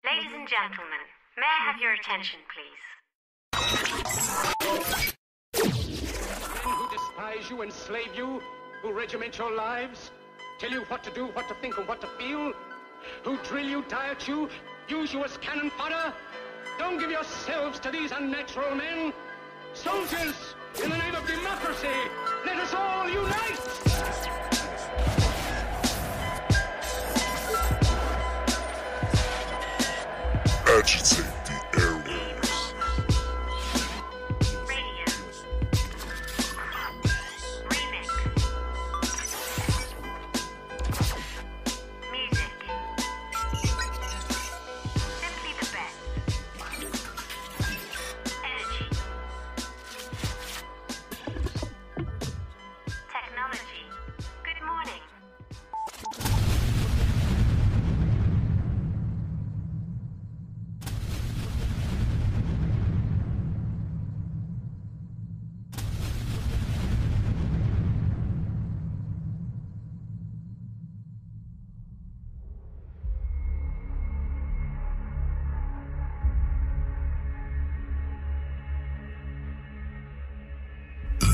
Ladies and gentlemen, may I have your attention, please? Men who despise you, enslave you, who regiment your lives, tell you what to do, what to think, and what to feel, who drill you, diet you, use you as cannon fodder. Don't give yourselves to these unnatural men. Soldiers, in the name of democracy, let us all unite! Agitate the airwaves. Radio. Remix. Music. Simply the best. Energy. Technology. Good morning.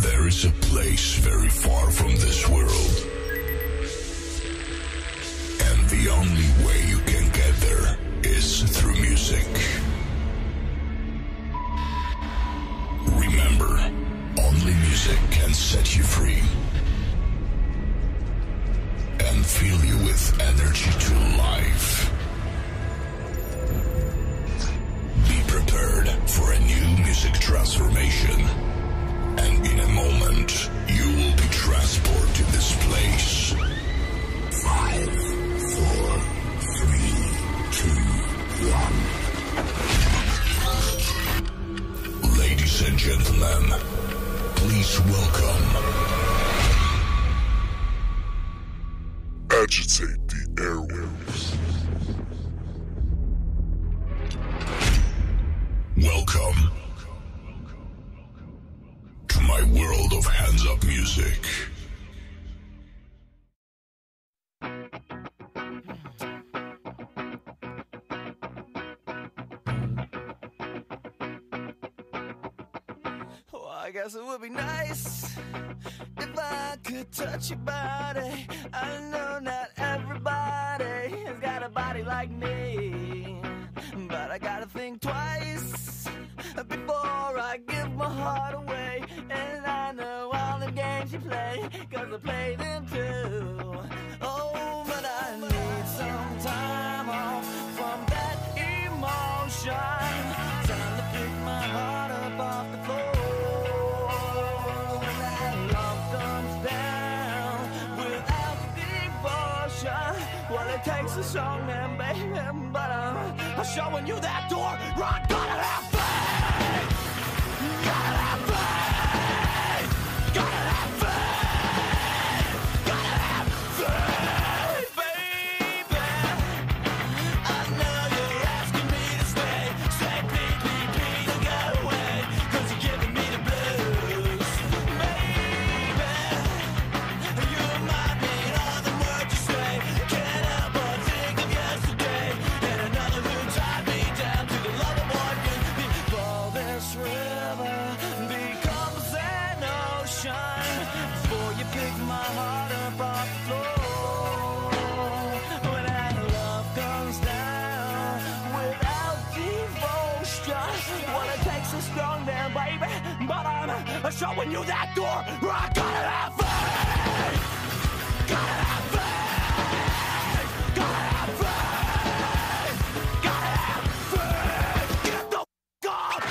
There is a place very far from this world, and the only way you can get there is through music. Remember, only music can set you free and fill you with energy to life. Be prepared for a new music transformation. And in a moment, you will be transported to this place. 5, 4, 3, 2, 1. Ladies and gentlemen, please welcome Agitate the airwaves. Welcome to my world of hands-up music. Well, I guess it would be nice if I could touch your body. I know not everybody has got a body like me, but I gotta think twice before I give my heart away. And I know all the games you play, 'cause I play them too. Oh, but I need some time off from that emotion. Time to pick my heart up off the floor. When that love comes down without devotion, well, it takes a strong man, baby, but I'm showing you that door. I gotta have faith. Gotta have faith. Gotta have faith. Gotta have faith, baby. I know you're asking me to stay. Say please, please, please don't go away, 'cause you're giving me the blues. Baby, you remind me of the words you say. Can't help but think of yesterday, and another who tied me down to the love of one before this river becomes an ocean. Before you pick my heart up off the floor. When that love comes down without devotion, well, it takes a strong man, baby, but I'm showing you that door. I gotta have faith. Gotta have faith. Gotta have faith. Gotta have faith. Get the f*** up.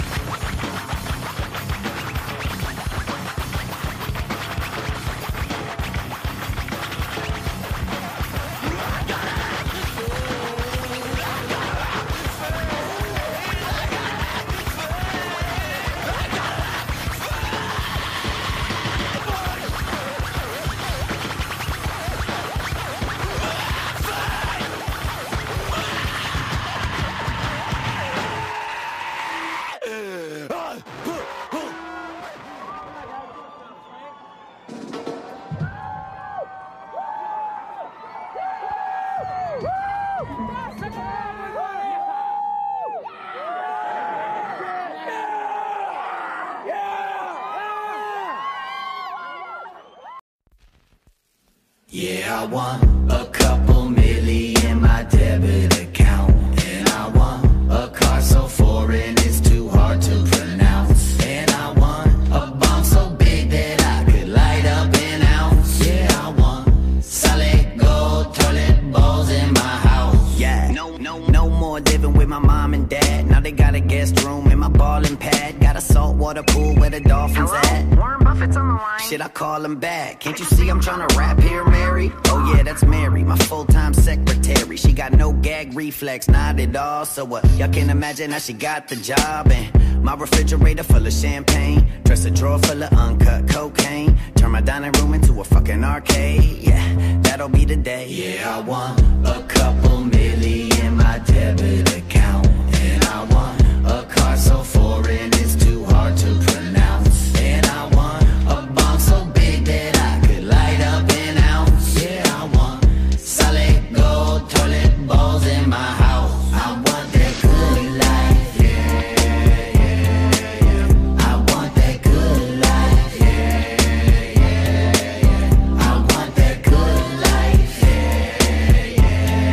I want a couple million in my debit account. And I want a car so foreign it's too hard to pronounce. And I want a bomb so big that I could light up an ounce. Yeah, I want solid gold toilet bowls in my house. Yeah, no more living with my mom and dad. Now they got a guest room in my ballin' pad. Got a saltwater pool where the dolphins at. Warren Buffett's on the line. Shit, I call him back. Can't you see I'm tryna rap here, Mary? Oh yeah, that's Mary, my full-time secretary. She got no gag reflex, not at all. So y'all can imagine how she got the job. And my refrigerator full of champagne, dresser drawer full of uncut cocaine. Turn my dining room into a fucking arcade. Yeah, that'll be the day. Yeah, I want a couple million in my debit account. And I want a car so foreign it's too hard to pronounce. And I want a bomb so big that I could light up an ounce. Yeah, I want solid gold toilet bowls in my house. I want that good life, yeah, yeah, yeah. I want that good life, yeah, yeah, yeah. I want that good life, yeah, yeah, yeah.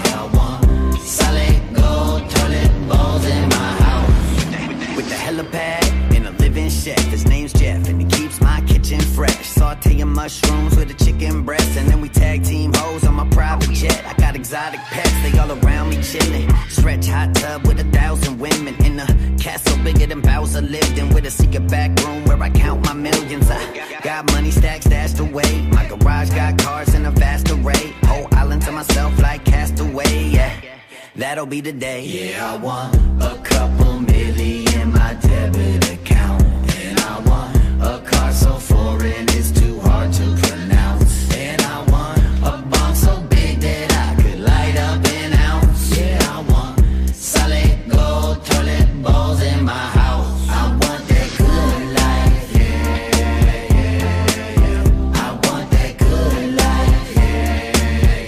Yeah, I want solid gold toilet bowls in my house. With the helipad in a living chef, his name's Jeff, and he keeps my kitchen fresh. Sauteing mushrooms with a chicken breast, and then we tag team hoes on my private jet. I got exotic pets, they all around me chilling. Stretch hot tub with 1,000 women in a castle bigger than Bowser lived in, with a secret back room where I count my millions. I got money stacked stashed away. My garage got cars in a vast array. Whole island to myself like Castaway. Yeah, that'll be the day. Yeah, I want a couple million in my debit account. And I want a car so foreign it's too hard to pronounce. And I want a bomb so big that I could light up an ounce. Yeah, I want solid gold toilet bowls in my house. I want that good life, yeah, yeah, yeah. I want that good life, yeah,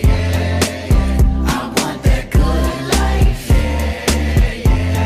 yeah, yeah. I want that good life, yeah, yeah, yeah.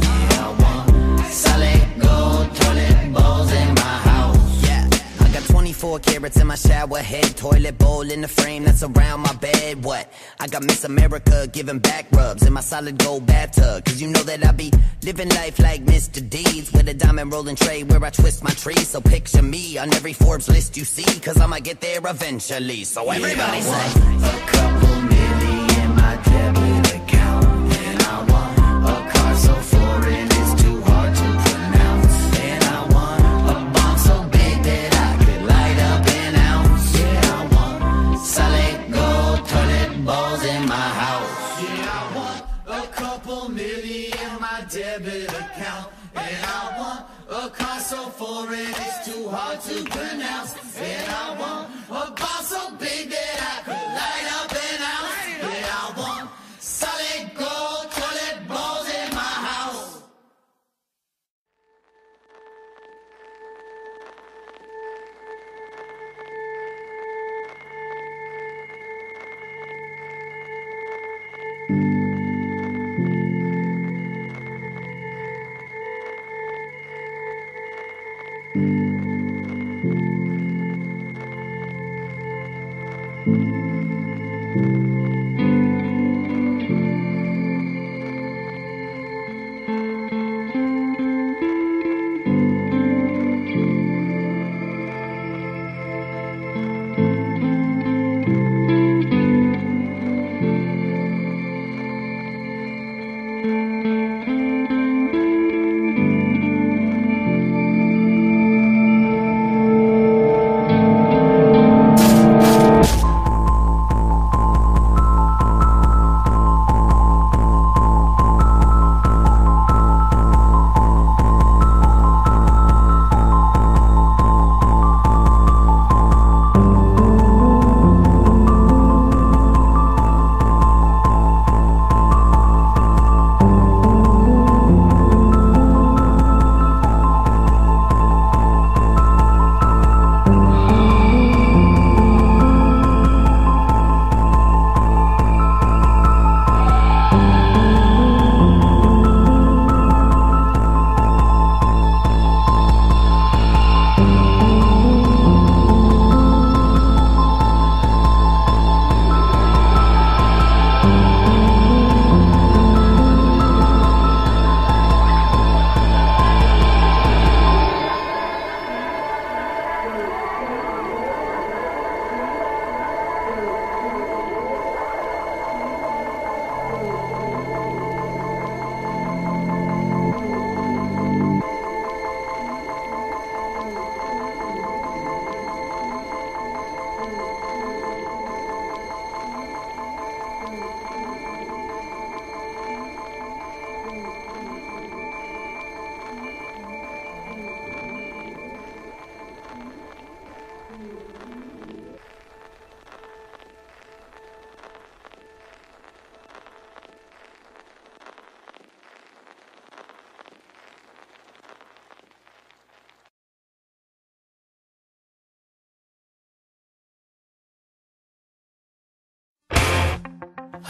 Yeah, I want solid gold toilet bowls in my house. Yeah, I got 24 carats in my shower head, toilet bowl in the frame that's around my bed. What? I got Miss America giving back rubs in my solid gold bathtub. Cause you know that I be living life like Mr. Deeds, with a diamond rolling tray where I twist my tree. So picture me on every Forbes list you see, cause I'ma get there eventually. So everybody say a couple million in my debit account. And I want a car so foreign it's too hard to pronounce. And I want a bomb so big that I could light up an ounce. Yeah, I want solid gold toilet bowls in my house. Yeah, I want a couple million in my debit account. And I want a car so foreign it's too hard to pronounce. And I want a bomb so big that I could light up an ounce. Yeah, I want solid gold toilet bowls in my house.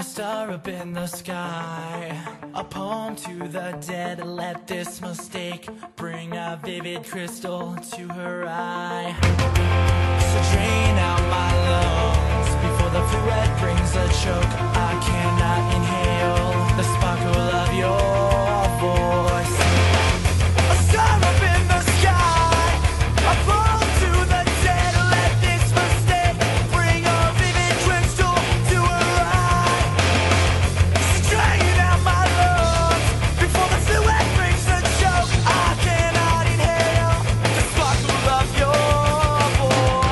A star up in the sky, a poem to the dead. Let this mistake bring a vivid crystal to her eye. So drain out my lungs before the fluid brings a choke. I cannot inhale the sparkle of your voice. A star up in the sky, a poem to the dead. Let this mistake bring a vivid crystal to her eye. Drain out my lungs before the fluid brings a choke. I cannot inhale the sparkle of your voice.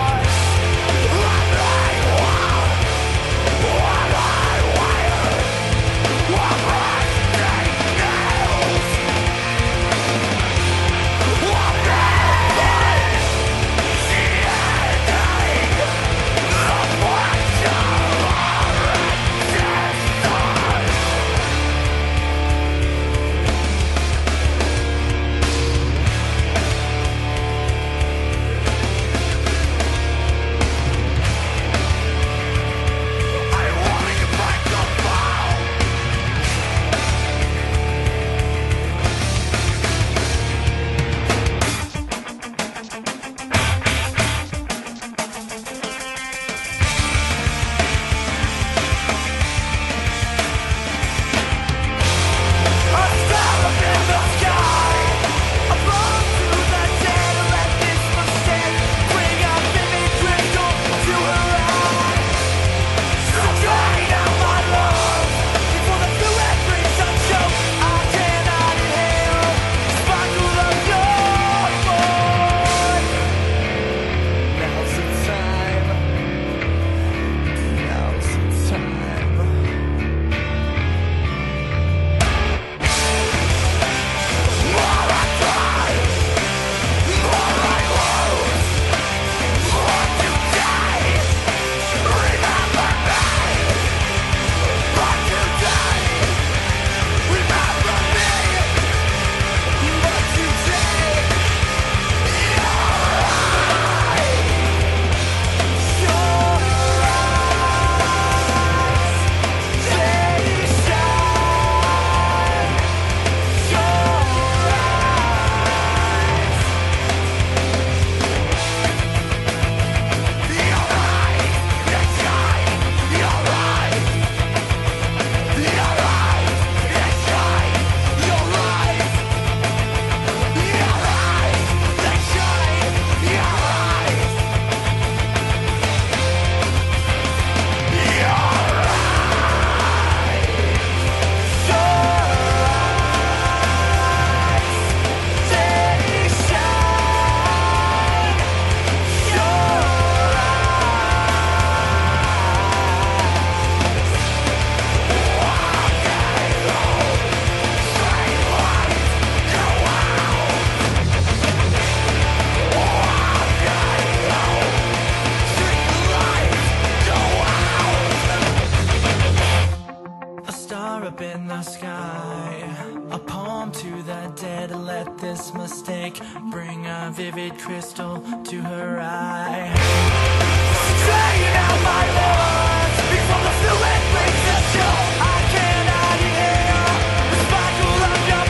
Bring a vivid crystal to her eye. Drain out my lungs before the fluid brings a chill. I cannot inhale the sparkle of your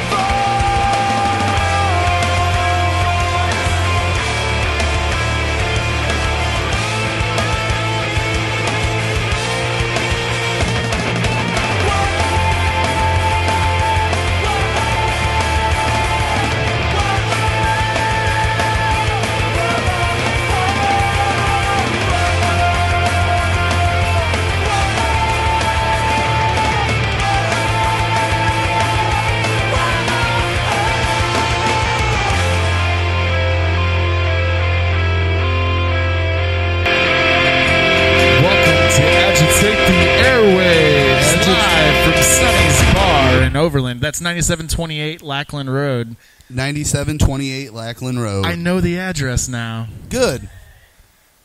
Agitate the Airwaves, live from Sonny's Bar in Overland. That's 9728 Lackland Road. 9728 Lackland Road. I know the address now. Good.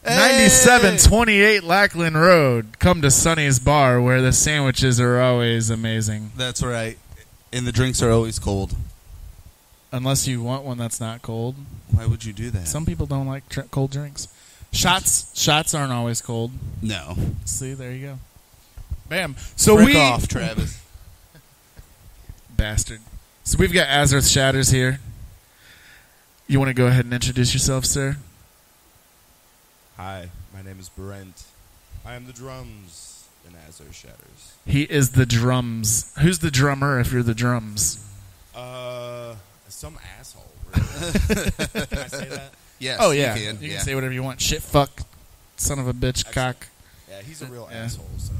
9728 Lackland Road. Come to Sonny's Bar, where the sandwiches are always amazing. That's right. And the drinks are always cold. Unless you want one that's not cold. Why would you do that? Some people don't like cold drinks. Shots aren't always cold. No. See, there you go. Bam. So Frick we off, Travis. bastard. So we've got Azurth Shatters here. You want to go ahead and introduce yourself, sir? Hi, my name is Brent. I am the drums in Azurth Shatters. He is the drums. Who's the drummer if you're the drums? Some asshole. Really. Can I say that? Yes, Oh, yeah. you can. You can say whatever you want. Shit, fuck, son of a bitch, Actually, cock. Yeah, he's a real Yeah. asshole, so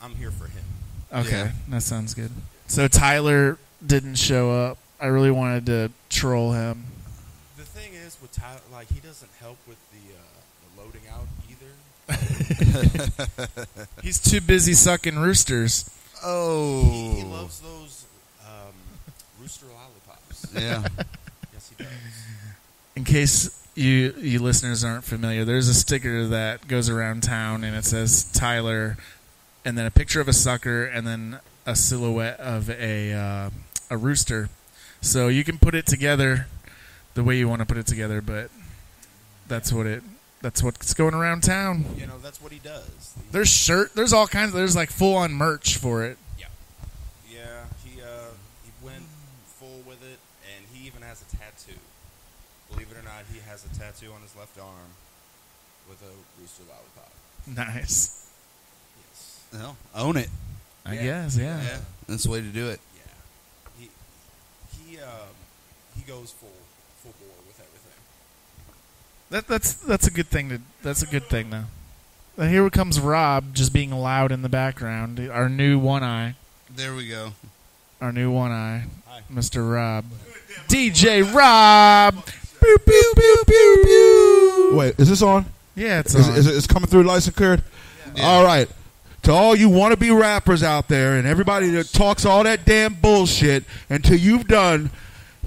I'm here for him. Okay, Yeah. that sounds good. So Tyler didn't show up. I really wanted to troll him. The thing is, with Tyler, like, he doesn't help with the loading out either. He's too busy sucking roosters. Oh. He loves those rooster lollipops. Yeah. Yes, he does. In case you listeners aren't familiar, there's a sticker that goes around town, and it says Tyler, and then a picture of a sucker, and then a silhouette of a rooster. So you can put it together the way you want to put it together, but that's what's going around town. You know, that's what he does. There's all kinds. There's like full on merch for it. Yeah, he went full with it, and he even has a tattoo. Believe it or not, he has a tattoo on his left arm with a rooster lollipop. Nice. Yes. Well, own it. I Yeah. guess, yeah. Yeah. That's the way to do it. Yeah. He goes full bore with everything. That's a good thing. That's a good thing, though. And here comes Rob, just being loud in the background. Our new one eye. There we go. Our new one eye, Hi. Mr. Rob. DJ Rob. Pew, pew, pew, pew, pew. Wait, is this on? Yeah, it's Is, on. is it it's coming through license cleared? All right. To all you wannabe rappers out there and everybody that talks all that damn bullshit until you've done,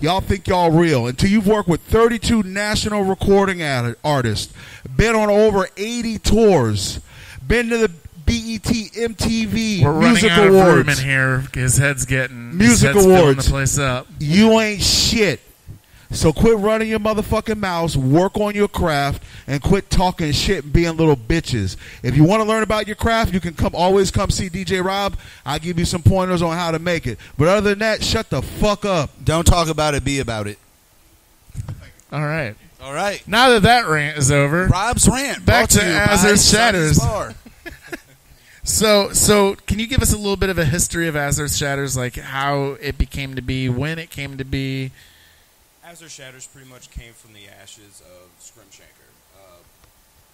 y'all think y'all real. Until you've worked with 32 national recording artists, been on over 80 tours, been to the BET MTV We're running Music out of room Awards. in here. His head's getting Music his head's filling Awards. the place up. You ain't shit. So quit running your motherfucking mouths, work on your craft, and quit talking shit and being little bitches. If you want to learn about your craft, you can always come see DJ Rob. I'll give you some pointers on how to make it. But other than that, shut the fuck up. Don't talk about it, be about it. All right. All right. Now that rant is over, Rob's rant. Back brought to you by Azurth Shatters. Sonny's Bar. So can you give us a little bit of a history of Azurth Shatters, like how it became to be, when it came to be? Azurth Shatters pretty much came from the ashes of Scrimshanker.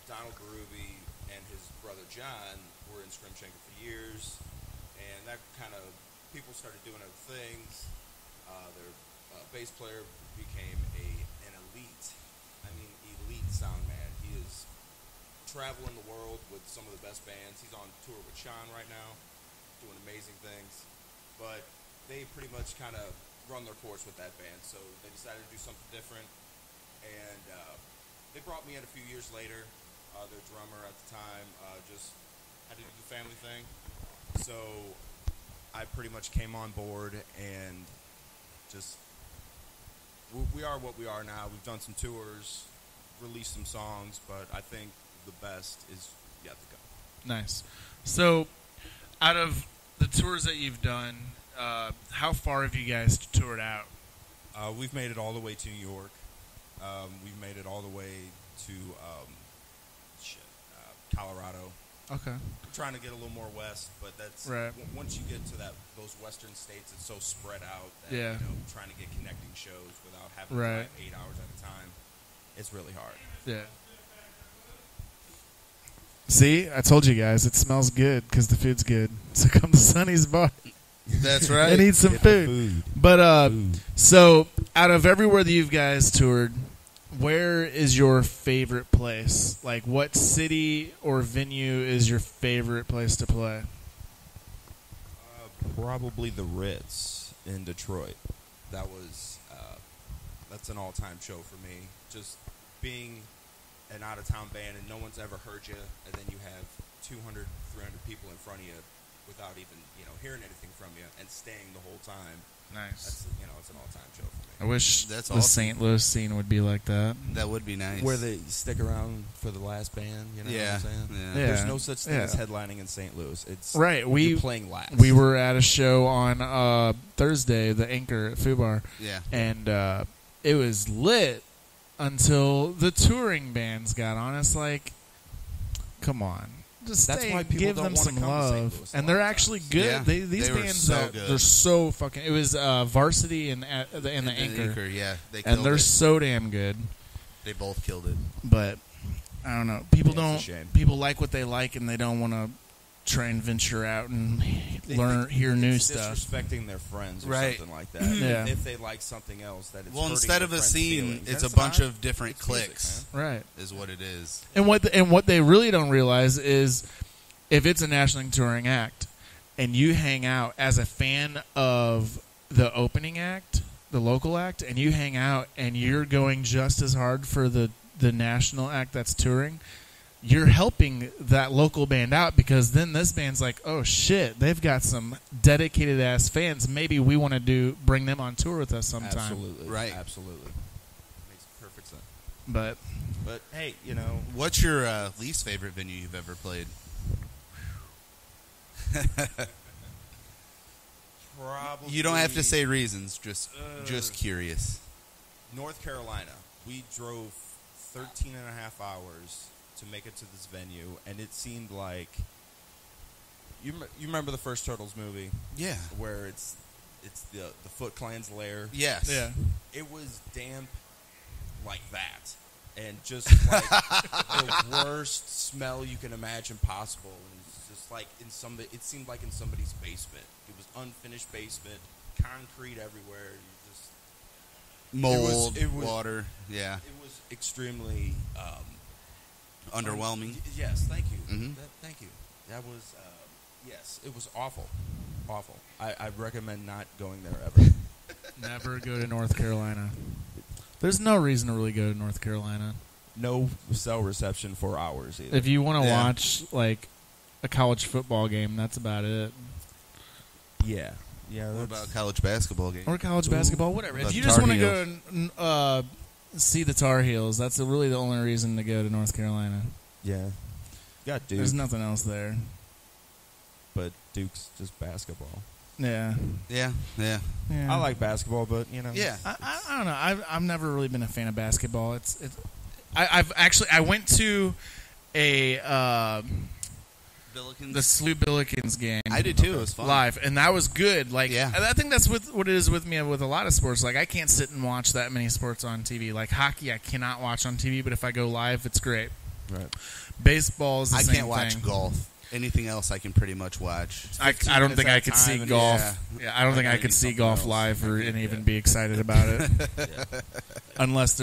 Donald Berube and his brother John were in Scrimshanker for years, and that kind of, people started doing other things. Their bass player became an elite sound man. He is traveling the world with some of the best bands. He's on tour with Sean right now, doing amazing things. But they pretty much kind of run their course with that band, so they decided to do something different, and they brought me in a few years later. Their drummer at the time just had to do the family thing, so I pretty much came on board, and just we are what we are now. We've done some tours, released some songs, but I think the best is yet to come. Nice. So, out of the tours that you've done, how far have you guys toured out? We've made it all the way to New York. We've made it all the way to Colorado. Okay. We're trying to get a little more west, but that's Right. Once you get to those western states, it's so spread out that Yeah. trying to get connecting shows without having Right. to drive 8 hours at a time, it's really hard. Yeah. See, I told you guys, it smells good because the food's good. So come to Sonny's Bar That's right. and eat some Get the food. But so out of everywhere that you guys toured, where is your favorite place? Like, what city or venue is your favorite place to play? Probably the Ritz in Detroit. That's an all-time show for me. Just being an out-of-town band and no one's ever heard you, and then you have 200, 300 people in front of you without even, hearing anything from you and staying the whole time. Nice. That's it's an all-time show for me. I wish That's the awesome. St. Louis scene would be like that. That would be nice. Where they stick around for the last band, you know what I'm saying? Yeah. Yeah. There's no such thing as Yeah. headlining in St. Louis. It's Right, you're playing last. We were at a show on Thursday, the Anchor at Fubar, Yeah. and it was lit until the touring bands got on. It's like, come on, just That's stay, why people give don't them wanna some come to St. love, Louis a and lot they're of actually times. good. Yeah, These they were bands, so good. they're so fucking. It was Varsity and the Anchor, Yeah, they and killed they're it. so damn good. They both killed it. But I don't know. People Yeah, don't. it's a shame. People like what they like, and they don't want to try and venture out and hear new It's stuff. disrespecting their friends or Right. something like that. Yeah. If they like something else, that it's Well, hurting instead their of a friends' scene, feelings. it's That's a bunch fine. of different It's music, cliques, Right. is what it is. And what they really don't realize is if it's a nationally touring act and you hang out as a fan of the opening act, the local act, and you hang out and you're going just as hard for the national act that's touring, you're helping that local band out, because then this band's like, oh shit, they've got some dedicated ass fans. Maybe we want to bring them on tour with us sometime. Absolutely. Right. Absolutely. Makes perfect sense. But But hey, you know, What's your least favorite venue you've ever played? probably You don't have to say reasons. Just curious. North Carolina. We drove 13 and a half hours to make it to this venue, and it seemed like you remember the first Turtles movie Yeah. where it's the Foot Clan's lair. Yes. yeah, It was damp like that, and just like the worst smell you can imagine possible. And it's just like it seemed like in somebody's basement. It was unfinished basement, concrete everywhere. You just Mold, it was- water. Yeah. it was extremely Underwhelming. Yes, thank you. Mhm. Thank you. That was yes, it was awful. Awful. I recommend not going there ever. never go to North Carolina. There's no reason to really go to North Carolina. No cell reception for hours either. If you want to Yeah. watch like a college football game, that's about it. yeah. What about college basketball game? Or college basketball, whatever. About If you the just Tar want to go Heels. and see the Tar Heels, that's really the only reason to go to North Carolina. Yeah. Got Duke, There's nothing else there. but Duke's just basketball. Yeah. Yeah. Yeah. Yeah. I like basketball, but you know. Yeah. I don't know. I've never really been a fan of basketball. I went to a Billikens. the SLU Billikens game. I did too. It was fun. Live, and that was good. Like, Yeah. I think that's what it is with me with a lot of sports. Like, I can't sit and watch that many sports on TV. Like hockey, I cannot watch on TV, but if I go live, it's great. Right. Baseball is the I same can't watch thing. golf. Anything else, I can pretty much watch. I don't think I could see golf. Yeah. I don't think I gotta could do see something golf else. live and even be excited about it. Unless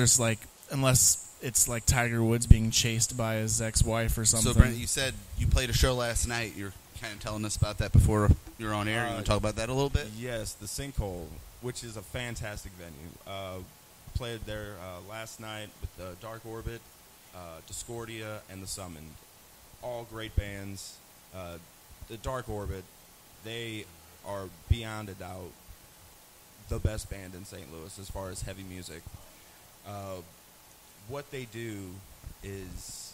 it's like Tiger Woods being chased by his ex-wife or something. So, Brent, you said you played a show last night. You're kind of telling us about that before you were on air. You want to talk about that a little bit? Yes, the Sinkhole, which is a fantastic venue. Played there last night with the Dark Orbit, Discordia, and the Summoned. All great bands. The Dark Orbit, they are beyond a doubt the best band in St. Louis as far as heavy music. What they do is,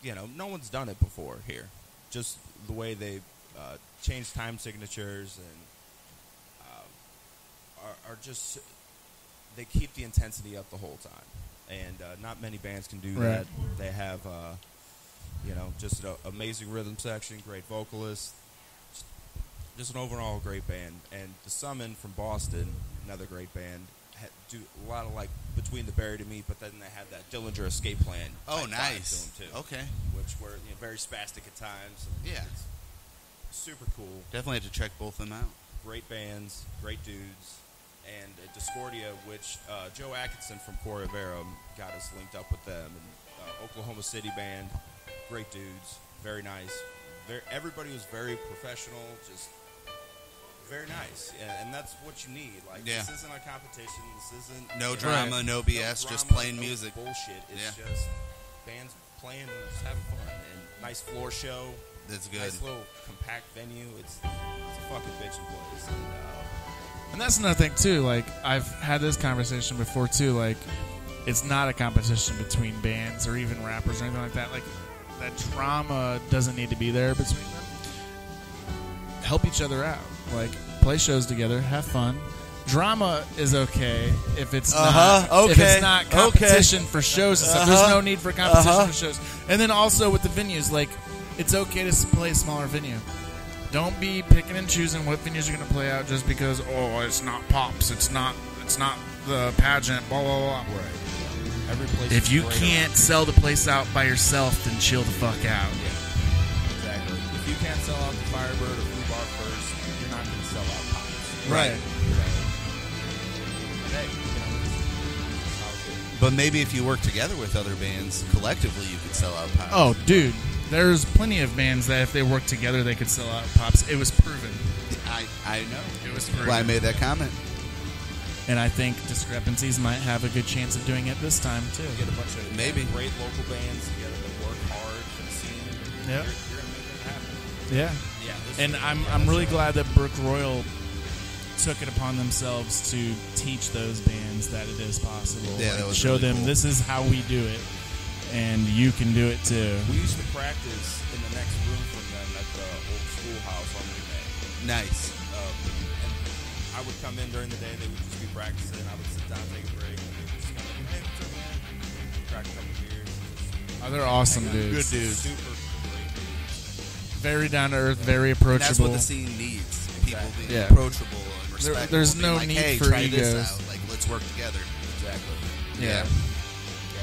no one's done it before here. Just the way they change time signatures and are just, they keep the intensity up the whole time. And not many bands can do that. They have, just an amazing rhythm section, great vocalists, just an overall great band. And the Summon from Boston, another great band, do a lot of like Between the Buried and Me, but then they had that Dillinger Escape Plan. Oh, type vibe nice. to them too, Okay. which were very spastic at times. And Yeah. it's super cool. Definitely have to check both of them out. Great bands, great dudes, and Discordia, which Joe Atkinson from Corey Vera got us linked up with them, and Oklahoma City band, great dudes, very nice. Everybody was very professional, just very nice, and that's what you need. Like, Yeah. this isn't a competition. This isn't No drama, no BS, no just drama, plain no music. bullshit. It's Yeah. just bands playing and just having fun, and nice floor show, That's good. Nice little compact venue. It's a fucking bitchin' place. And that's another thing too. Like I've had this conversation before too. Like it's not a competition between bands or even rappers or anything like that. Like that drama doesn't need to be there between them. Help each other out. Like play shows together, have fun. Drama is okay if it's not if it's not competition for shows and stuff. There's no need for competition for shows. And then also with the venues, like it's okay to play a smaller venue. Don't be picking and choosing what venues you're going to play out just because it's not Pops, it's not the pageant, blah blah blah. Right. Every place. If you can't sell the place out by yourself, then chill the fuck out. Yeah. Exactly. If you can't sell out the Firebird or Blue Bar first, you're not going to sell out Pops. Right. But maybe if you work together with other bands, collectively you could sell out Pops. Oh, dude. There's plenty of bands that if they work together, they could sell out Pops. It was proven. I know. It was proven. Well, I made that comment. And I think Discrepancies might have a good chance of doing it this time, too. Get a bunch of Maybe great local bands together that work hard for the scene. Yep. You're going to make it happen. Yeah. And I'm really glad that Brook Royal took it upon themselves to teach those bands that it is possible. Yeah, that was show really them cool. this is how we do it, and you can do it too. We used to practice in the next room from them at the old schoolhouse on the May. nice. And I would come in during the day, they would just be practicing. I would sit down, take a break, and they would just come in, hey, what's up, man? Crack a couple beers. Oh, they're awesome dudes. Good dudes. Super great dudes. Very down to earth, very And approachable. that's what the scene needs. People being Yeah. approachable and respectful. there's being no like, need hey, for try egos. This out. Like, let's work together. Exactly. Yeah.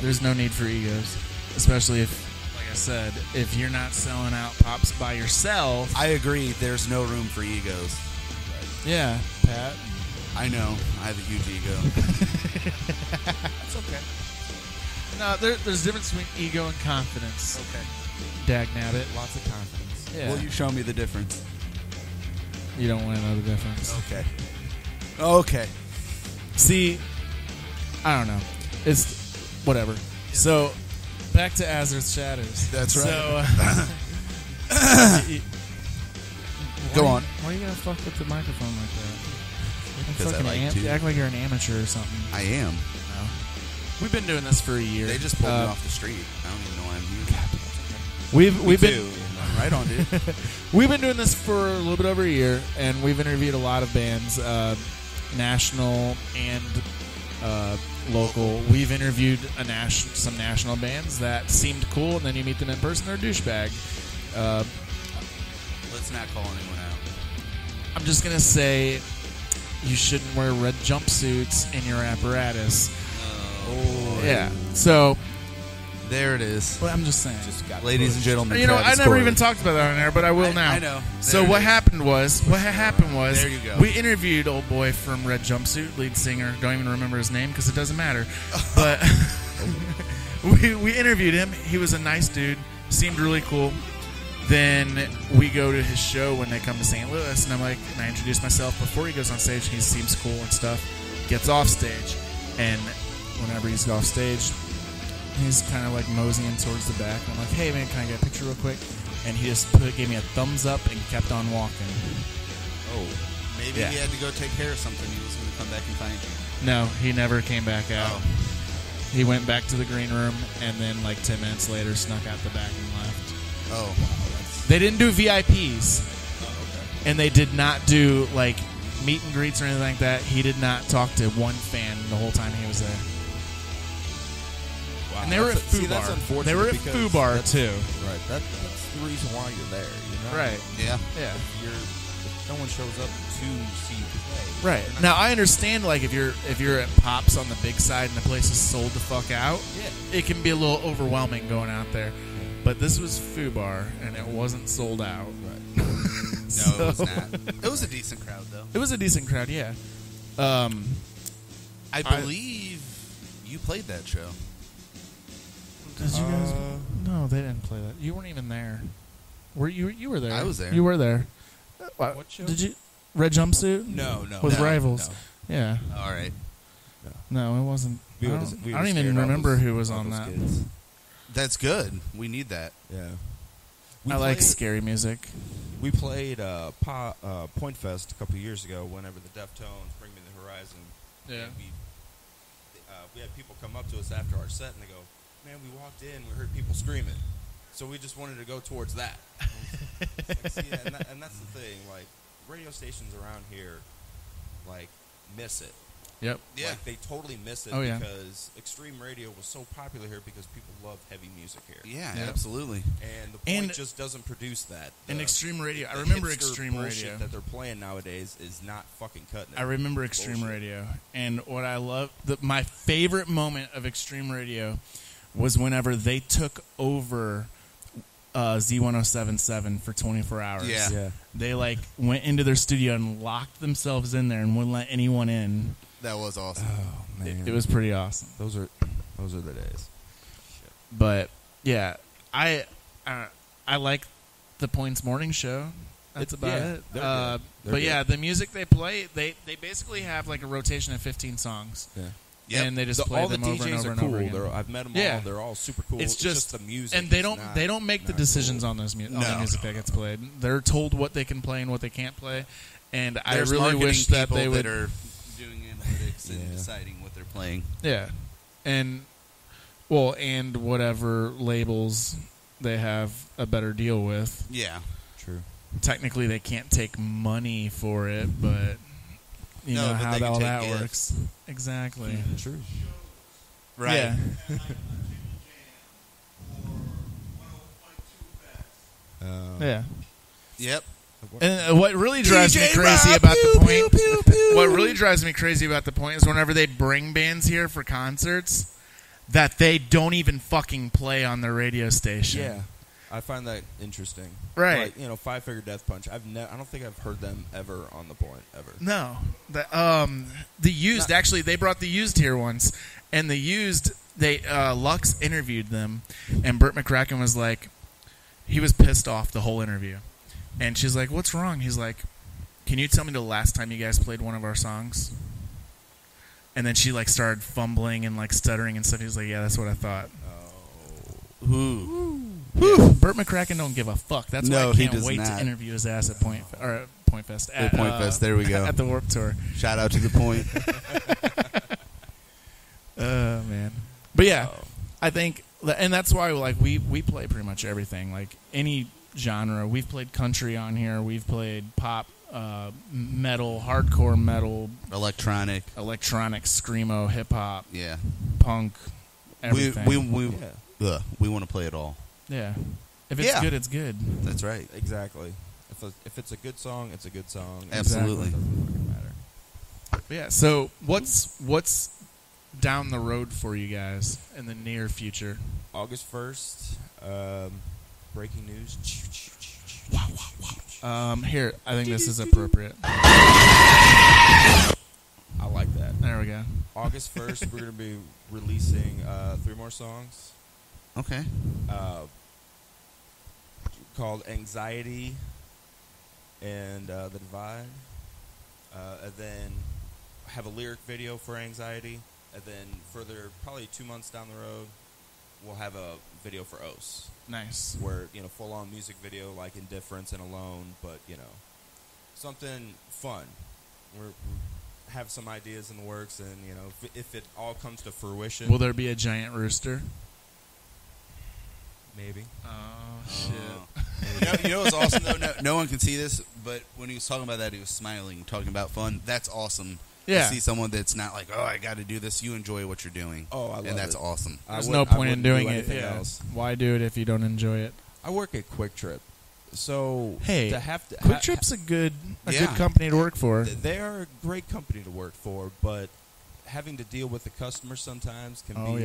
There's no need for egos, especially if, like I said, if you're not selling out Pops by yourself. I agree. There's no room for egos. Yeah, Pat. I know. I have a huge ego. That's okay. No, there's a difference between ego and confidence. Okay. Dagnabbit. Lots of confidence. Yeah. Will you show me the difference? You don't want to know the difference. Okay. Okay. See, I don't know. It's whatever. So, back to Azur's Shatters. That's right. So, Go on. Why are you gonna fuck with the microphone like that? Because I like to. You act like you're an amateur or something. I am. No. We've been doing this for a year. They just pulled me off the street. I don't even know why I'm here. We've been too. Right on, dude. we've been doing this for a little bit over a year, and we've interviewed a lot of bands, national and local. We've interviewed some national bands that seemed cool, and then you meet them in person, they're a douchebag. Let's not call anyone out. I'm just gonna say you shouldn't wear red jumpsuits in your apparatus. Oh. Yeah. So There it is. well, I'm just saying. Ladies and gentlemen, You know, I Travis never Corey. even talked about that on air, but I will now. I know. So There it what is. happened was There you go. we interviewed old boy from Red Jumpsuit, lead singer. Don't even remember his name because it doesn't matter. But we interviewed him. He was a nice dude. Seemed really cool. Then we go to his show when they come to St. Louis, and I introduce myself before he goes on stage. He seems cool and stuff. Gets off stage, and whenever he's off stage, he's kind of like moseying towards the back. And I'm like, hey man, can I get a picture real quick? And he just gave me a thumbs up and kept on walking. Oh. Maybe Yeah. he had to go take care of something. He was going to come back and find you. No, he never came back out. Oh. He went back to the green room, and then like 10 minutes later snuck out the back and left. Oh. They didn't do VIPs, Oh, okay. and they did not do like meet and greets or anything like that. He did not talk to one fan the whole time he was there. Wow. And they were at Foo That's Bar. unfortunate. They were at because Foo Bar that's- too. Right. That's the reason why you're there. You know? Right. Yeah. Yeah. If no one shows up to see you play. Right. you're not- Now I understand like if you're at Pops on the big side and the place is sold the fuck out, Yeah. it can be a little overwhelming going out there. But this was Foo Bar and it wasn't sold out. Right. No, it was not. It was a decent crowd, though. It was a decent crowd, yeah. I believe you played that show. Did you guys? No, they didn't play that. You weren't even there. Were you? You were there. I was there. You were there. What show? Did you? Red Jumpsuit? No. With No, Rivals. no. Yeah. All right. No, it wasn't. We I were don't, just- we I were don't even scared of remember those- who was of on those that. kids. That's good. We need that. Yeah. I like scary music. We played Point Fest a couple years ago. Whenever the Deftones, Bring Me the Horizon. Yeah. And we had people come up to us after our set and they go, "Man, we walked in, we heard people screaming, so we just wanted to go towards that." And that's the thing. Like, radio stations around here, like, miss it. Yep. Yeah. Like, they totally miss it because extreme radio was so popular here because people love heavy music here. Yeah, absolutely. And the Point just doesn't produce that. And extreme radio, I remember extreme radio that they're playing nowadays is not fucking cutting it. I remember extreme radio, and what I love, my favorite moment of extreme radio was whenever they took over Z1077 for 24 hours. Yeah. They like went into their studio and locked themselves in there and wouldn't let anyone in. That was awesome. Oh man, It was pretty awesome. Those are the days. But yeah, I like the Points Morning Show. That's about it. They're But yeah, the music they play, they basically have like a rotation of 15 songs. Yeah. Yep. And they just play all them the over DJs and over are and cool. over again. I've met them Yeah. all. They're all super cool. It's just the music, and they is don't make the not decisions cool. on those on the music that gets played. They're told what they can play and what they can't play. And There's I really marketing wish that people they would that are doing analytics and deciding what they're playing. Yeah, and whatever labels they have a better deal with. Yeah, true. Technically, they can't take money for it, but you know but how they can all take that gifts. works. Exactly. True. Right. Yeah. Yeah. Yep. And what really drives me crazy about the Point, what really drives me crazy about the Point is whenever they bring bands here for concerts, that they don't even fucking play on their radio station. Yeah, I find that interesting. Right. Like, Five Finger Death Punch. I don't think I've heard them ever on the Point ever. No. The Used, actually, they brought the Used here once, and the Used, Lux interviewed them, and Burt McCracken was like, he was pissed off the whole interview. And she's like, "What's wrong?" He's like, "Can you tell me the last time you guys played one of our songs?" And then she like started fumbling and like stuttering and stuff. He was like, "Yeah, that's what I thought." Oh. Whew. Burt McCracken don't give a fuck. That's why No, I he can't does wait to not. interview his ass at Point Fest. At Point Fest, there we go. At the Warped Tour. Shout out to the Point. Oh man. But yeah, I think, and that's why like we play pretty much everything, like any genre. We've played country on here. We've played pop, metal, hardcore metal, Electronic, screamo, hip hop, yeah, punk, everything. We want to play it all. Yeah. If it's good, it's good. That's right. Exactly. If it's a good song, it's a good song. Absolutely. It doesn't fucking matter. But yeah. So what's down the road for you guys in the near future? August 1st, breaking news. Here, I think this is appropriate. I like that. There we go. August 1st, we're going to be releasing 3 more songs. Okay. Called Anxiety and The Divide. And then have a lyric video for Anxiety. And then further, probably 2 months down the road, we'll have a video for Os. Nice. Where, full-on music video like Indifference and Alone, but, something fun. We have some ideas in the works, and, if it all comes to fruition. Will there be a giant rooster? Maybe. Oh, shit. You know what's awesome, though? No one can see this, but when he was talking about that, he was smiling, talking about fun. That's awesome. Yeah. To see someone that's not like, oh, I got to do this. You enjoy what you're doing. Oh, I love it. And that's awesome. There's no point in doing it. Yeah. Else. Why do it if you don't enjoy it? I work at Quick Trip, so hey, to have to Quick Trip's a good company to work for. They are a great company to work for, but having to deal with the customers sometimes can be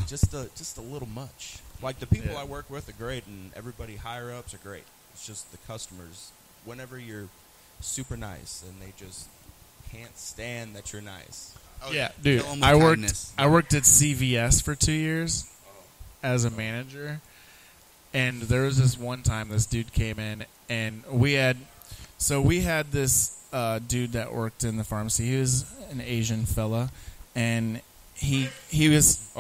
just a little much. Like the people I work with are great, and everybody higher ups are great. It's just the customers. Whenever you're super nice, and they just can't stand that you're nice. Oh, yeah, dude. I worked at CVS for 2 years as a manager, and there was this one time this dude came in, and we had this dude that worked in the pharmacy. He was an Asian fella, and he was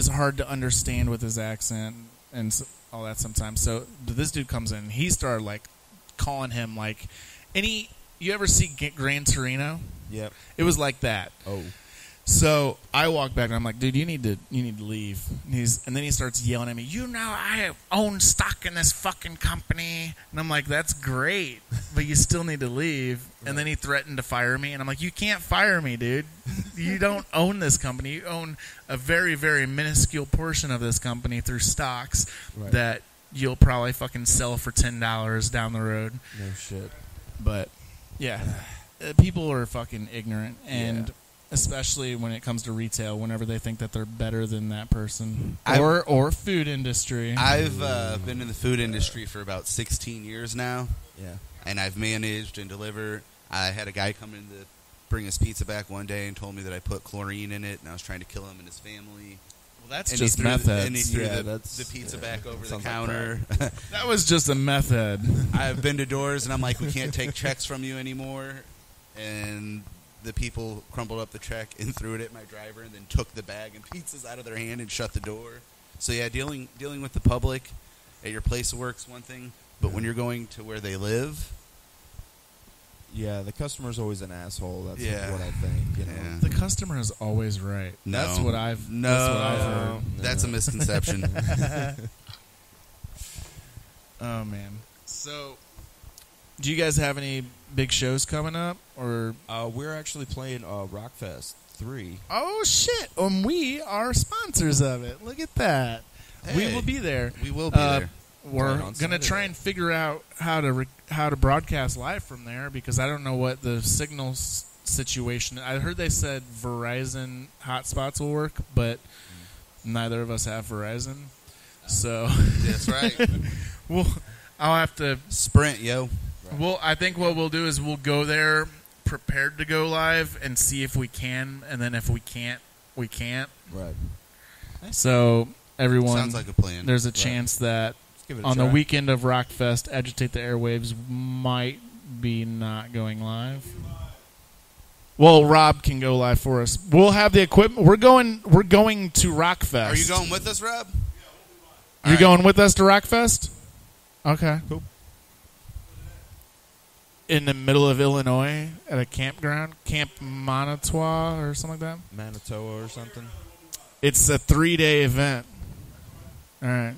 hard to understand with his accent and all that sometimes. So this dude comes in, and he started like calling him like you ever see Gran Torino? Yep. It was like that. Oh. So I walk back and I'm like, dude, you need to leave. And then he starts yelling at me. I own stock in this fucking company. And I'm like, that's great, but you still need to leave. Right. And then he threatened to fire me, and I'm like, you can't fire me, dude. You don't own this company. You own a very, very minuscule portion of this company through stocks that you'll probably fucking sell for $10 down the road. No shit. But yeah, people are fucking ignorant, and especially when it comes to retail, whenever they think that they're better than that person. Or food industry. I've been in the food industry for about 16 years now. Yeah. And I've managed and delivered. I had a guy come in to bring his pizza back one day and told me that I put chlorine in it, and I was trying to kill him and his family. Well, that's just meth heads. And he threw the pizza back over the counter. That was just a meth head. I've been to doors, and I'm like, we can't take checks from you anymore. And the people crumpled up the check and threw it at my driver, and then took the bag and pizzas out of their hand and shut the door. So yeah, dealing with the public at your place of work's one thing, but when you're going to where they live, yeah, the customer's always an asshole. That's what I think. You know? Yeah. The customer is always right. No. That's what I've heard. No. That's a misconception. Oh man. So, do you guys have any big shows coming up, or we're actually playing Rockfest 3. Oh shit! We are sponsors of it. Look at that. Hey, we will be there. We will be there. We're gonna try and figure out how to broadcast live from there, because I don't know what the signal situation. I heard they said Verizon hotspots will work, but neither of us have Verizon, so that's right. I'll have to Sprint, yo. Well, I think what we'll do is we'll go there prepared to go live and see if we can, and then if we can't, we can't. Right. So everyone, sounds like a plan. There's a chance that on the weekend of Rockfest, Agitate the Airwaves might be not going live. Well, Rob can go live for us. We'll have the equipment. We're going to Rockfest. Are you going with us, Rob? You're going with us to Rockfest? Okay. Cool. In the middle of Illinois at a campground, Camp Manitowoc or something like that? Manitowoc or something? It's a 3-day event. All right.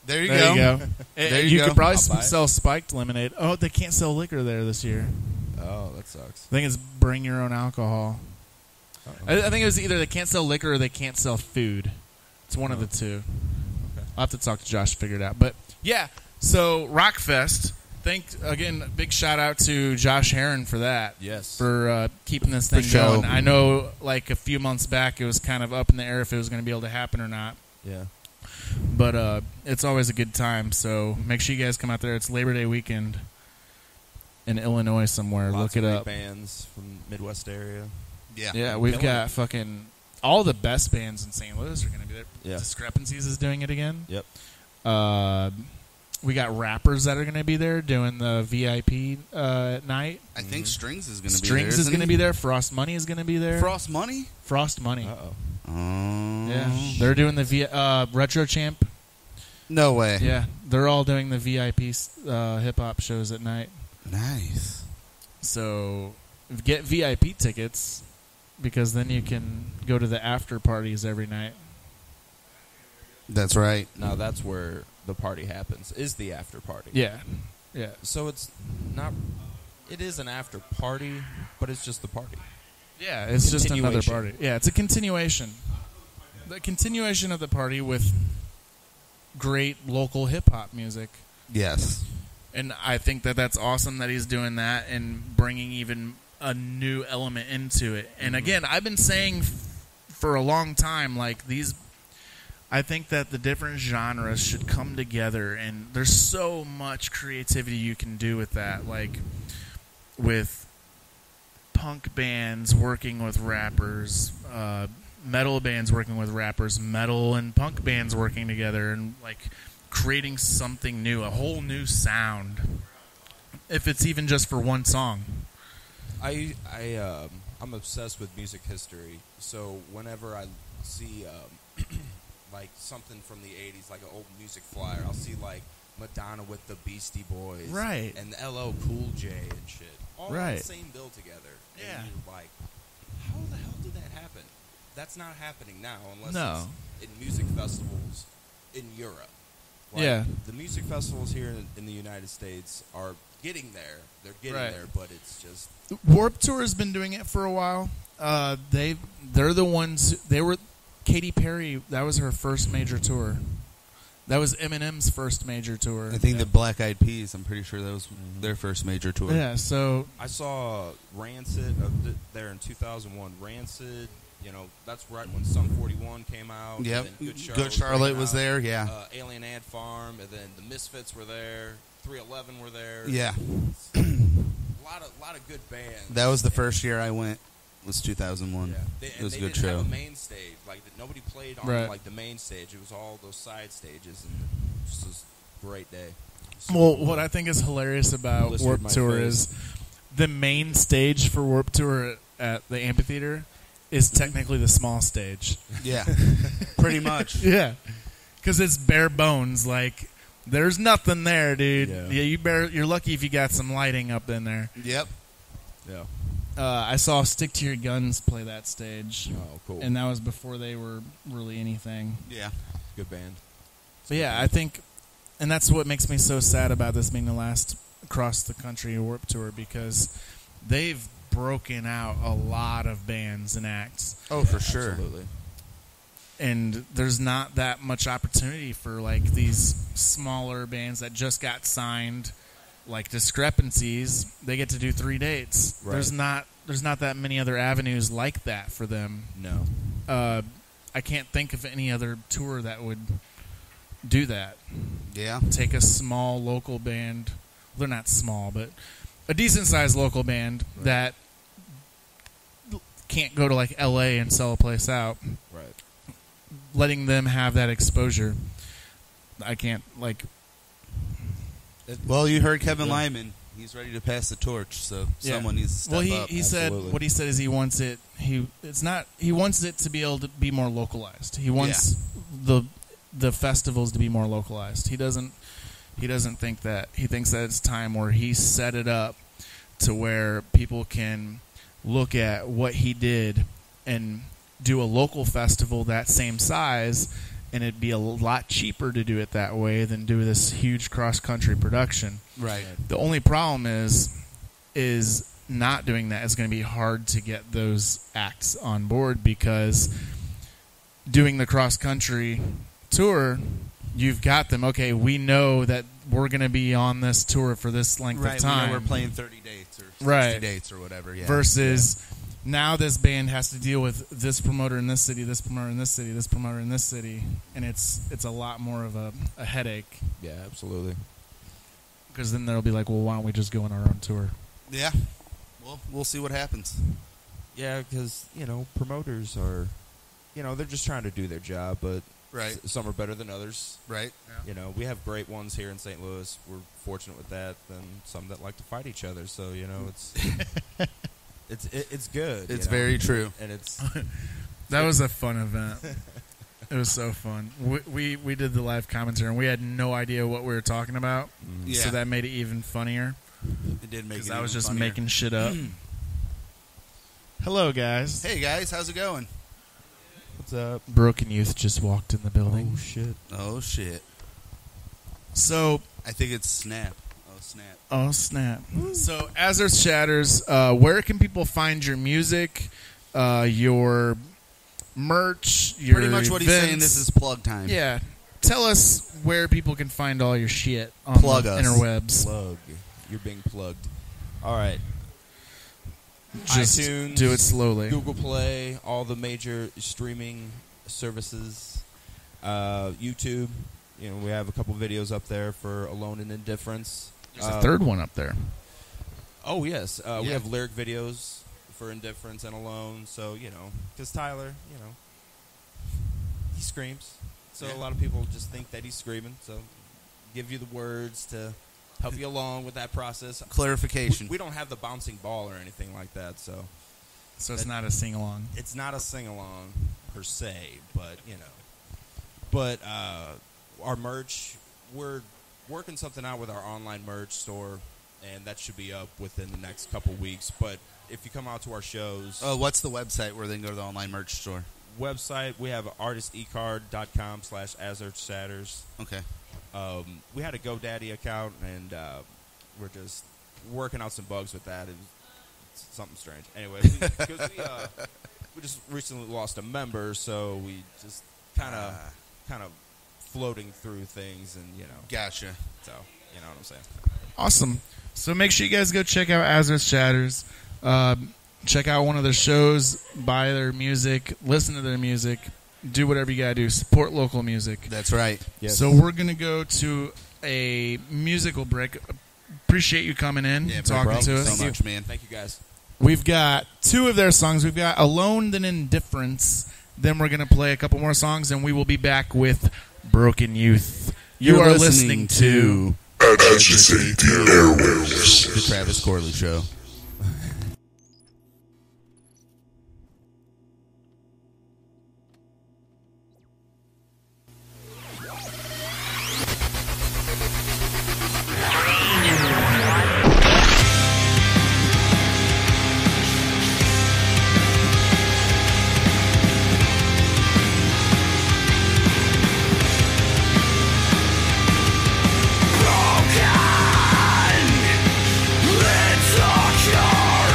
There you go. There you could probably sell spiked lemonade. Oh, they can't sell liquor there this year. Oh, that sucks. I think it's bring your own alcohol. I think it was either they can't sell liquor or they can't sell food. It's one of the two. Okay. I'll have to talk to Josh to figure it out. But, yeah, so Rockfest. Big shout out to Josh Heron for that. Yes. For keeping this thing going. I know, like, a few months back, it was kind of up in the air if it was going to be able to happen or not. Yeah. But it's always a good time, so make sure you guys come out there. It's Labor Day weekend in Illinois somewhere. Lots Look it of up. Bands from Midwest area. Yeah, we've got fucking all the best bands in St. Louis are going to be there. Yeah. Discrepancies is doing it again. Yep. We got rappers that are going to be there doing the VIP at night. I think Strings is going to be there. Strings is going to be there. Frost Money is going to be there. Frost Money? Frost Money. Uh-oh. Yeah, they're doing the Retro Champ. No way. Yeah, they're all doing the VIP hip-hop shows at night. Nice. So get VIP tickets, because then you can go to the after parties every night. That's right. Now that's where the party happens, is the after party. Yeah. So it's not... It is an after party, but it's just the party. Yeah, it's just another party. Yeah, it's a continuation. The continuation of the party with great local hip-hop music. Yes. And I think that that's awesome that he's doing that and bringing even a new element into it. And again, I've been saying for a long time, like, I think that the different genres should come together, and there's so much creativity you can do with that, like with punk bands working with rappers, metal bands working with rappers, metal and punk bands working together, and like creating something new, a whole new sound, if it's even just for one song. I'm obsessed with music history, so whenever I see like something from the 80s, like an old music flyer. I'll see like Madonna with the Beastie Boys. Right. And the LL Cool J and shit. All on Right. the same bill together. Yeah. And you're like, how the hell did that happen? That's not happening now unless No. it's in music festivals in Europe. Like, Yeah. The music festivals here in the United States are getting there. They're getting Right. there, but it's just... Warped Tour has been doing it for a while. They're the ones. They were Katy Perry. That was her first major tour. That was Eminem's first major tour. I think the Black Eyed Peas, I'm pretty sure that was their first major tour. Yeah. So I saw Rancid there in 2001. Rancid, you know, that's right when Sum 41 came out. Yep. And then Good Charlotte came was out. there, yeah. Alien Ant Farm, and then the Misfits were there. 311 were there. Yeah. A lot of good bands. That was the first year I went. Was 2001. Yeah. It was a good didn't show. have a main stage. Like nobody played on Right. like the main stage. It was all those side stages, and just was a great day. Well, what I think is hilarious about Blistered Warped my Tour face. is the main stage for Warped Tour at the amphitheater is technically the small stage. Yeah. Pretty much. Yeah, because it's bare bones. Like there's nothing there, dude. Yeah. You're lucky if you got some lighting up in there. Yep. Yeah. I saw Stick to Your Guns play that stage. Oh, cool. And that was before they were really anything. Yeah. Good band. But yeah, I think, and that's what makes me so sad about this being the last across the country Warped Tour, because they've broken out a lot of bands and acts. Oh, for sure. Absolutely. And there's not that much opportunity for like these smaller bands that just got signed, like Discrepancies. They get to do 3 dates. Right. There's not that many other avenues like that for them. No. I can't think of any other tour that would do that. Yeah. Take a small local band. They're not small, but a decent-sized local band that can't go to like L.A. and sell a place out. Right. Letting them have that exposure. I can't, like... Well, you heard Kevin Lyman. He's ready to pass the torch, so someone needs to step well, up. he said Absolutely. what he said is he wants it. He wants it to be able to be more localized. He wants the festivals to be more localized. He doesn't think that. He thinks that it's time where he set it up to where people can look at what he did and do a local festival that same size. And it'd be a lot cheaper to do it that way than do this huge cross-country production. Right. The only problem is not doing that is going to be hard to get those acts on board, because doing the cross-country tour, you've got them. Okay, we know that we're going to be on this tour for this length of time. We're playing 30 dates or 60 Right. dates or whatever. Yeah. Versus... Now this band has to deal with this promoter in this city, this promoter in this city, this promoter in this city, and it's a lot more of a headache. Yeah, absolutely. Because then they'll be like, well, why don't we just go on our own tour? Yeah. Well, we'll see what happens. Yeah, because, promoters are, they're just trying to do their job, but Right. some are better than others. Right. We have great ones here in St. Louis. We're fortunate with that. Then some that like to fight each other. So, it's... It's good. It's very true. And it's... That was a fun event. It was so fun. We did the live commentary, and we had no idea what we were talking about. Yeah. So that made it even funnier. It did make it Because I was even just funnier. making shit up. Hello, guys. Hey, guys. How's it going? What's up? Broken Youth just walked in the building. Oh, shit. Oh, shit. So... I think it's Snap. Oh, Snap. Oh, snap. So, as there's Shatters, where can people find your music, your merch, your Pretty much what he's events? saying, this is plug time. Yeah. Tell us where people can find all your shit on Plug the us. interwebs. Plug. You're being plugged. All right. Just iTunes, do it slowly. Google Play, all the major streaming services, YouTube. We have a couple videos up there for Alone in Indifference. There's a third one up there. Oh, yes. We Yeah. have lyric videos for Indifference and Alone. So, because Tyler, he screams. So Yeah. a lot of people just think that he's screaming. So give you the words to help you along with that process. Clarification. We don't have the bouncing ball or anything like that. So So it's not a sing-along. it's not a sing-along per se, but, But our merch, we're working something out with our online merch store, and that should be up within the next couple weeks. But if you come out to our shows... Oh, what's the website where they can go to the online merch store? Website, we have artistecard.com/Shatters. Okay. We had a GoDaddy account, and we're just working out some bugs with that. It was something strange. Anyway, because we just recently lost a member, so we just kind of floating through things, and Gotcha. So you know what I'm saying. Awesome. So make sure you guys go check out Azur's Shatters. Check out one of their shows, buy their music, listen to their music, do whatever you gotta do. Support local music. That's right. Yes. So we're gonna go to a musical break. Appreciate you coming in, and talking to us. So much, man. Thank you, guys. We've got 2 of their songs. We've got Alone Than Indifference. Then we're going to play a couple more songs, and we will be back with Broken Youth. You are listening to Agitate the Airwaves. The Travis Corley Show. It's a cure.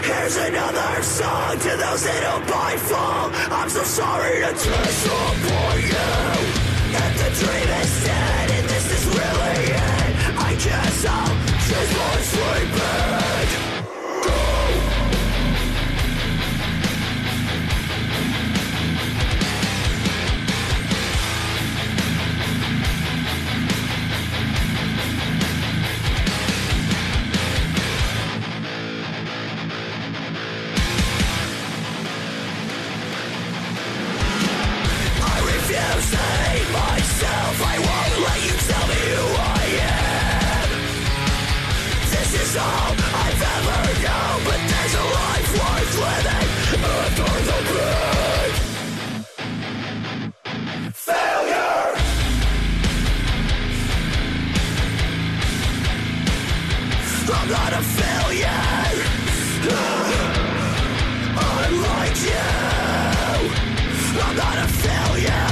Here's another song to those that don't buy fall. I'm so sorry to disappoint you. If the dream is dead and this is really it, I guess I'll choose my sleeping. Myself, I won't let you tell me who I am. This is all I've ever known, but there's a life worth living after the big failure. I'm not a failure, unlike you. I'm not a failure.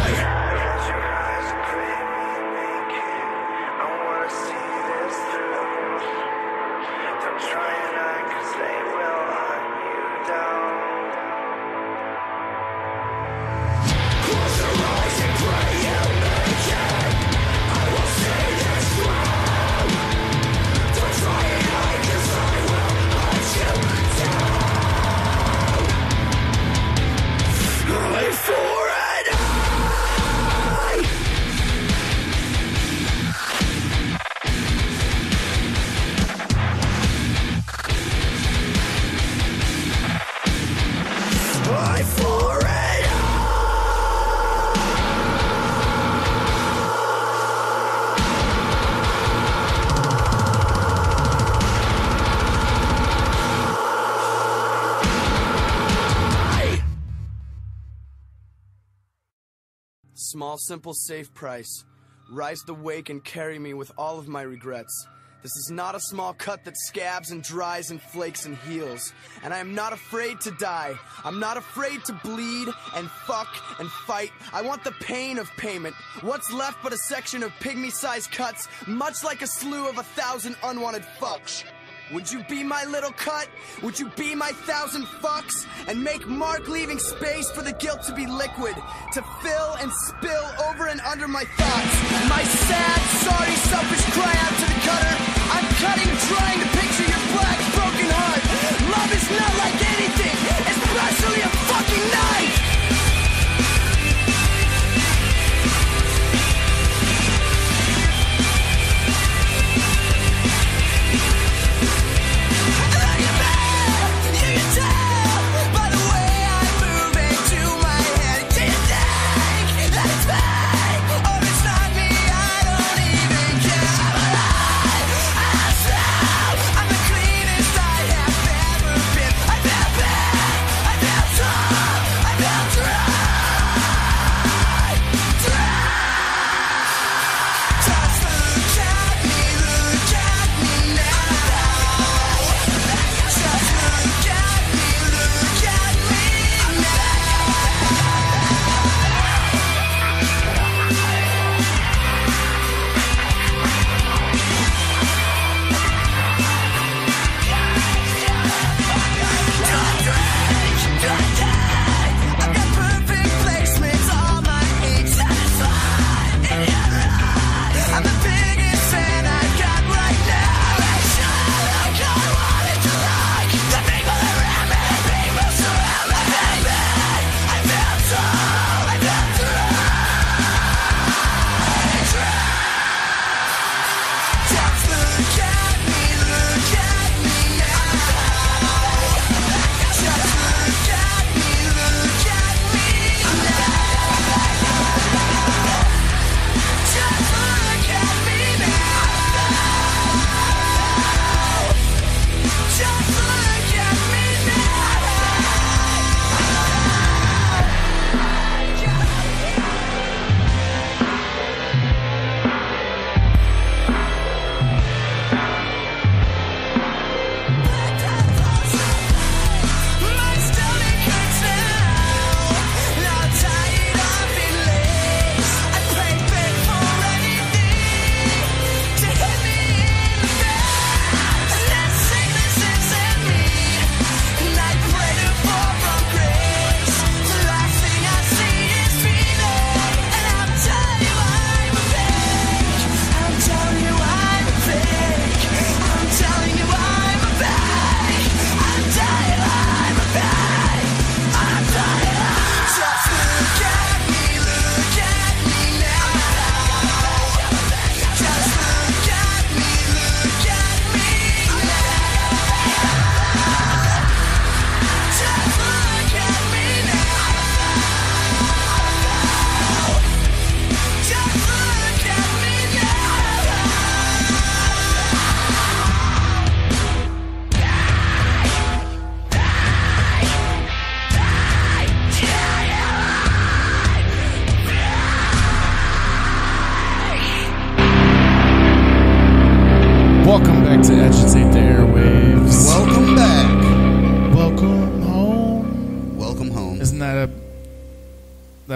Small, simple, safe price. Rise the wake and carry me with all of my regrets. This is not a small cut that scabs and dries and flakes and heals. And I am not afraid to die. I'm not afraid to bleed and fuck and fight. I want the pain of payment. What's left but a section of pygmy-sized cuts, much like a slew of 1,000 unwanted fucks. Would you be my little cut? Would you be my 1,000 fucks? And make Mark leaving space for the guilt to be liquid, to fill and spill over and under my thoughts. My sad, sorry, selfish cry out to the cutter. I'm cutting, trying to picture your black, broken heart. Love is not like anything, especially a fucking knife.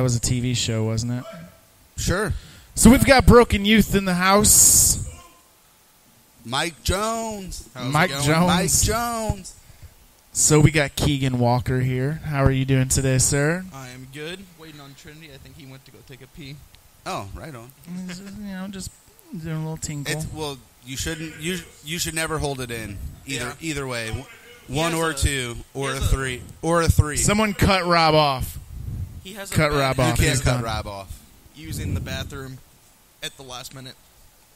was a TV show, wasn't it? Sure. So we've got Broken Youth in the house. Mike Jones. Mike Jones. So we got Keegan Walker here. How are you doing today, sir? I am good. Waiting on Trinity. I think he went to go take a pee. Oh, right on. Just doing a little tinkle. You shouldn't. You should never hold it in. Either way, one has or a- two or he a has three or a three. Someone cut Rob off. He has Cut a bad Rob You off. can't He's cut done. Rob off. using the bathroom at the last minute.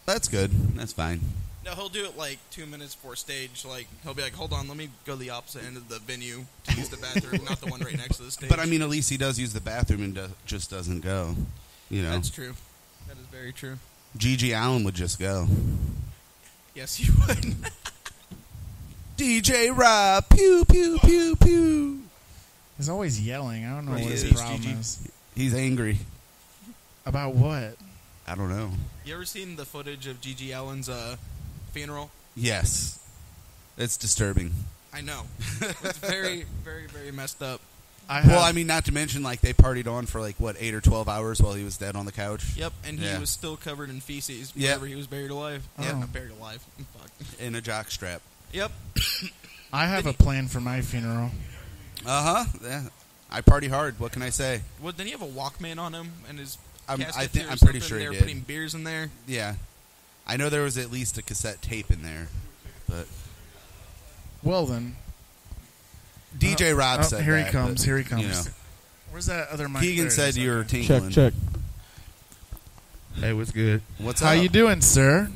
That's good. That's fine. No, he'll do it like 2 minutes before stage. Like he'll be like, "Hold on, let me go the opposite end of the venue to use the bathroom, not the one right next to the stage." But I mean, at least he does use the bathroom and just doesn't go. You know, that's true. That is very true. Gigi Allen would just go. Yes, you would. DJ Rob, pew pew pew pew. He's always yelling. I don't know what his is, problem Gigi. is. He's angry. About what? I don't know. You ever seen the footage of Gigi Allen's funeral? Yes, it's disturbing. I know. It's very, very, very messed up. I mean, not to mention, like, they partied on for, like, what, 8 or 12 hours while he was dead on the couch? Yep, and he was still covered in feces Yep. whenever he was buried alive. Oh. Yeah, not buried alive. Fuck. In a jock strap. Yep. I have a plan for my funeral. Uh-huh. Yeah. I party hard. What can I say? Well, didn't he have a Walkman on him and his I'm casket pretty or something? sure he They were did. putting beers in there. Yeah. I know there was at least a cassette tape in there, but... Well, then. DJ Rob said here that, he comes. but, Here he comes. you know. Where's that other mic? Keegan There it said is. you were Okay. tinkling. Check. Hey, what's good? What's How up? you doing, sir?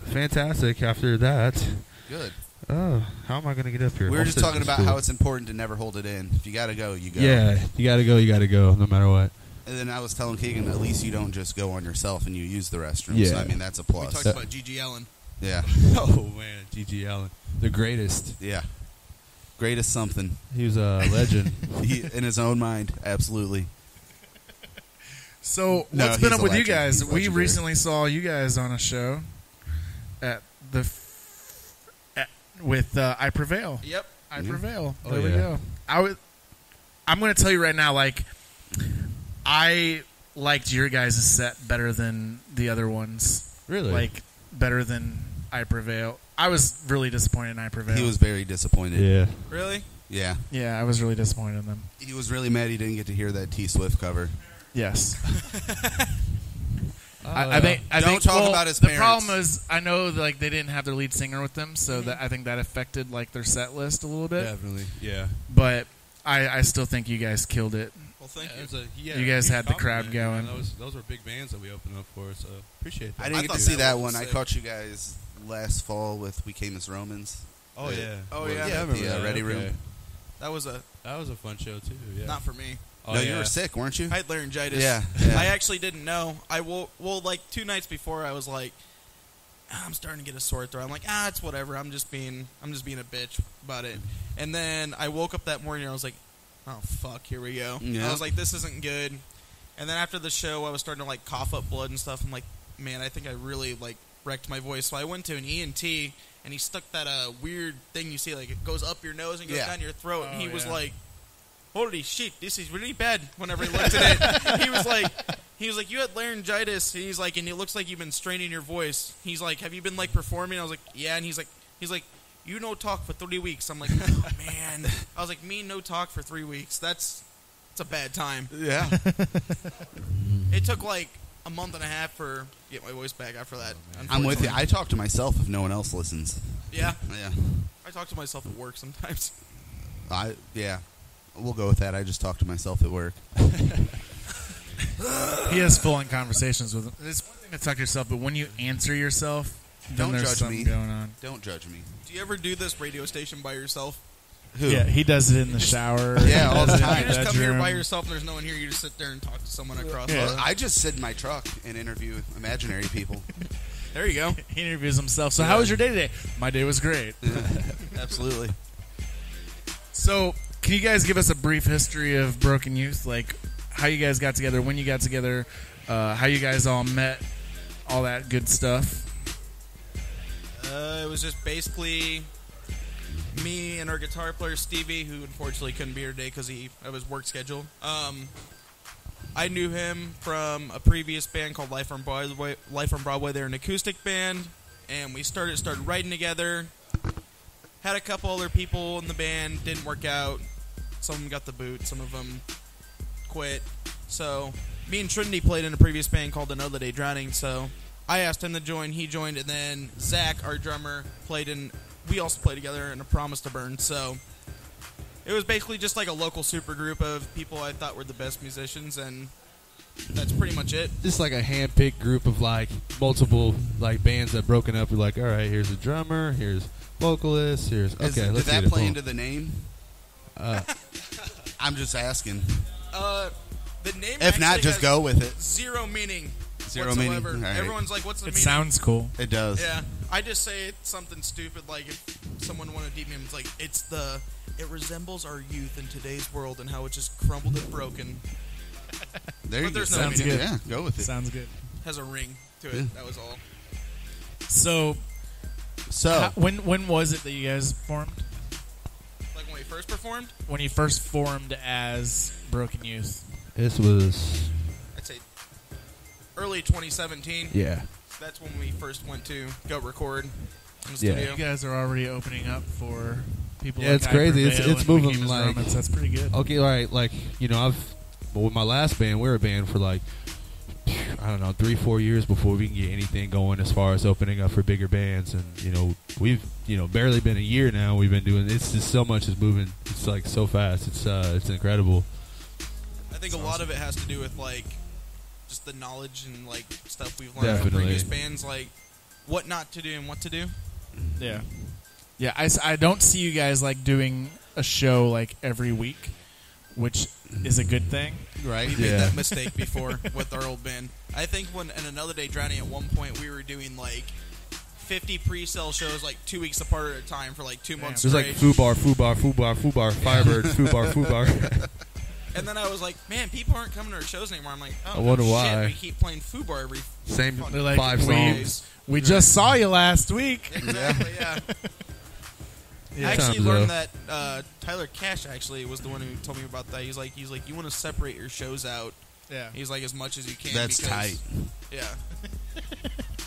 Fantastic. After that, Good. oh, how am I going to get up here? We were I'll just sit talking in about school. how it's important to never hold it in. If you gotta go, you go. Yeah, you got to go. You got to go, no matter what. And then I was telling Keegan, at least you don't just go on yourself and you use the restroom. Yeah. So, I mean, that's a We plus. talked about Gigi Allen. Yeah. Oh man, Gigi Allen, the greatest. Yeah. Greatest something. He was a legend. In his own mind, absolutely. So, No, what's been he's up a with you legend. guys? He's We legendary. recently saw you guys on a show with I Prevail. Yep. I Prevail. Oh, There we yeah. go. I'm going to tell you right now, like, I liked your guys' set better than the other ones. Really? Like, better than I Prevail. I was really disappointed in I Prevail. He was very disappointed. Yeah. Really? Yeah. Yeah, I was really disappointed in them. He was really mad he didn't get to hear that T Swift cover. Yes. I think. Don't talk about his The parents. problem is, I know like they didn't have their lead singer with them, so that I think that affected like their set list a little bit. Definitely. Yeah. But I still think you guys killed it. Well, thank Yeah, you. it was a- yeah, You guys huge had the crowd compliment, going. man. Those were big bands that we opened up for, so appreciate that. I didn't I get thought to see that that was one. I sick. caught you guys last fall with We Came as Romans. Oh yeah. Oh, With yeah. Yeah, I the remember that. Ready Okay. Room. That was That was a fun show too. Yeah. not for me. Oh, No, yeah. you were sick, weren't you? I had laryngitis. Yeah. I actually didn't know. Like 2 nights before, I was like, I'm starting to get a sore throat. I'm like, it's whatever. I'm just being a bitch about it. And then I woke up that morning and I was like, oh fuck, here we go. Yeah. I was like, this isn't good. And then after the show, I was starting to like cough up blood and stuff. I'm like, man, I think I really like wrecked my voice. So I went to an ENT and he stuck that weird thing you see, like it goes up your nose and goes Yeah. down your throat. And Oh, he was yeah. like, holy shit, this is really bad. Whenever he looked at it, he was like, you had laryngitis. And he's like, and it looks like you've been straining your voice. He's like, have you been like performing? I was like, yeah. And he's like, you no talk for 3 weeks. I'm like, oh, man. I was like, me no talk for 3 weeks. That's a bad time. Yeah. It took like a month and a half for get my voice back after that. I'm with you. unfortunately. I talk to myself if no one else listens. Yeah, Yeah. I talk to myself at work sometimes. Yeah. We'll go with that. I just talk to myself at work. He has full-on conversations with them. It's one thing to talk to yourself, but when you answer yourself, then Don't there's judge something me. going on. Don't judge me. Do you ever do this radio station by yourself? Who? Yeah, he does it in the shower. Yeah, He all does the it in time. You just come here bedroom. by yourself and there's no one here. You just sit there and talk to someone across. Yeah. the I just sit in my truck and interview imaginary people. There you go. He interviews himself. So how was your day today? My day was great. Absolutely. So can you guys give us a brief history of Broken Youth? Like how you guys got together, when you got together, how you guys all met, all that good stuff. It was just basically me and our guitar player Stevie, who unfortunately couldn't be here today because of his work schedule. I knew him from a previous band called Life on Broadway. They're an acoustic band, and we started writing together. Had a couple other people in the band, didn't work out. Some of them got the boot, some of them quit. So me and Trinity played in a previous band called Another Day Drowning. So I asked him to join, he joined, and then Zach, our drummer, played in. We also played together in A Promise to Burn. So it was basically just like a local super group of people I thought were the best musicians, and that's pretty much it. Just like a hand-picked group of like multiple like bands that broken up. We're like, all right, here's a drummer, here's vocalist, here's Did let's that get it. play Boom. into the name? I'm just asking. The name If not, actually just has go with it. Zero meaning. Zero meaning? whatsoever. All right. Everyone's like, "What's the meaning?" It sounds cool. It does. Yeah, I just say it's something stupid. Like if someone wanted to deep name, it's like it resembles our youth in today's world and how it just crumbled and broken. There you But go. there's no Sounds meaning. good. Yeah, go with it. Sounds good. Has a ring to it. Yeah. That was all. So when was it that you guys formed? Like when we first performed, When you first formed as Broken Youth? This was I'd say early 2017. yeah. That's when we first went to go record in the Yeah. studio. You guys are already opening up for people. Yeah, like it's crazy. It's Prevail and moving Wicked as like Romans. That's pretty good. Okay, all right. Like with my last band, we were a band for like I don't know 3-4 years before we can get anything going as far as opening up for bigger bands, and we've barely been a year now. We've been doing it's just so much is moving. It's like so fast. It's incredible. I think a lot of it has to do with like just the knowledge and like stuff we've learned Definitely. from previous bands, like what not to do and what to do. Yeah. Yeah, I don't see you guys like doing a show like every week, which is a good thing. Right. We made that mistake before with our old band. I think when in Another Day Drowning at one point we were doing like 50 pre-sale shows like 2 weeks apart at a time for like 2 months There's like straight. Fubar, Firebird, Fubar. And then I was like, man, people aren't coming to our shows anymore. I'm like, oh, I wonder no why. shit, we keep playing Fubar every Same fucking They're like, 5 songs. We just saw you last week. Exactly, yeah. Yeah. I actually Times learned though. that Tyler Cash actually was the one who told me about that. He's like, you want to separate your shows out. Yeah. He's like, as much as you can. That's because, tight. Yeah.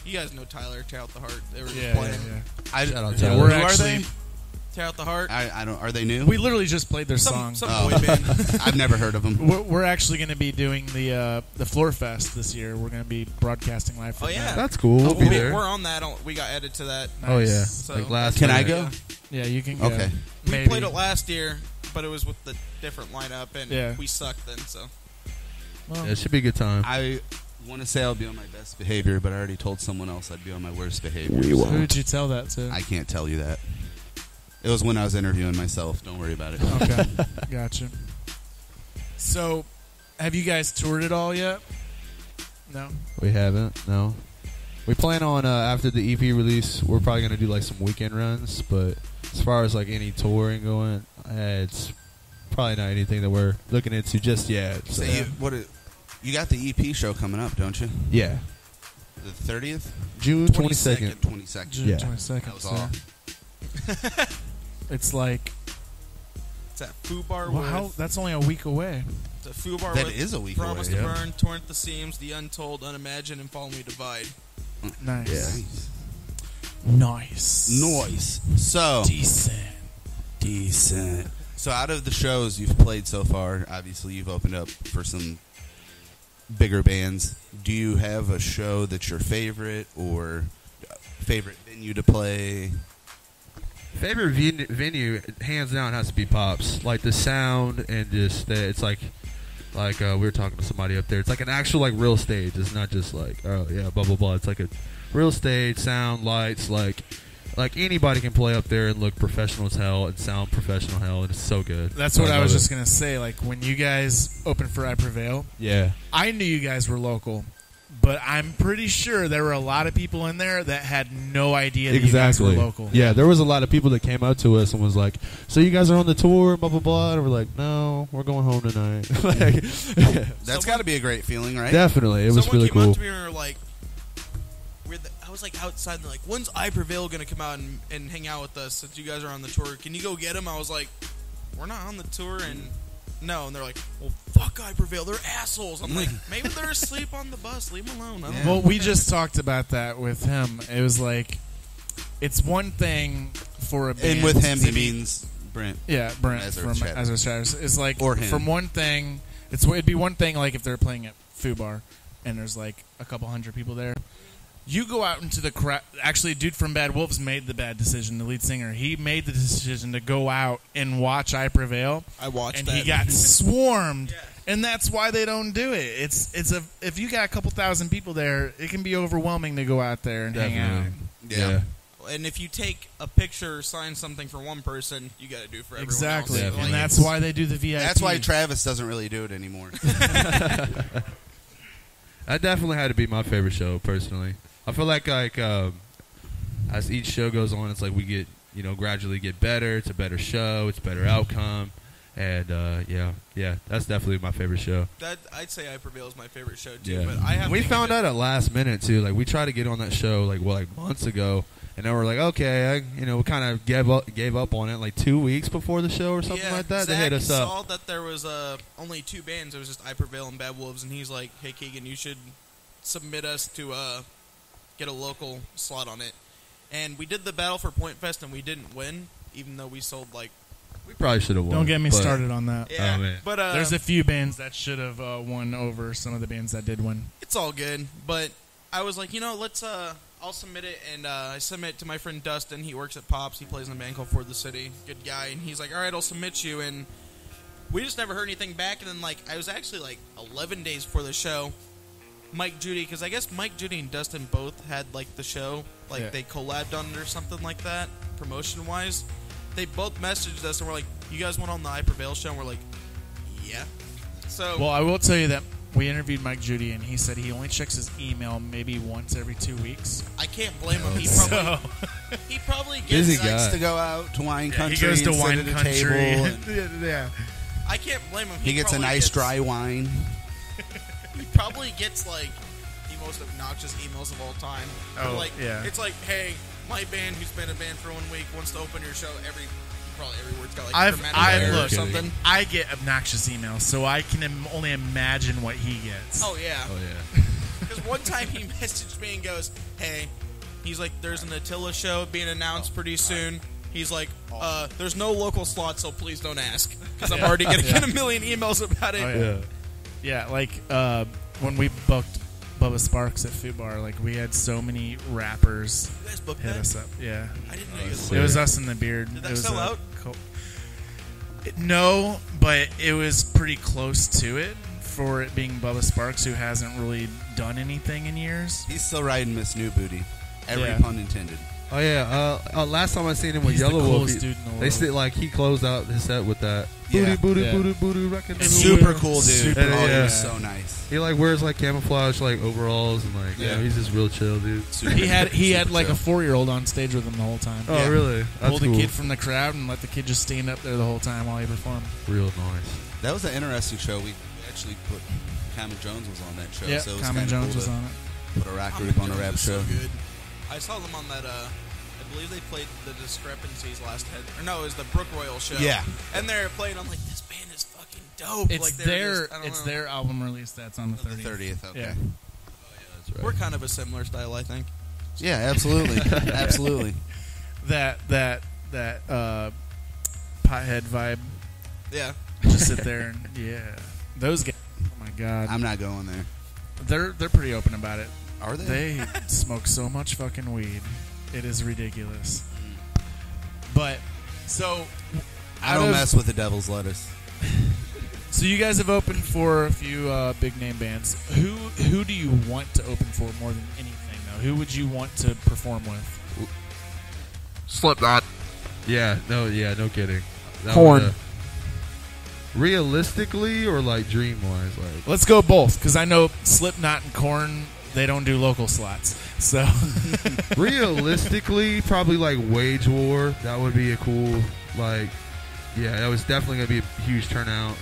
You guys know Tyler, Tear Out the Heart. They were just Yeah, playing. Shout out Yeah, Tyler. we're Who are actually they? Tear Out the Heart. I don't. Are they new? we literally just played their song. Some Oh. boy band. I've never heard of them. We're actually going to be doing the Floor Fest this year. We're going to be broadcasting live. From Oh, yeah. that. That's cool. We'll be there. We're on that. We got added to that. Oh yeah, So- like last. Can I minute. go? Yeah, you can go. Okay. We Maybe. played it last year, but it was with the different lineup, and Yeah. we sucked then. So Well, Yeah, it should be a good time. I want to say I'll be on my best behavior, but I already told someone else I'd be on my worst behavior. who did you tell that to? I can't tell you that. It was when I was interviewing myself. Don't worry about it. Okay, gotcha. So, have you guys toured at all yet? No. We haven't. No. We plan on after the EP release, we're probably gonna do like some weekend runs. But as far as like any touring going, it's probably not anything that we're looking into just yet. So. So you got the EP show coming up, don't you? Yeah, The 30th? June 22nd. 22nd. June Yeah. 22nd. That was so all. It's like, it's at Fubar wow, with that's only a week away. the Fubar That with is a week Promise away, to yeah. Burn, Torn at the Seams, The Untold, Unimagined, and Follow Me Divide. Nice. Yeah. Nice. Noise. So Decent. So out of the shows you've played so far, obviously you've opened up for some bigger bands. Do you have a show that's your favorite or favorite venue to play? Favorite venue, hands down, has to be Pops. Like the sound and just it's like we were talking to somebody up there. It's like an actual like real stage. It's not just like oh yeah blah blah blah. It's like a real stage, sound, lights. Like anybody can play up there and look professional as hell and sound professional hell, and it's so good. That's what I was love just it. gonna say. Like when you guys opened for I Prevail, Yeah. I knew you guys were local, but I'm pretty sure there were a lot of people in there that had no idea that Exactly. you guys were local. Yeah, there was a lot of people that came up to us and was like, "So you guys are on the tour, blah blah blah," and we're like, "No, we're going home tonight." Like, That's got to be a great feeling, right? definitely, it was Someone really came cool. up to me and were like, I was like outside and they're like, when's I Prevail going to come out and hang out with us since you guys are on the tour? Can you go get him? I was like, we're not on the tour and no, and they're like, well, fuck I Prevail, they're assholes. I'm like, maybe they're asleep on the bus, leave them alone. I don't know. Well, we just talked about that with him. It was like, it's one thing for a band. And with him, to he be- means Brent. Yeah, Brent Ezra from Shatters. Ezra Shatters. It's like, Or him. from one thing, it'd be one thing like if they're playing at Foo Bar and there's like a couple hundred people there. You go out into the crowd. Actually, a dude from Bad Wolves made the bad decision. The lead singer, he made the decision to go out and watch I Prevail. I watched and that. he got swarmed, and that's why they don't do it. If you got a couple thousand people there, it can be overwhelming to go out there and hang out. Yeah. And if you take a picture or sign something for one person, you got to do for everyone Exactly, else. and that's why they do the VIP. That's why Travis doesn't really do it anymore. That definitely had to be my favorite show, personally. I feel like as each show goes on, it's like we get, gradually get better. It's a better show. It's a better outcome. And, yeah, that's definitely my favorite show. I'd say I Prevail is my favorite show, too. Yeah. But I have We to found give it- out at last minute, too. Like, we tried to get on that show, like months ago. And then we're like, okay, we kind of gave up on it like 2 weeks before the show or something like that. They hit us up. saw that there was only two bands. It was just I Prevail and Bad Wolves, and he's like, hey, Keegan, you should submit us to get a local slot on it. And we did the Battle for Point Fest, and we didn't win, even though we sold like... We probably should have won. Don't get me started on that. Yeah, Oh, man. but there's a few bands that should have won over some of the bands that did win. It's all good, but I was like, let's I'll submit it, and I submit it to my friend Dustin. He works at Pops. He plays in a band called For the City. Good guy, and he's like, all right, I'll submit you, and we just never heard anything back. And then I was actually like 11 days before the show, Mike Judy, because I guess Mike Judy and Dustin both had like the show, they collabed on it or something like that, promotion wise. They both messaged us and were like, you guys went on the I Prevail show? And we're like, yeah. So Well, I will tell you that we interviewed Mike Judy, and he said he only checks his email maybe once every 2 weeks. I can't blame him. He probably gets Busy He likes guy. to go out to wine country. He goes to and sit wine at a country. table and yeah. I can't blame him. he gets a probably nice gets- dry wine. He probably gets like the most obnoxious emails of all time. Oh, like, yeah. It's like, hey, my band who's been a band for 1 week wants to open your show. Probably every word's got like dramatic error or look, something. I get obnoxious emails, so I can only imagine what he gets. Oh yeah. Oh, yeah. Because one time he messaged me and goes, hey, he's like, there's an Attila show being announced pretty soon. He's like, there's no local slots, so please don't ask. Because I'm already getting a million emails about it. Oh, yeah, like when we booked Bubba Sparks at Foo Bar, like we had so many rappers You guys booked hit that? us up. Yeah, I didn't know you guys it was us and the Beard. Did It that was sell a out? No, but it was pretty close to it for it being Bubba Sparks, who hasn't really done anything in years. He's still riding Miss New Booty. Every Yeah. pun intended. Oh, yeah. Last time I seen him with He's the Yellow Wolf, coolest dude in the they world. said, like, he closed out his set with that. Yeah. Booty, Yeah. booty, booty, rockin' And Super cool dude. Super cool. Oh, Yeah. he's so nice. He, like, wears, like, camouflage, like, overalls, and, like, Yeah. he's just real chill, dude. He had Super like chill. a 4-year-old on stage with him the whole time. Oh, Yeah. really? That's Pulled cool. a kid from the crowd and let the kid just stand up there the whole time while he performed. Real nice. That was an interesting show. We actually put Cameron Jones was on that show. Yeah, so it was Common kinda Jones cool was to on it. Put a rock group on a rap Jones is show. So good. I saw them on that. I believe they played the Discrepancies last head. Or no, it was the Brook Royal show. Yeah. And they're playing. I'm like, this band is fucking dope. It's like, they're just- I don't it's know. their album release that's on the The 30th. 30th, okay. Yeah. That's right. We're kind of a similar style, I think. Yeah, absolutely. Absolutely. That pothead vibe. Yeah. Just sit there and those guys. Oh my god, I'm not going there. they're pretty open about it. Are they? They smoke so much fucking weed, it is ridiculous. But so I don't mess with the devil's lettuce. So you guys have opened for a few big name bands. Who do you want to open for more than anything though? Who would you want to perform with? Slipknot. Yeah, no kidding. That Korn. would, realistically or like dream wise, like Let's go both, because I know Slipknot and Korn, they don't do local slots. So realistically, probably like Wage War. That would be a cool, like, yeah, that was definitely gonna be a huge turnout.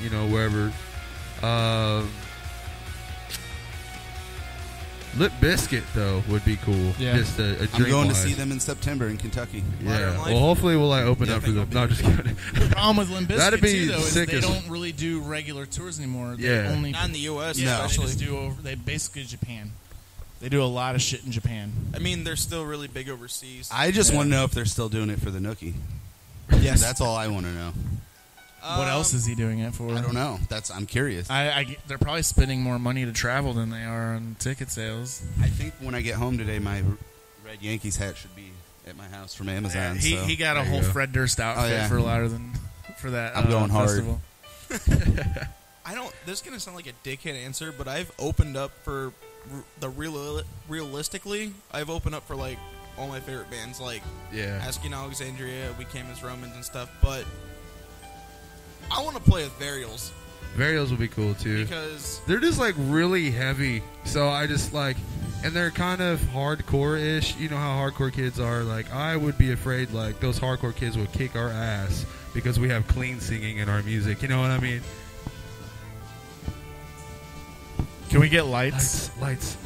Lip Biscuit though would be cool. Yeah. Just a I'm drink going to wise. see them in September in Kentucky. Yeah. Well, hopefully we'll open up for them. No, just kidding. The problem with Limp That'd Bizkit be too, though, is sick they as- don't really do regular tours anymore. They Yeah. only Not in the U.S. Yeah, especially. they just do over. They basically Japan. They do a lot of shit in Japan. I mean, they're still really big overseas. I just want to know if they're still doing it for the Nookie. Yes. That's all I want to know. What else is he doing it for? I don't know. I'm curious. They're probably spending more money to travel than they are on ticket sales. I think when I get home today, my red Yankees hat should be at my house from Amazon. He, so. he got a whole Fred Durst outfit for louder than for that. I'm going hard. festival. I don't. This is gonna sound like a dickhead answer, but I've opened up for realistically. I've opened up for like all my favorite bands, like Asking Alexandria, We Came as Romans and stuff. But I want to play with Varials. Varials would be cool too because they're just like really heavy. So I just like, and they're kind of hardcore-ish. You know how hardcore kids are. Like I would be afraid like those hardcore kids would kick our ass because we have clean singing in our music. You know what I mean? Can we get lights? Lights.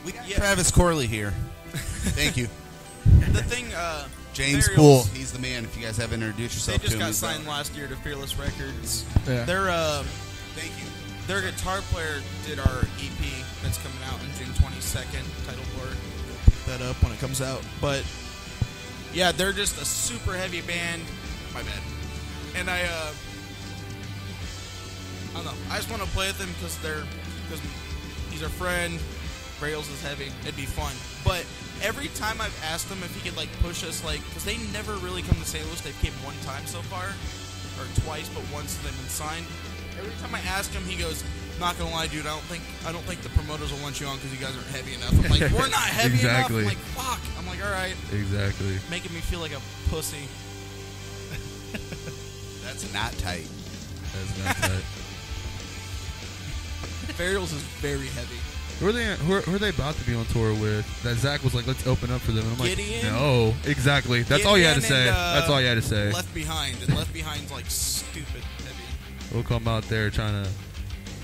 We got Travis Corley here. Thank you. The thing, James Varials, Poole. He's the man. If you guys haven't introduced yourself They just to him, got he's signed the- last year to Fearless Records. Yeah. Thank you. Their guitar player did our EP that's coming out on June 22nd. Title Blur. We'll pick that up when it comes out. But yeah, they're just a super heavy band. My bad. And I don't know. I just want to play with them because he's our friend. Rails is heavy. It'd be fun. But every time I've asked him if he could like push us, like, because they never really come to St. Louis. They've came one time so far, or twice, but once they've been signed. Every time I ask him, he goes, "Not gonna lie, dude. I don't think the promoters will want you on because you guys aren't heavy enough." I'm like, "We're not heavy Exactly. enough." I'm like, "Fuck." I'm like, "All right." Exactly. Making me feel like a pussy. That's not tight. That's not tight. Varials is very heavy. Who are they about to be on tour with? That Zach was like, let's open up for them. And I'm like, Gideon? no, exactly. That's all you had to say. Gideon That's all you had to say. Left Behind, and Left Behind's like stupid heavy. We'll come out there trying to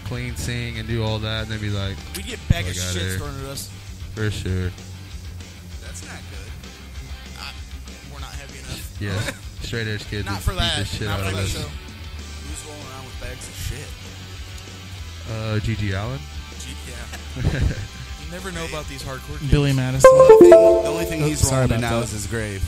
clean sing and do all that, and then be like, We get bag of fuck outta shit here. thrown at us. For sure. That's not good. We're not heavy enough. Yeah, straight edge kids. Not just for beat that. the shit Not out for of that us. show. Who's rolling around with bags of shit? Gigi Allen. Yeah. You never know about these hardcore kids. Billy Madison. The only thing he's sorry rolling in about now that. is his grave.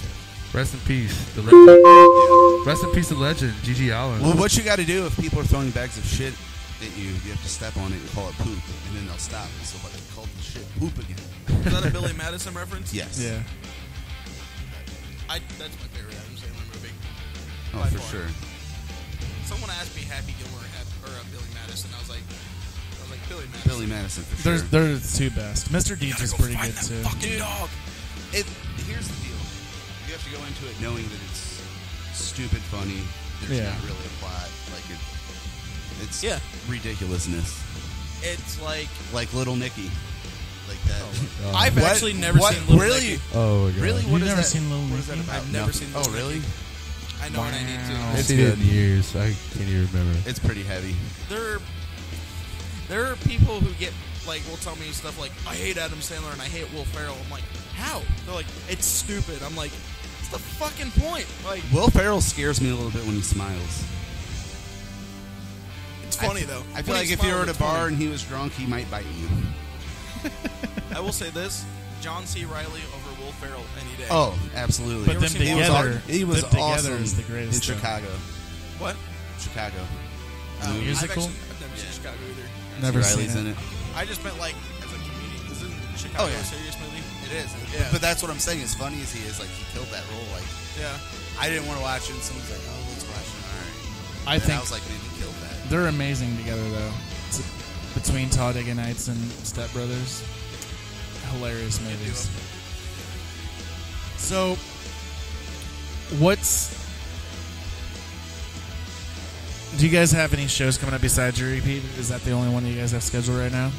Rest in peace, the legend. Rest in peace, the legend, Gigi Allen. Well, what you got to do if people are throwing bags of shit at you, you have to step on it and call it poop, and then they'll stop. So like, you called the shit poop again. Is that a Billy Madison reference? Yes. Yeah. That's my favorite Adam Sandler movie. Oh, By for far. sure. Someone asked me Happy Gilmore or Billy Madison. I was like Billy Madison. Billy Madison for sure. They're the two best. Mr. Deeds is pretty good too. Fucking dog. Here's the deal. You have to go into it knowing that it's stupid funny. There's Yeah. not really a plot. Like it's Yeah. ridiculousness. It's like Little Nicky. Like that. I've actually never seen Little really? Nicky. Oh my god. Really? You've What is never that? seen Little What is that Nicky? about? I've never seen Oh, Little really? Nicky. I know, and I need to. I've It's seen it good. in years. I can't even remember. It's pretty heavy. There are people who get will tell me stuff like, I hate Adam Sandler and I hate Will Ferrell. I'm like, how? They're like, it's stupid. I'm like, what's the fucking point? Like, Will Ferrell scares me a little bit when he smiles. it's funny though. I feel When like he if you were at smiles, a it's bar funny. and he was drunk, he might bite you. I will say this: John C. Reilly over Will Ferrell any day. Oh, absolutely. But them seen Will together, he was them together awesome is the greatest in show. Chicago. What? Chicago. Musical? I've never seen Chicago either. Never Riley's seen in it. it. I just meant like as a comedian. Isn't Chicago Oh, yeah. a serious movie? It is. Yeah. But that's what I'm saying. As funny as he is, like he killed that role. Like Yeah. I didn't want to watch it, and someone's like, "Oh, let's watch it." All right. I And think I was like, "Man, he killed that." they're amazing together though. It's between Talladega Nights and Step Brothers, hilarious movies. So, do you guys have any shows coming up besides your EP? Is that the only one that you guys have scheduled right now?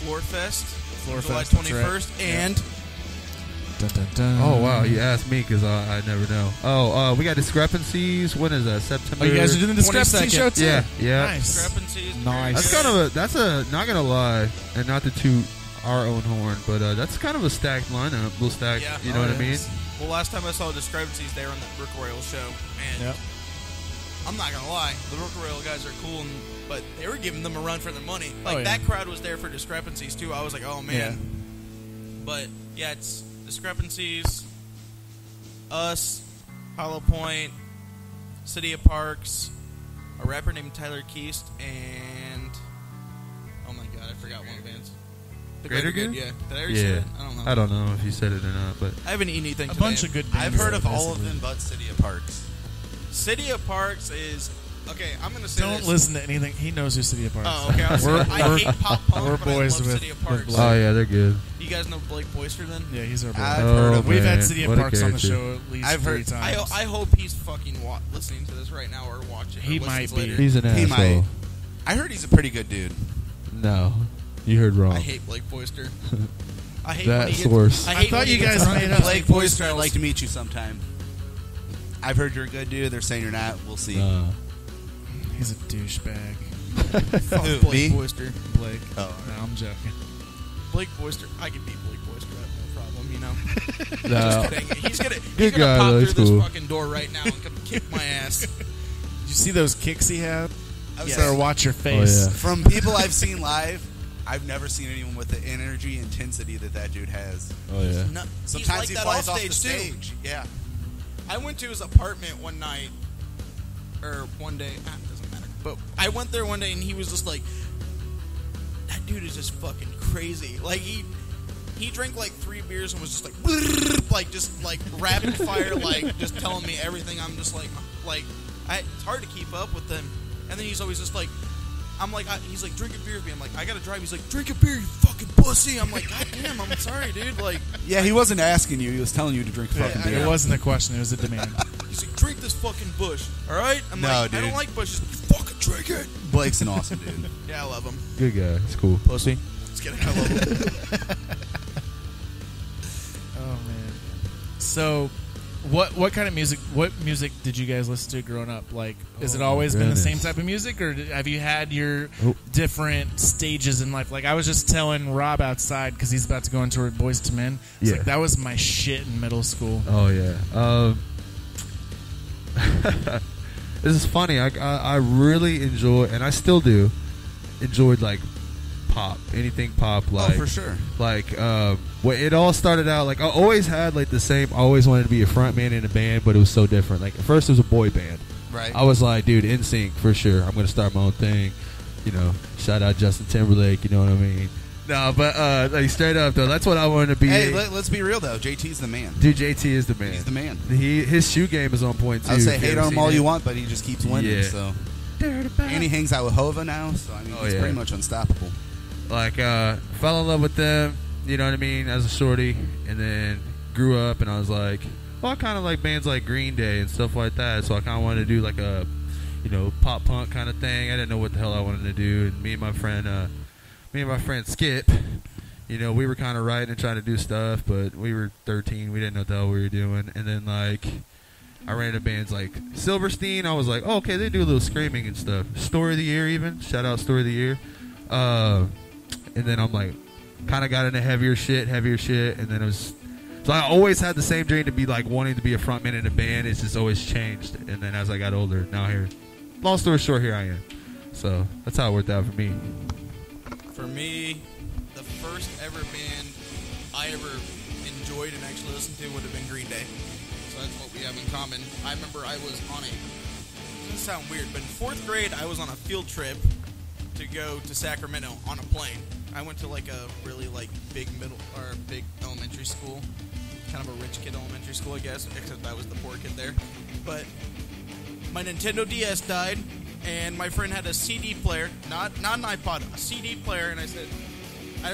Floorfest, Floorfest, July that's right. 21st, and Dun, dun, dun. Oh wow, you asked me because I never know. Oh, we got Discrepancies. When is that? September. Oh, you guys are doing the Discrepancy 22nd. show too? Yeah, yeah. Nice. Discrepancies. Nice. That's kind of not gonna lie, and not to toot our own horn. But that's kind of a stacked lineup, little stacked. Yeah. You know what I mean? Well, last time I saw Discrepancies, they were on the Rook Royal show, and I'm not gonna lie, the Rook Royal guys are cool, but they were giving them a run for their money. Like that crowd was there for Discrepancies too. I was like, oh man. But yeah, it's Discrepancies, us, Hollow Point, City of Parks, a rapper named Tyler Keast, and oh my god, I forgot one of the bands. The Greater Good? Yeah. Did I already say it? I don't know. I don't know if you said it or not, but I haven't eaten anything A today. bunch of good bands. I've heard of all of them but City of Parks. City of Parks is... Okay, I'm going to say Don't this. listen to anything. He knows who City of Parks. Oh, okay. I hate pop punk, we're but boys I love with City of Parks. Oh yeah, they're good. You guys know Blake Boyster then? Yeah, he's our boy. I've heard of We've him. had City of What a Parks on the character. show at least I've 3 heard. times. I hope he's fucking listening to this right now or watching. He or listens might be. later. He's an He asshole. might. I heard he's a pretty good dude. No, you heard wrong. I hate Blake Boyster. I hate That when he gets, source. I hate thought when he you gets guys drunk. made up. Blake Boyster, I'd like to meet you sometime. I've heard you're a good dude. They're saying you're not. We'll see. He's a douchebag. Fuck Who, Blake me? Boyster. Blake. Oh, No, I'm joking. Blake Boyster. I could beat Blake Boyster. I have no problem. You know. No. Just kidding. He's gonna Good guy, pop though. through He's this cool. fucking door right now and come kick my ass. Did you see those kicks he had? Yes. Sir, watch your face. yeah. From people I've seen live, I've never seen anyone with the energy, intensity that dude has. Oh yeah. No, Sometimes he's he like flies that off the too. stage. Yeah. I went to his apartment one night, or one day. It doesn't matter. But I went there one day and he was just like, that dude is just fucking crazy. Like he drank like 3 beers and was just like, just like rapid fire, like just telling me everything. I'm just like it's hard to keep up with him. And then he's always just like, I'm like, he's like, drink a beer with me. I'm like, I gotta drive. He's like, drink a beer, you fucking pussy. I'm like, God damn, I'm sorry, dude. Like, Yeah, he wasn't asking you. He was telling you to drink fucking beer. It wasn't a question. It was a demand. he's like, drink this fucking bush, all right? I'm No, like, I dude. don't like bushes. Fucking drink it. Blake's an awesome dude. Yeah, I love him. Good guy. It's cool. Pussy. Just kidding. I love him. Oh man. So, what kind of music? What music did you guys listen to growing up? Like, has it Oh, always been the goodness. same type of music, or have you had your Oh. different stages in life? Like, I was just telling Rob outside because he's about to go into Boys to Men. It's Yeah. like that was my shit in middle school. Oh yeah. This is funny. I really enjoy, and I still do, enjoyed like pop, anything pop. Like for sure. Like well, it all started out like I always had like the same. I always wanted to be a front man in a band, but it was so different. Like at first it was a boy band. Right. I was like, dude, NSYNC for sure. I'm gonna start my own thing. You know, shout out Justin Timberlake. You know what I mean? No, but like straight up though, that's what I wanted to be. Hey, let's be real though. JT's the man. Dude, JT is the man. He's the man. His shoe game is on point too. I would say if you hate ever on him seen all it. you want, but he just keeps winning. Yeah. So. And he hangs out with Hova now, so I mean Oh, he's yeah. pretty much unstoppable. Like fell in love with them, you know what I mean, as a shorty, and then grew up and I was like, well, I kind of like bands like Green Day and stuff like that, so I kind of wanted to do like a, you know, pop punk kind of thing. I didn't know what the hell I wanted to do, and me and my friend Skip, you know, we were kind of writing and trying to do stuff, but we were 13, we didn't know what the hell we were doing, and then like I ran into bands like Silverstein. I was like, oh, okay, they do a little screaming and stuff. Story of the Year, even shout out Story of the Year. And then I'm like, kind of got into heavier shit, and then it was. So I always had the same dream to be like wanting to be a frontman in a band. It's just always changed. And then as I got older, now here, long story short, here I am. So that's how it worked out for me. For me, the first ever band I ever enjoyed and actually listened to would have been Green Day. So that's what we have in common. I remember I was on it doesn't sound weird, but in 4th grade, I was on a field trip to go to Sacramento on a plane. I went to like a really like big elementary school, kind of a rich kid elementary school, I guess, except I was the poor kid there. But my Nintendo DS died, and my friend had a CD player, not an iPod, a CD player, and I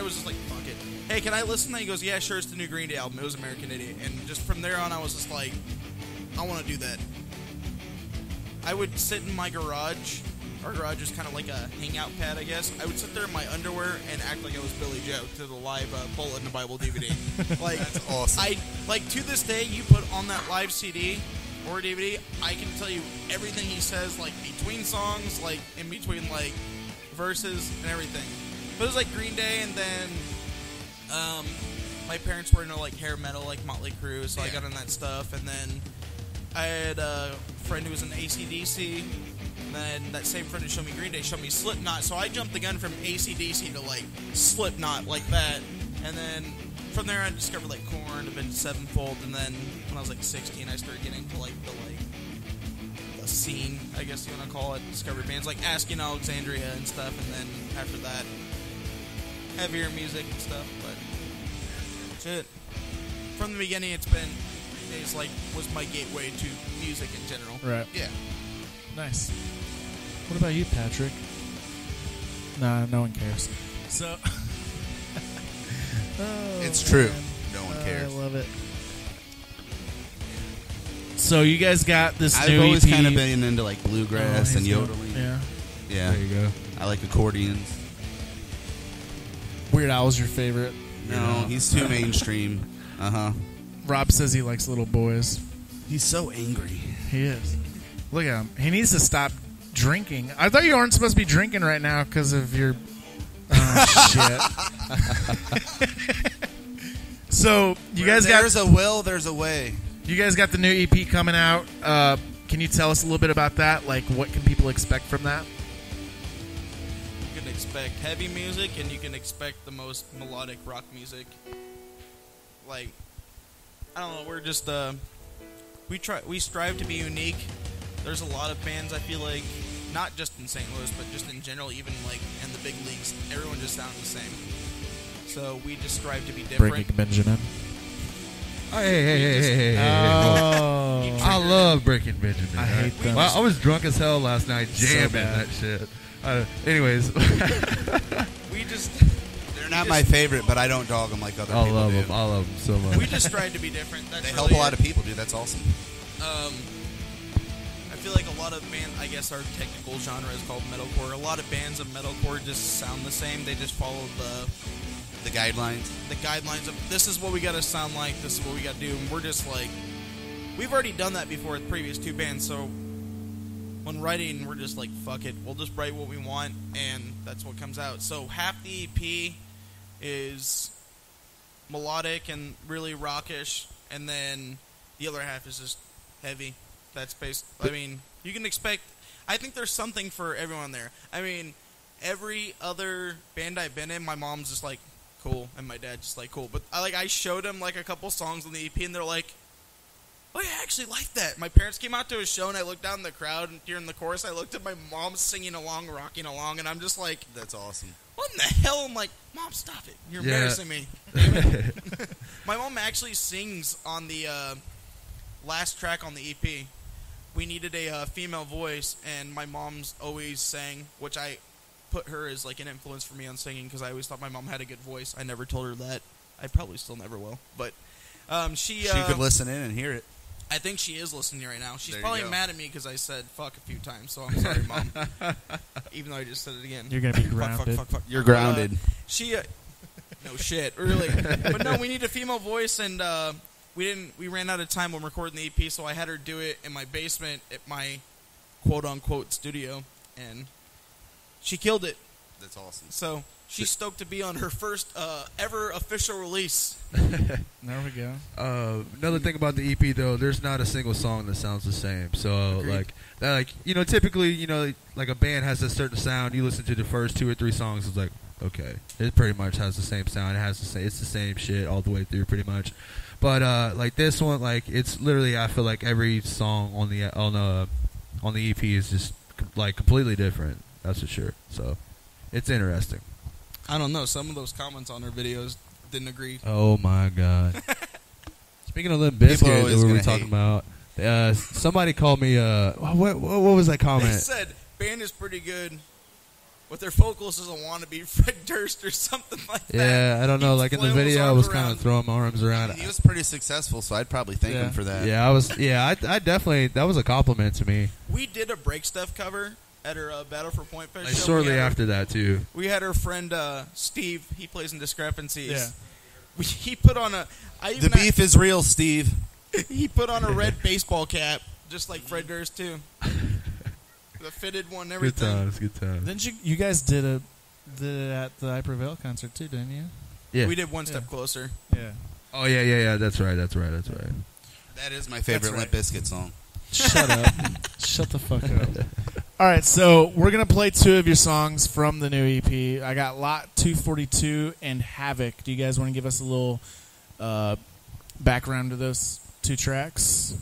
was just like, fuck it. Hey, can I listen? And he goes, yeah, sure, it's the new Green Day album. It was American Idiot. And just from there on, I was just like, I want to do that. I would sit in my garage. Our garage is kind of like a hangout pad, I guess. I would sit there in my underwear and act like I was Billy Joe to the live Bullet in the Bible DVD. Like, that's awesome. To this day, you put on that live CD or DVD, I can tell you everything he says, like between songs, like in between like verses and everything. But it was like Green Day, and then My parents were into like hair metal, like Motley Crue, so I got in that stuff. And then I had a friend who was in AC/DC. And then that same friend who showed me Green Day showed me Slipknot. So I jumped the gun from AC/DC to like Slipknot like that. And then from there I discovered like Korn, Avenged Sevenfold. And then when I was like 16, I started getting into like the scene, I guess you want to call it. Discovered bands like Asking Alexandria and stuff. And then after that, heavier music and stuff. But shit, from the beginning, it's been days like was my gateway to music in general. Right. Yeah. Nice. What about you, Patrick? Nah, no one cares. So It's true. man. No one cares. I love it. So you guys got this I've new always EP. kind of been into like bluegrass Oh, and he's good. yodeling. Yeah. Yeah. There you go. I like accordions. Weird Al's your favorite. No, he's too mainstream. Rob says he likes little boys. He's so angry. He is. Look at him. He needs to stop drinking. I thought you weren't supposed to be drinking right now because of your... Oh, shit. So, you guys got... There's a will, there's a way. You guys got the new EP coming out. Can you tell us a little bit about that? Like, what can people expect from that? You can expect heavy music, and you can expect the most melodic rock music. Like, I don't know, we're just we strive to be unique. There's a lot of bands, I feel like, not just in St. Louis, but just in general, even like in the big leagues, everyone just sounds the same. So we just strive to be different. Breaking Benjamin. Oh, hey. Oh. I love Breaking Benjamin. I hate them. Well, I was drunk as hell last night jamming bad. that shit. Anyways. We just... They're not my favorite, but I don't dog them like other people do. I love them so much. We just strive to be different. That's They really help a lot it. of people, dude. That's awesome. I feel like a lot of bands, I guess our technical genre is called metalcore. A lot of bands of metalcore just sound the same. They just follow The guidelines. the guidelines of this is what we got to sound like, this is what we got to do. And we're just like, we've already done that before with previous two bands. So when writing, we're just like, fuck it. We'll just write what we want, and that's what comes out. So half the EP is melodic and really rockish, and then the other half is just heavy. That's based. I mean, you can expect. I think there's something for everyone there. I mean, every other band I've been in, my mom's just like, cool, and my dad's just like, cool. But I showed them like a couple songs on the EP, and they're like, oh, yeah, I actually like that. My parents came out to a show, and I looked down in the crowd, and during the chorus, I looked at my mom singing along, rocking along, and I'm just like, That's awesome. what in the hell? I'm like, Mom, stop it. You're embarrassing me. My mom actually sings on the last track on the EP. We needed a female voice, and my mom's always sang, which I put her as like an influence for me on singing because I always thought my mom had a good voice. I never told her that. I probably still never will. But she could listen in and hear it. I think she is listening right now. She's There you probably go. mad at me because I said fuck a few times, so I'm sorry, Mom. Even though I just said it again. You're gonna be Fuck, grounded. fuck. You're grounded. She no shit, really. But no, we need a female voice, and we ran out of time when recording the EP, so I had her do it in my basement at my quote unquote studio, and she killed it. That's awesome. So she's stoked to be on her first ever official release. There we go. Another thing about the EP though, there's not a single song that sounds the same. So Agreed. like typically like a band has a certain sound. You listen to the first 2 or 3 songs, it's like okay, it pretty much has the same sound. It's the same shit all the way through pretty much. But like this one, like it's literally I feel like every song on the EP is just like completely different. That's for sure. So it's interesting. I don't know. Some of those comments on her videos didn't agree. Oh my god! Speaking of Limp Bizkit, that always we were gonna talking hate. about, somebody called me. What was that They comment? said band is pretty good, but their vocalist doesn't want to be Fred Durst or something like that. Yeah, I don't know. He Like in the flails his video, I arms was kind around. of throwing my arms around. He was pretty successful, so I'd probably thank him for that. Yeah, I was. Yeah, I definitely. That was a compliment to me. We did a Break Stuff cover at her Battle for Point Fest Like, show. shortly We had her- after that too. We had her friend Steve. He plays in Discrepancies. Yeah. He put on a. The beef is real, Steve. He put on a red baseball cap, just like Fred Durst too. The fitted one, and everything. Good times. Didn't you guys did it at the I Prevail concert too, didn't you? Yeah. We did One Step Closer. Yeah. Oh yeah. That's right. That is my favorite That's right. Limp Bizkit song. Shut up. Shut the fuck up. All right, so we're going to play 2 of your songs from the new EP. I got Lot 242 and Havoc. Do you guys want to give us a little background to those 2 tracks?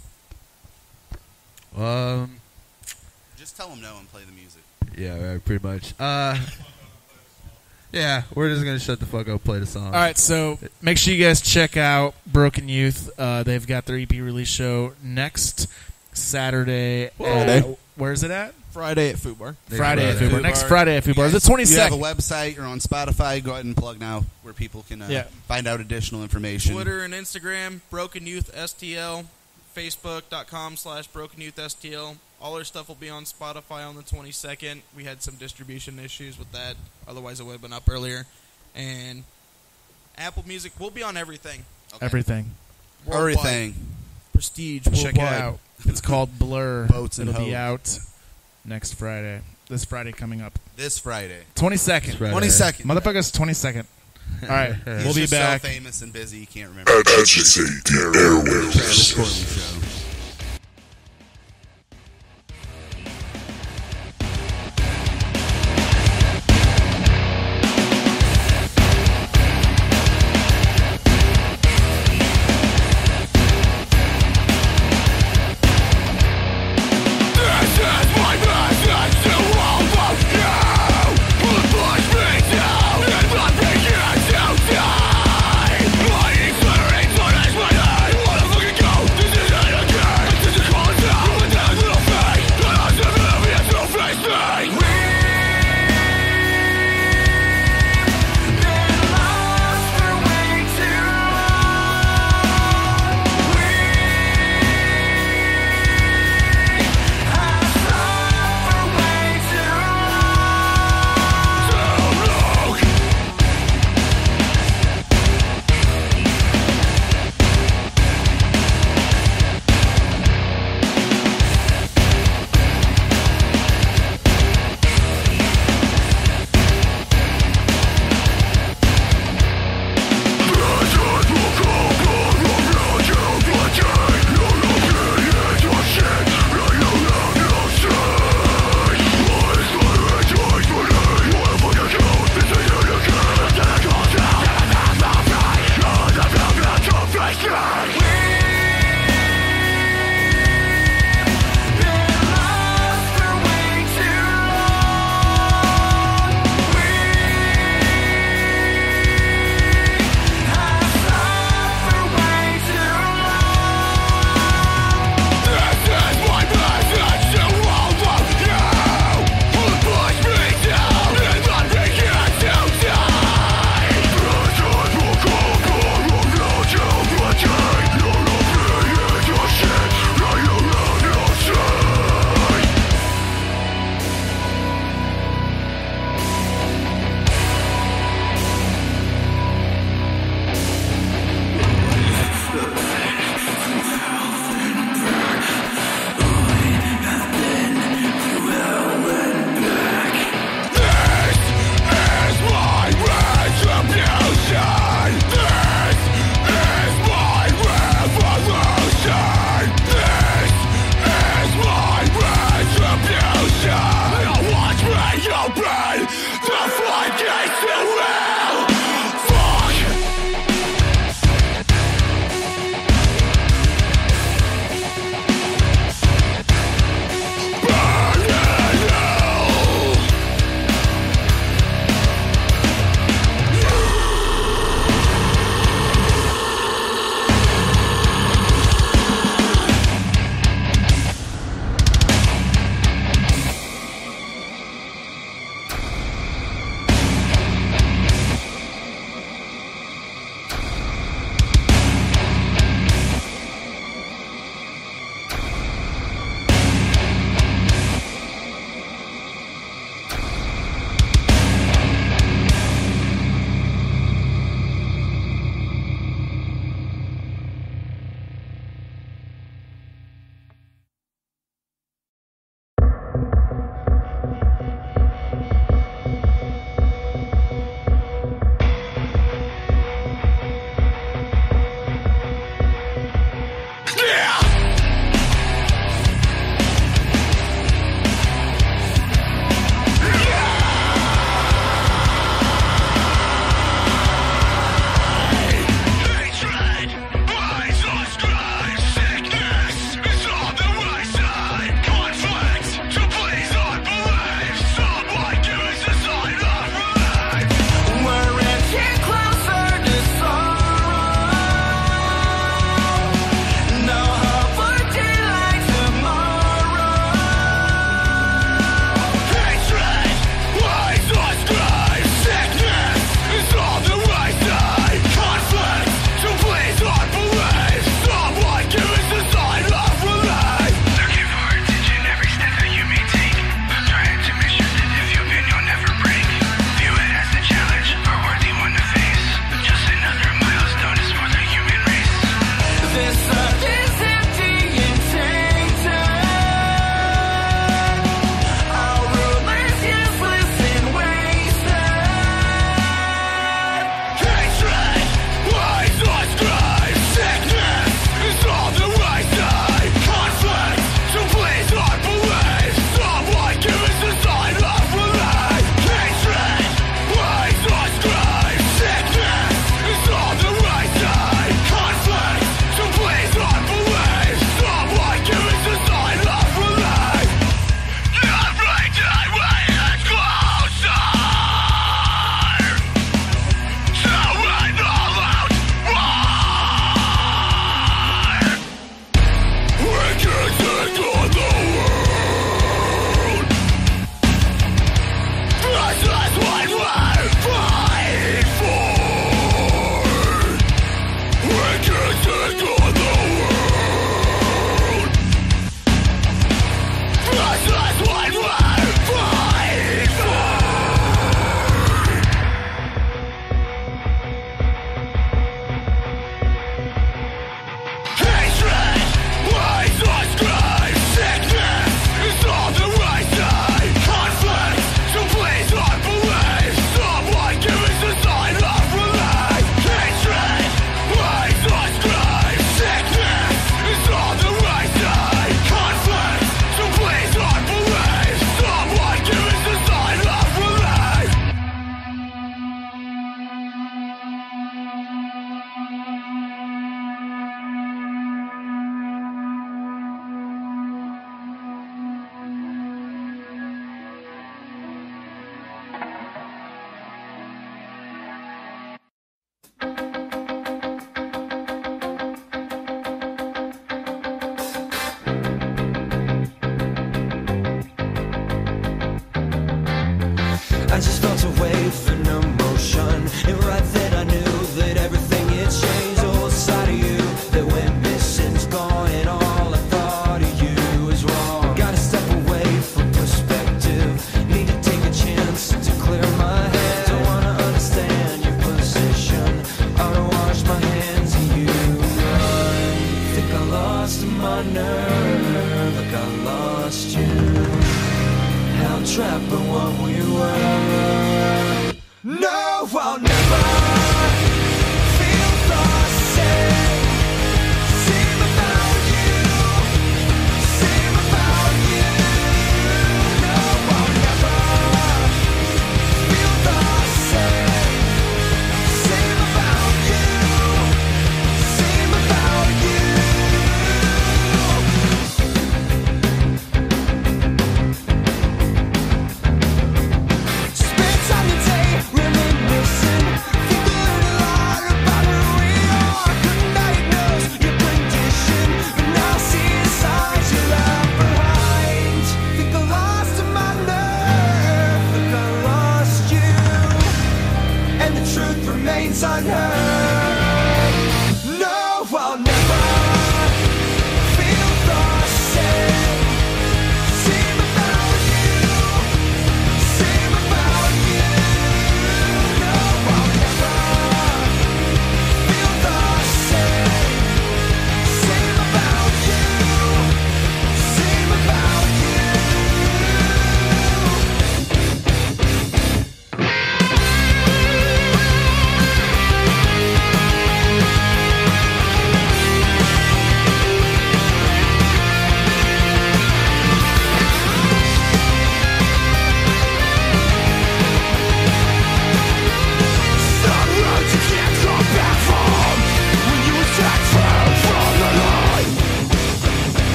Just tell them no and play the music. Yeah, right, pretty much. Yeah, we're just going to shut the fuck up, play the song. All right, so make sure you guys check out Broken Youth. They've got their EP release show next Saturday. Where is it at? Friday at Food Bar. Friday at Food Bar. Next Friday at Food Bar. The 22nd. You have a website. You're on Spotify. Go ahead and plug now where people can find out additional information. Twitter and Instagram, Broken Youth STL. Facebook.com/Broken Youth STL. All our stuff will be on Spotify on the 22nd. We had some distribution issues with that. Otherwise, it would have been up earlier. And Apple Music will be on everything. Okay. Everything. Worldwide. Everything. Prestige. Check it worldwide. out. It's called Blur. Boats and It'll be hoes. out next Friday. This Friday coming up. This Friday. 22nd. 22nd. Motherfuckers, 22nd. All right. He's We'll be just back. so famous and busy, he can't remember. Agitate the Airwaves. Travis Courtney Show. This is I just felt a wave in emotion, and right then I knew that everything had changed. The whole side of you that went missing's gone, and all I thought of you is wrong. Gotta step away from perspective, need to take a chance to clear my head. Don't wanna understand your position, I don't wash my hands of you. I think I lost my nerve, like I lost you. Held trapped by what we were. No, I'll never feel the same. Same about you. Same about you. No, I'll never feel the same. Same about you. Same about you. Spend time today reminiscing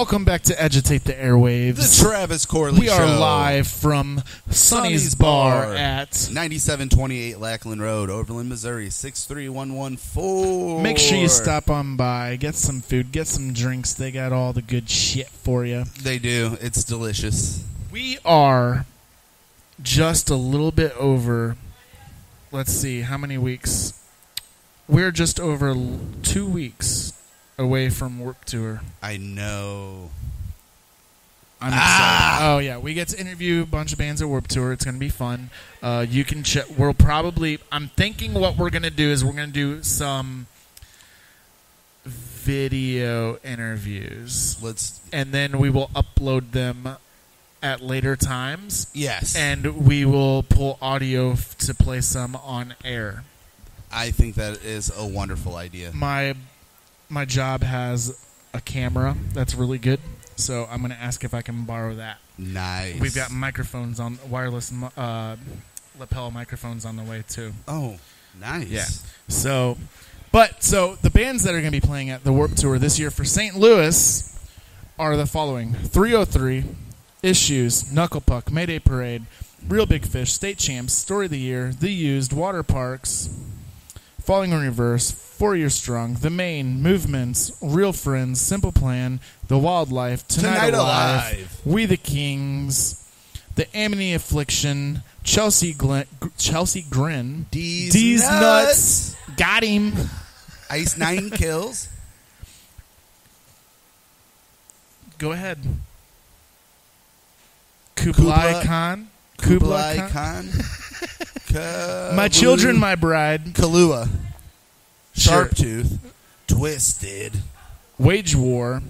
Welcome back to Agitate the Airwaves. The Travis Corley We are Show. live from Sonny's Bar at 9728 Lackland Road, Overland, Missouri, 63114. Make sure you stop on by, get some food, get some drinks. They got all the good shit for you. They do. It's delicious. We are just a little bit over, let's see, how many weeks? We're just over 2 weeks away from Warped Tour. I know. I'm excited. Oh, yeah. We get to interview a bunch of bands at Warped Tour. It's going to be fun. You can check. We'll probably, I'm thinking what we're going to do is we're going to do some video interviews. And then we will upload them at later times. Yes. And we will pull audio to play some on air. I think that is a wonderful idea. My job has a camera that's really good, so I'm going to ask if I can borrow that. Nice. We've got microphones on, wireless lapel microphones on the way too. Oh, nice. Yeah. So the bands that are going to be playing at the Warped Tour this year for St. Louis are the following: 303, Issues, Knuckle Puck, Mayday Parade, Real Big Fish, State Champs, Story of the Year, The Used, Water Parks, Falling in Reverse, 4 Year Strong, The Main, Movements, Real Friends, Simple Plan, The Wildlife, Tonight Alive, We the Kings, The Amity Affliction, Chelsea Grin, D's Nuts, got him, Ice Nine Kills. Go ahead. Kublai Khan. My Children, My Bride. Kahlua. Sure. Sharptooth. Twisted. Wage War.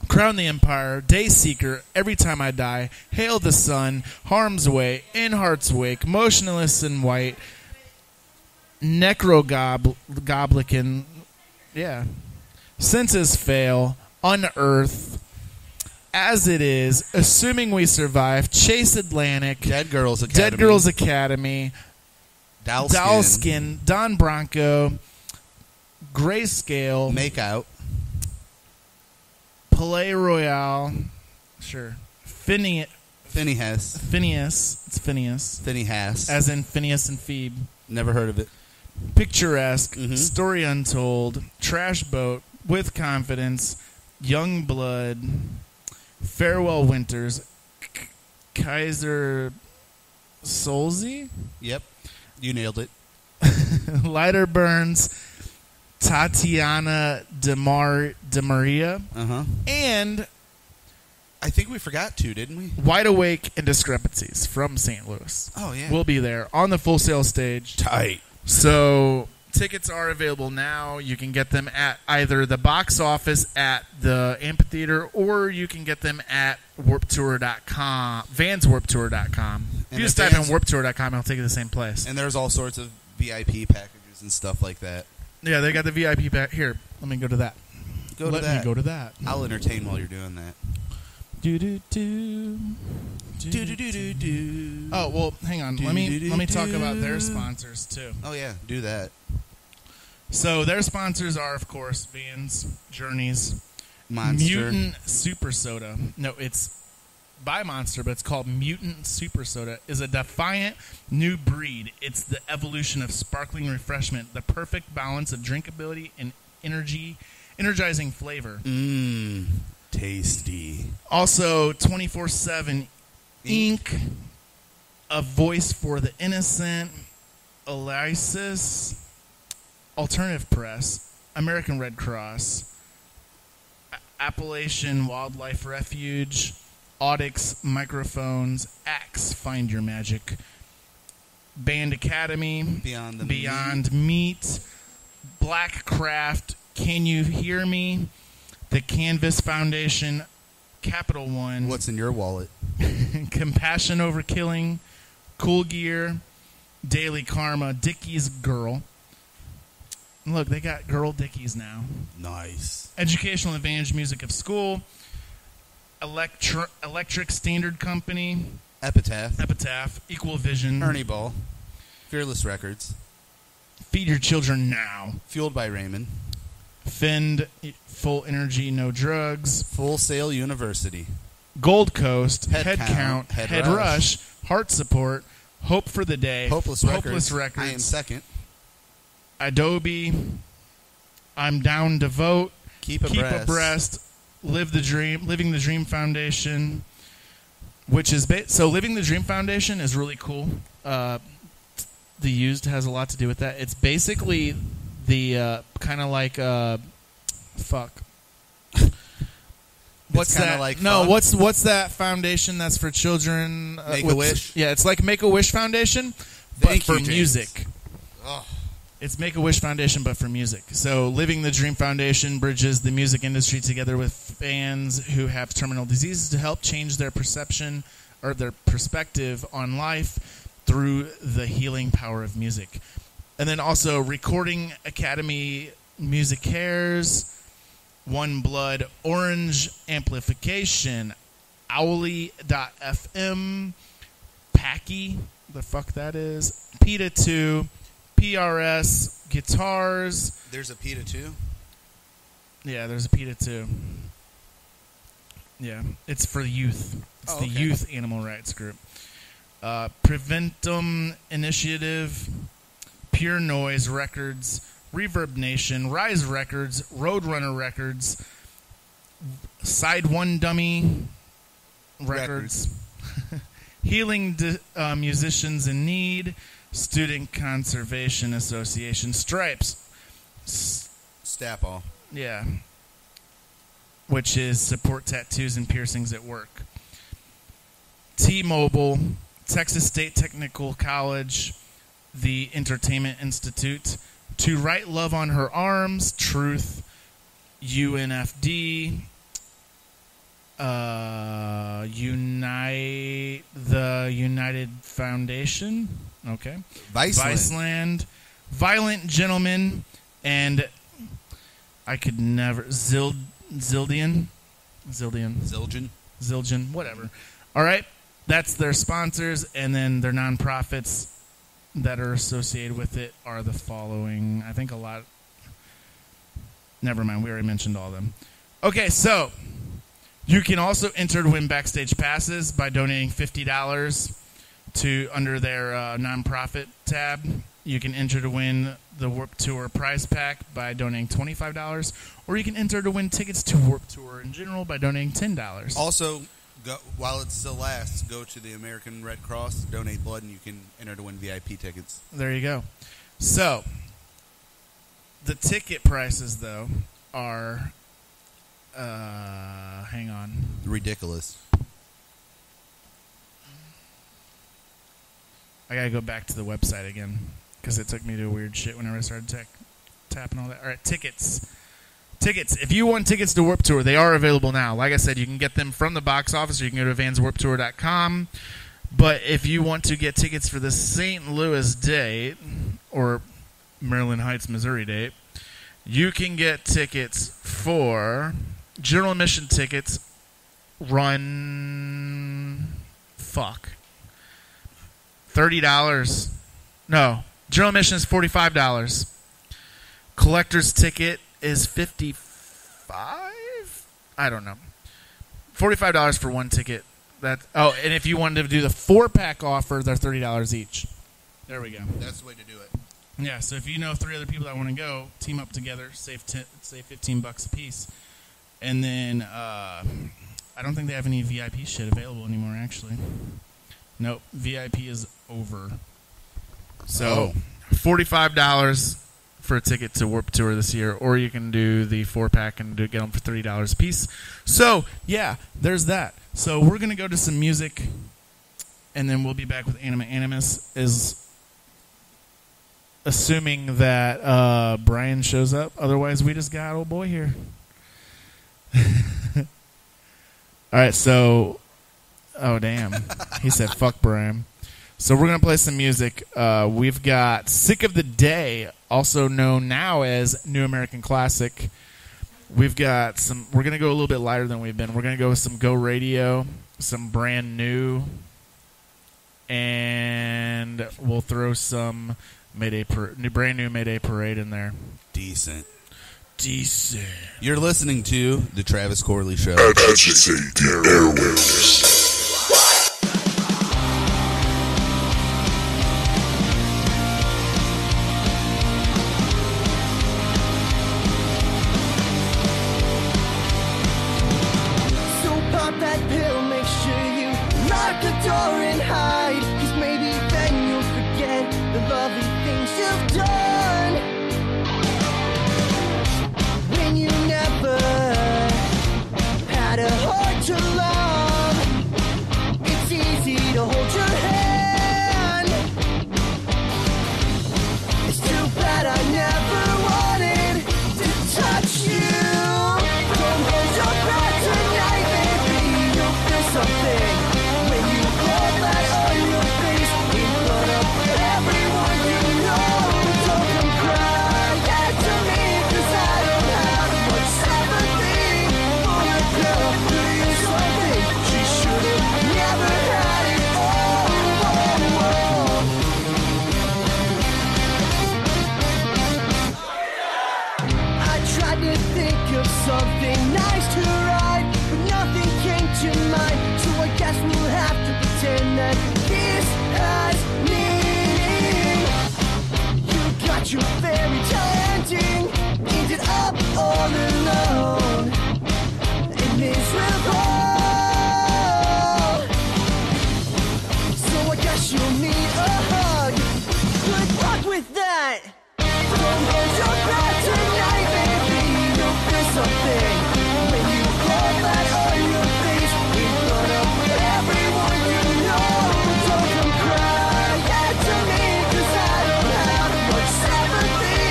Crown the Empire. Dayseeker. Every Time I Die. Hail the Sun. Harm's Way. In Heart's Wake. Motionless in White. Necrogoblican. Yeah. Senses Fail. Unearth. As It Is. Assuming We Survive. Chase Atlantic. Dead Girls Academy. Doll Skin. Don Bronco. Grayscale. Makeout. Palais Royale. Sure. Phineas. It's Phineas. As in Phineas and Phoebe. Never heard of it. Picturesque. Story Untold. Trash Boat. With Confidence. Young Blood. Farewell Winters. Kaiser Solzy? Yep. You nailed it. Lighter Burns. Tatiana DeMaria. And I think we forgot two, didn't we? Wide Awake and Discrepancies from St. Louis. Oh, yeah. We'll be there on the Full Sail stage. Tight. So tickets are available now. You can get them at either the box office at the amphitheater, or you can get them at warptour.com, vanswarptour.com. If you just type in warptour.com, it'll take you to the same place. And there's all sorts of VIP packages and stuff like that. Yeah, they got the VIP pack. Here, let me go to that. Let me go to that. I'll entertain while you're doing that. Oh, well, hang on. Let me talk about their sponsors too. Oh yeah, do that. So their sponsors are, of course, Vans, Journeys, Monster. Mutant Super Soda. No, it's by Monster, but it's called Mutant Super Soda. Is a defiant new breed. It's the evolution of sparkling refreshment, the perfect balance of drinkability and energizing flavor. Tasty. Also, 24/7 Ink, A Voice for the Innocent, Elysis, Alternative Press, American Red Cross, Appalachian Wildlife Refuge, Audix Microphones, Axe Find Your Magic, Band Academy, Beyond Meat, Black Craft, Can You Hear Me, the Canvas Foundation, Capital One. What's in your wallet? Compassion Over Killing, Cool Gear, Daily Karma, Dickie's Girl. Look, they got Girl Dickies now. Nice. Educational Advantage Music of School, Electric Standard Company, Epitaph, Equal Vision, Ernie Ball, Fearless Records, Feed Your Children Now, Fueled by Raymond, Fend, Full Energy, No Drugs. Full Sail University. Gold Coast, Head Count, Head Rush, Heart Support, Hope for the Day, Hopeless Records. Records. I am second. Adobe, I'm Down to Vote, Keep Abreast, Living the Dream Foundation, which is so Living the Dream Foundation is really cool. The Used has a lot to do with that. It's basically the kind of like fuck. What's that? Like no, fun? what's that foundation that's for children? Make-A-Wish? Yeah, it's like Make-A-Wish Foundation, but for music. Oh. It's Make-A-Wish Foundation, but for music. So Living the Dream Foundation bridges the music industry together with fans who have terminal diseases to help change their perception or their perspective on life through the healing power of music. And then also Recording Academy Music Cares, One Blood, Orange Amplification, Owly.fm, Packy, the fuck that is, PETA 2, PRS, Guitars. There's a PETA 2? Yeah, there's a PETA 2. Yeah, it's for youth. It's the Youth Animal Rights Group. Preventum Initiative, Pure Noise Records, Reverb Nation, Rise Records, Roadrunner Records, Side One Dummy Records. Healing Musicians in Need, Student Conservation Association, Stripes. Stapall. Yeah. Which is Support Tattoos and Piercings at Work. T-Mobile, Texas State Technical College, the Entertainment Institute, To Write Love on Her Arms, Truth, UNFD, the United Foundation, okay, Viceland, Violent Gentlemen, and I could never Zildjian, whatever. All right, that's their sponsors, and then their nonprofits that are associated with it are the following. I think a lot. Never mind, we already mentioned all of them. Okay, so you can also enter to win backstage passes by donating $50 to under their nonprofit tab. You can enter to win the Warped Tour prize pack by donating $25, or you can enter to win tickets to Warped Tour in general by donating $10. Also, while it still lasts, go to the American Red Cross, donate blood, and you can enter to win VIP tickets. There you go. So, the ticket prices, though, are... hang on. Ridiculous. I gotta go back to the website again, because it took me to weird shit whenever I started tapping all that. All right, tickets. If you want tickets to Warped Tour, they are available now. Like I said, you can get them from the box office, or you can go to vanswarpedtour.com. But if you want to get tickets for the St. Louis date, or Maryland Heights, Missouri date, you can get tickets for general admission tickets run $30. No, general admission is $45. Collector's ticket is $55. I don't know. $45 for one ticket. And if you wanted to do the 4-pack offer, they're $30 each. There we go. That's the way to do it. Yeah. So if you know 3 other people that want to go, team up together, save $15 a piece, and then I don't think they have any VIP shit available anymore. Actually, nope. VIP is over. So $45 for a ticket to Warped Tour this year, or you can do the 4-pack and get them for $30 a piece. So yeah, there's that. So we're gonna go to some music, and then we'll be back with Anima. Animus is assuming that Brian shows up. Otherwise, we just got old boy here. All right, so oh damn, he said fuck Brian. So we're gonna play some music. We've got Sick of the Day, also known now as New American Classic. We've got some. We're gonna go a little bit lighter than we've been. We're gonna go with some Go Radio, some brand new, and we'll throw some brand new Mayday Parade in there. Decent. Decent. You're listening to The Travis Corley Show. Agitate the Airwaves. So pop that pill, make sure you lock the door and hide. 'Cause maybe then you'll forget the lovely things you've done. When you never had a heart to love, it's easy to hold your hand. It's too bad I never wanted to touch you. Don't hold your breath tonight, baby. You'll feel something when you blow that on your face in front of everyone you know. Don't come crying to me, 'cause I don't have much sympathy for a girl who is something she should have never had it all. I tried to think of something nice to write, but nothing came to mind. So I guess we'll have to pretend that this has meaning. You got your fairy tale ending, ended up all alone and miserable. So I guess you'll need a hug. Good luck with that. Don't hold your breath tonight, baby. You'll feel something when you blow that on your face in front of everyone you know. Don't come crying to me, 'cause I don't have much sympathy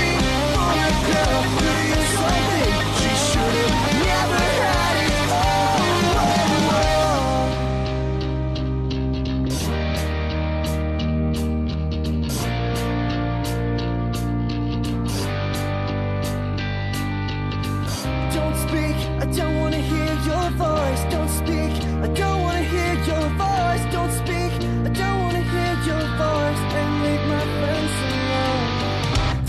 for a girl who is something she should have never had it all. Don't speak, I don't wanna hear your voice. Don't speak, I don't wanna hear your voice. Don't speak, I don't wanna hear your voice. And leave my friends alone.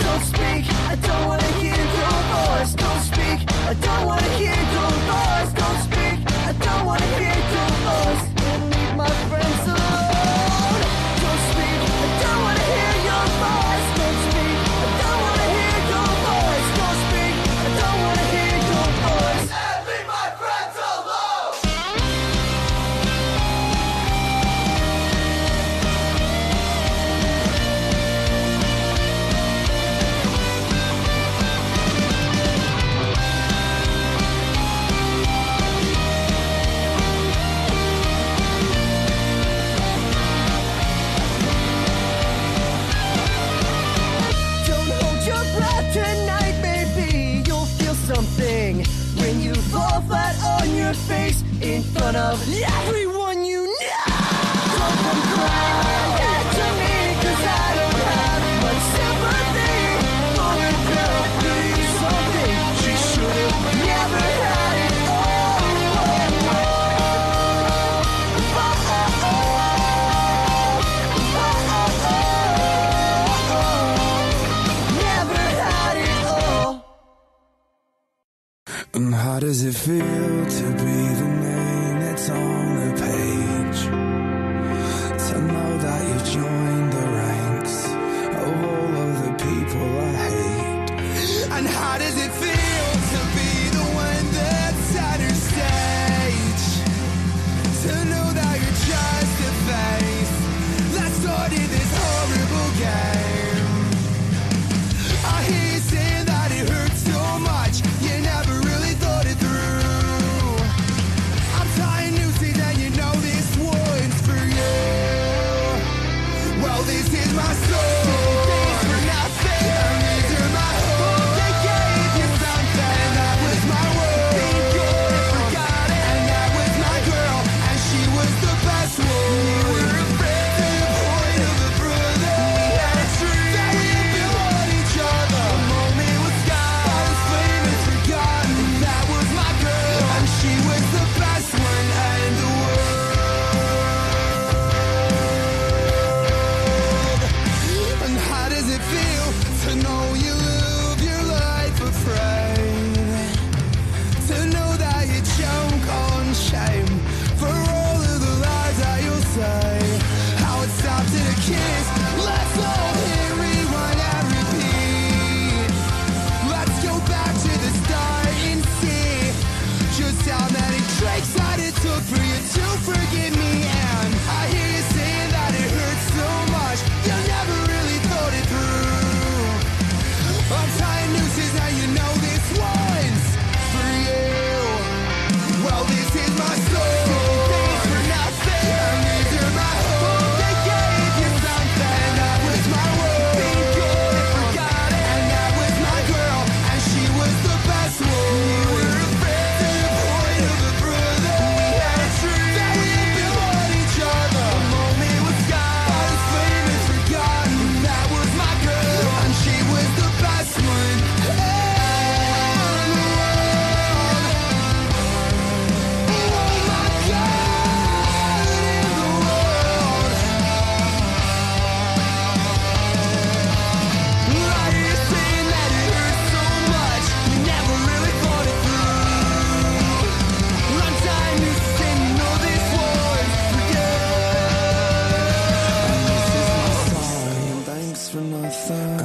Don't speak, I don't wanna hear your voice. Don't speak, I don't wanna hear your voice. Don't speak, I don't wanna hear your voice. And leave my friends alone. Don't speak, I don't wanna hear your voice. Don't speak, I don't wanna hear your voice. Don't speak, I don't wanna hear your voice. And leave my friends alone. Don't hold your breath tonight, baby. You'll feel something when you fall flat on your face in front of everyone you know. Don't come crying to me, 'cause I don't have much sympathy for a girl who is something she should have never had it all. Never had it all. And how does it feel to be the name that's on the page? To know that you've joined the ranks of all of the people I hate. And how does it feel to be the one that's center stage? To know that you're just a face that started this horrible game. I hear you saying that it hurts so much, you never really thought it through. I'm tying nooses and you know this one's for you. Well, this is my soul. Things for nothing. And these are my hopes. They gave you something. And that was my world. Think good and forgot it. And that was my girl. And she was the best one. We were a friend to the point of a brother. We had a dream that we'd build each other. The moment was gone. All this flame is forgotten. And that was my girl. And she was the best one in the world. And how does it feel to know you live your life afraid?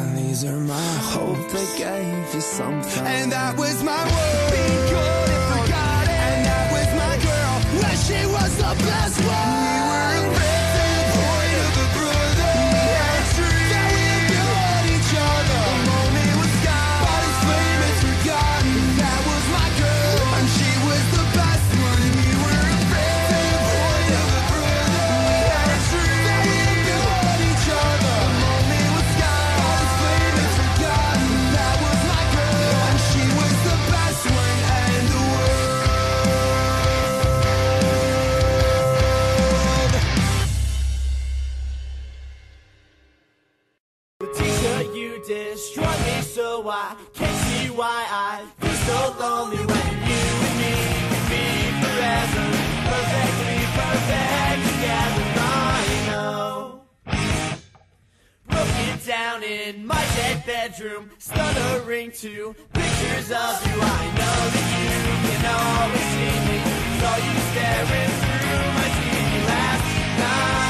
And these are my hopes. They gave you something. And that was my world. Be good and forgot it. And that was my girl. Well, she was the best one. We were a friend to the point of a brother. We had a dream that we built each other. The moment was gone, but his flame is forgotten. That was my girl, and she was the best one. We were a friend to the point of a brother. We had a dream that we built each other. The moment was gone, but his flame is forgotten. That was my girl, and she was the best one in the world. Letitia, you destroy me, so I can't see why I feel so lonely when you and me can be forever, perfectly perfect together. I know. Broken down in my dead bedroom, stuttering to pictures of you. I know that you can always see me. Saw you staring through my TV last night.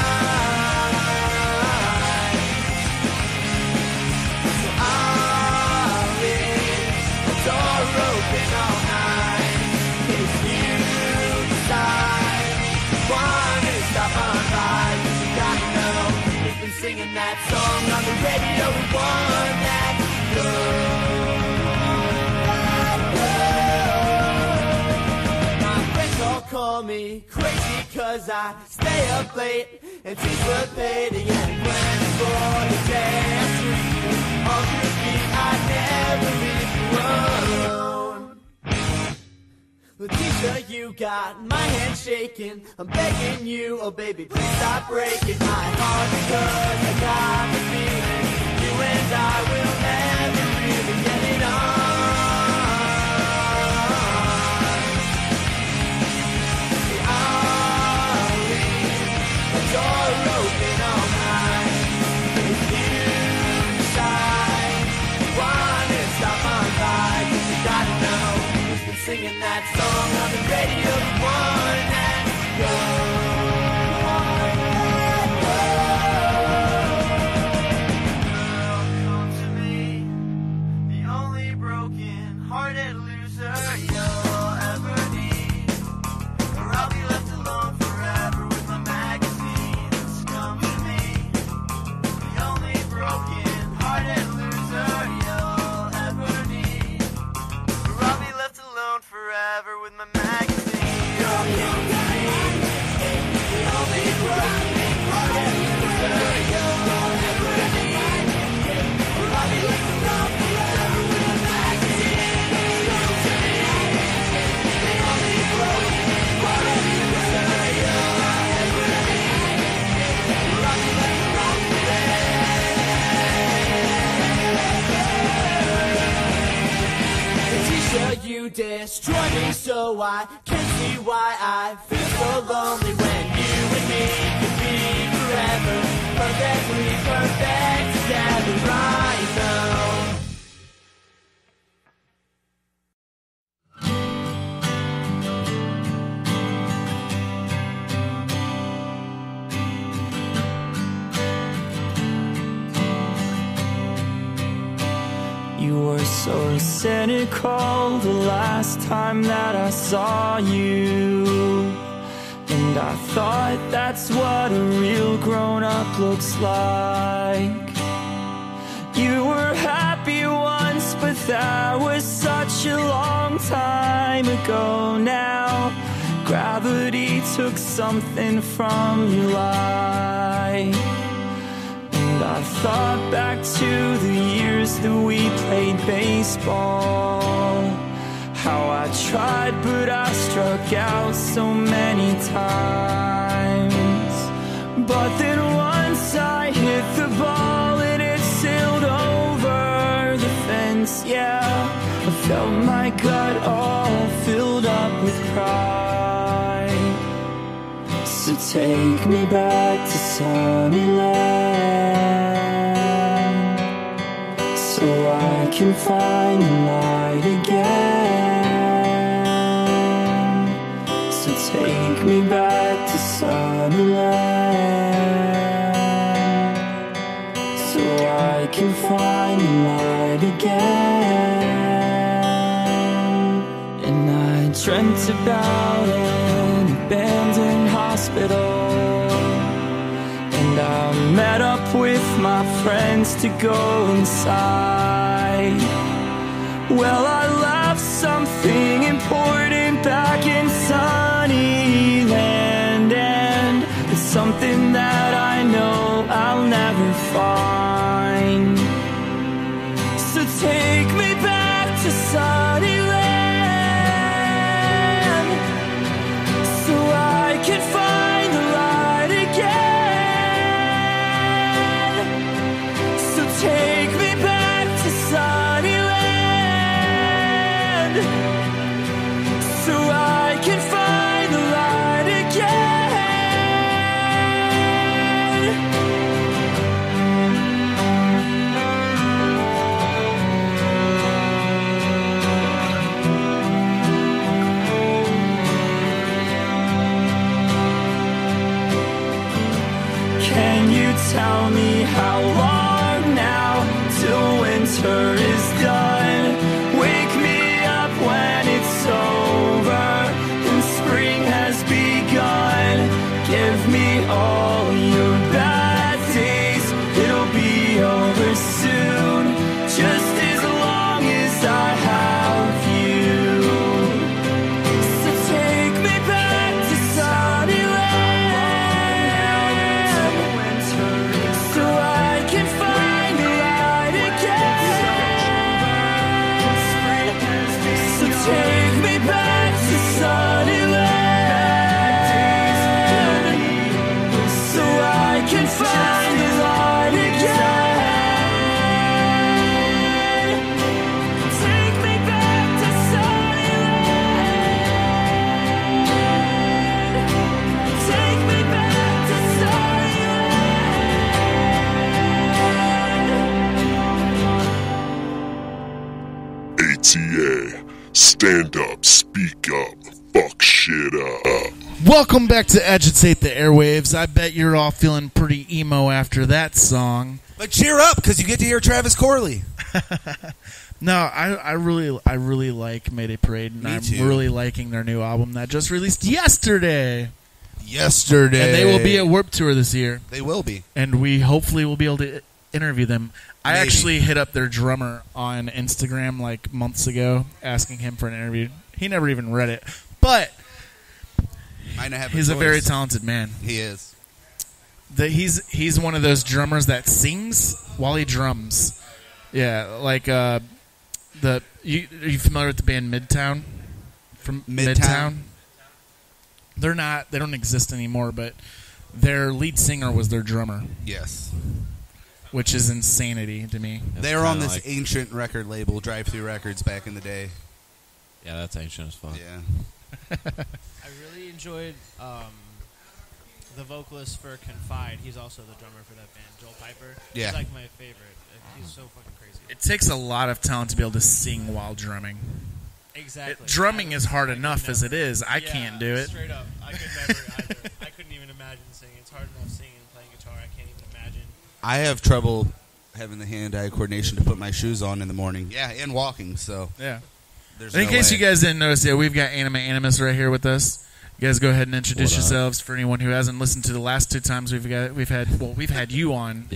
So I'll leave the door open all night. If you decide you want to stop on by, you gotta know we've been singing that song on the radio. We want that my friends all call me crazy 'cause I stay up late and teach what paid. And when for the day I treat you all through me, I never leave you alone. Letitia, you got my hand shaking. I'm begging you, oh baby, please stop breaking my heart, because I got the feeling you and I will never really get it on. I'll leave the door open all night. If you decide you want to stop on by, 'cause you gotta know we've been singing that song on the radio. The one that come to me, the only broken-hearted loser you'll ever need, or I'll be left alone forever with my magazines. Come to me, the only broken-hearted loser you'll ever need, or I'll be left alone forever with my magazines. Come to me, the only broken-hearted loser you'll ever need, or I'll be left alone forever with my magazines. Come to me, the only broken-hearted loser you'll ever need, or I'll be left alone forever. Letitia, you destroy me, so I can't see why I feel so lonely when you and me can be forever, perfectly perfect together right now. You were so cynical the last time that I saw you, and I thought that's what a real grown-up looks like. You were happy once, but that was such a long time ago now. Gravity took something from your life. And I thought back to the years that we played baseball, how I tried but I struck out so many times. But then once I hit the ball and it sailed over the fence, yeah, I felt my gut all filled up with pride. So take me back to Sonnyland, so I can find the light again. So take me back to Sonnyland, so I can find find the light again. And I dreamt about an abandoned hospital, and I met up with my friends to go inside. Well, I left something important back in sunny land, and it's something that I know I'll never find. So take me back to sunny land, so I can find the light again. So take me back to sunny land, so I can find the light again. Can you tell me how long now till winter is done? Wake me up when it's over and spring has begun. Give me all your bad days, it'll be over soon. Just as long as I have you. So take me back to sunny land, so I can find the light again. So take me back to sunny land, so I can find the light again. Take me back to sunny land. Take me back to sunny ATA. Stand up, speak up, fuck shit up. Welcome back to Agitate the Airwaves. I bet you're all feeling pretty emo after that song. But cheer up, because you get to hear Travis Corley. No, I really like Mayday Parade, and I'm too. really liking their new album that just released yesterday. Yesterday. And they will be at Warped Tour this year. They will be. And we hopefully will be able to interview them. I Maybe. actually hit up their drummer on Instagram like months ago, asking him for an interview. He never even read it. But Might not have he's a choice. very talented man. He is. He's one of those drummers that sings while he drums. Yeah, like are you familiar with the band Midtown? From Midtown? They don't exist anymore, but their lead singer was their drummer. Yes. Which is insanity to me. They were on this ancient record label, Drive Thru Records, back in the day. Yeah, that's ancient as fuck. Yeah. I really enjoyed the vocalist for Confide. He's also the drummer for that band, Joel Piper. Yeah. He's like my favorite. He's so fucking crazy. It takes a lot of talent to be able to sing while drumming. Exactly. Drumming is hard enough as it is. I can't do it. Straight up. I could never either. I couldn't even imagine singing. It's hard enough singing and playing guitar. I can't even imagine. I have trouble having the hand-eye coordination to put my shoes on in the morning. Yeah, and walking, so. Yeah. There's In no case way. you guys didn't notice, yeah, we've got Anima Animus right here with us. You guys go ahead and introduce What up? yourselves for anyone who hasn't listened to the last two times we've had you on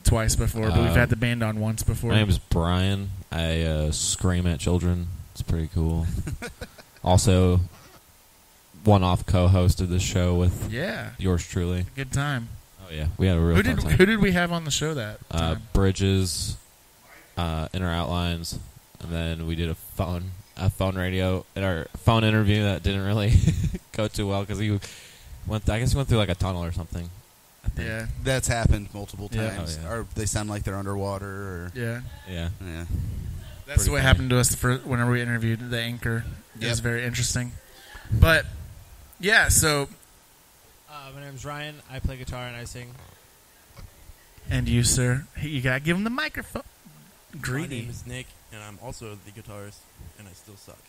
twice before, but we've had the band on once before. My name is Brian. I scream at children. It's pretty cool. Also, one-off co-host of this show with yours truly. Good time. Oh yeah, we had a real fun time. Who did we have on the show that time? Bridges, Inner Outlines, and then we did a phone radio in our phone interview that didn't really go too well because he went. I guess he went through like a tunnel or something. I think. Yeah, that's happened multiple Yeah. times. Oh, yeah. Or they sound like they're underwater. Or Yeah. That's Pretty what funny. happened to us whenever we interviewed the anchor. It was Yep. very interesting. But yeah, so My name's Ryan. I play guitar and I sing. and you, sir, you gotta give him the microphone. Greedy. My name is Nick, and I'm also the guitarist, and I still suck.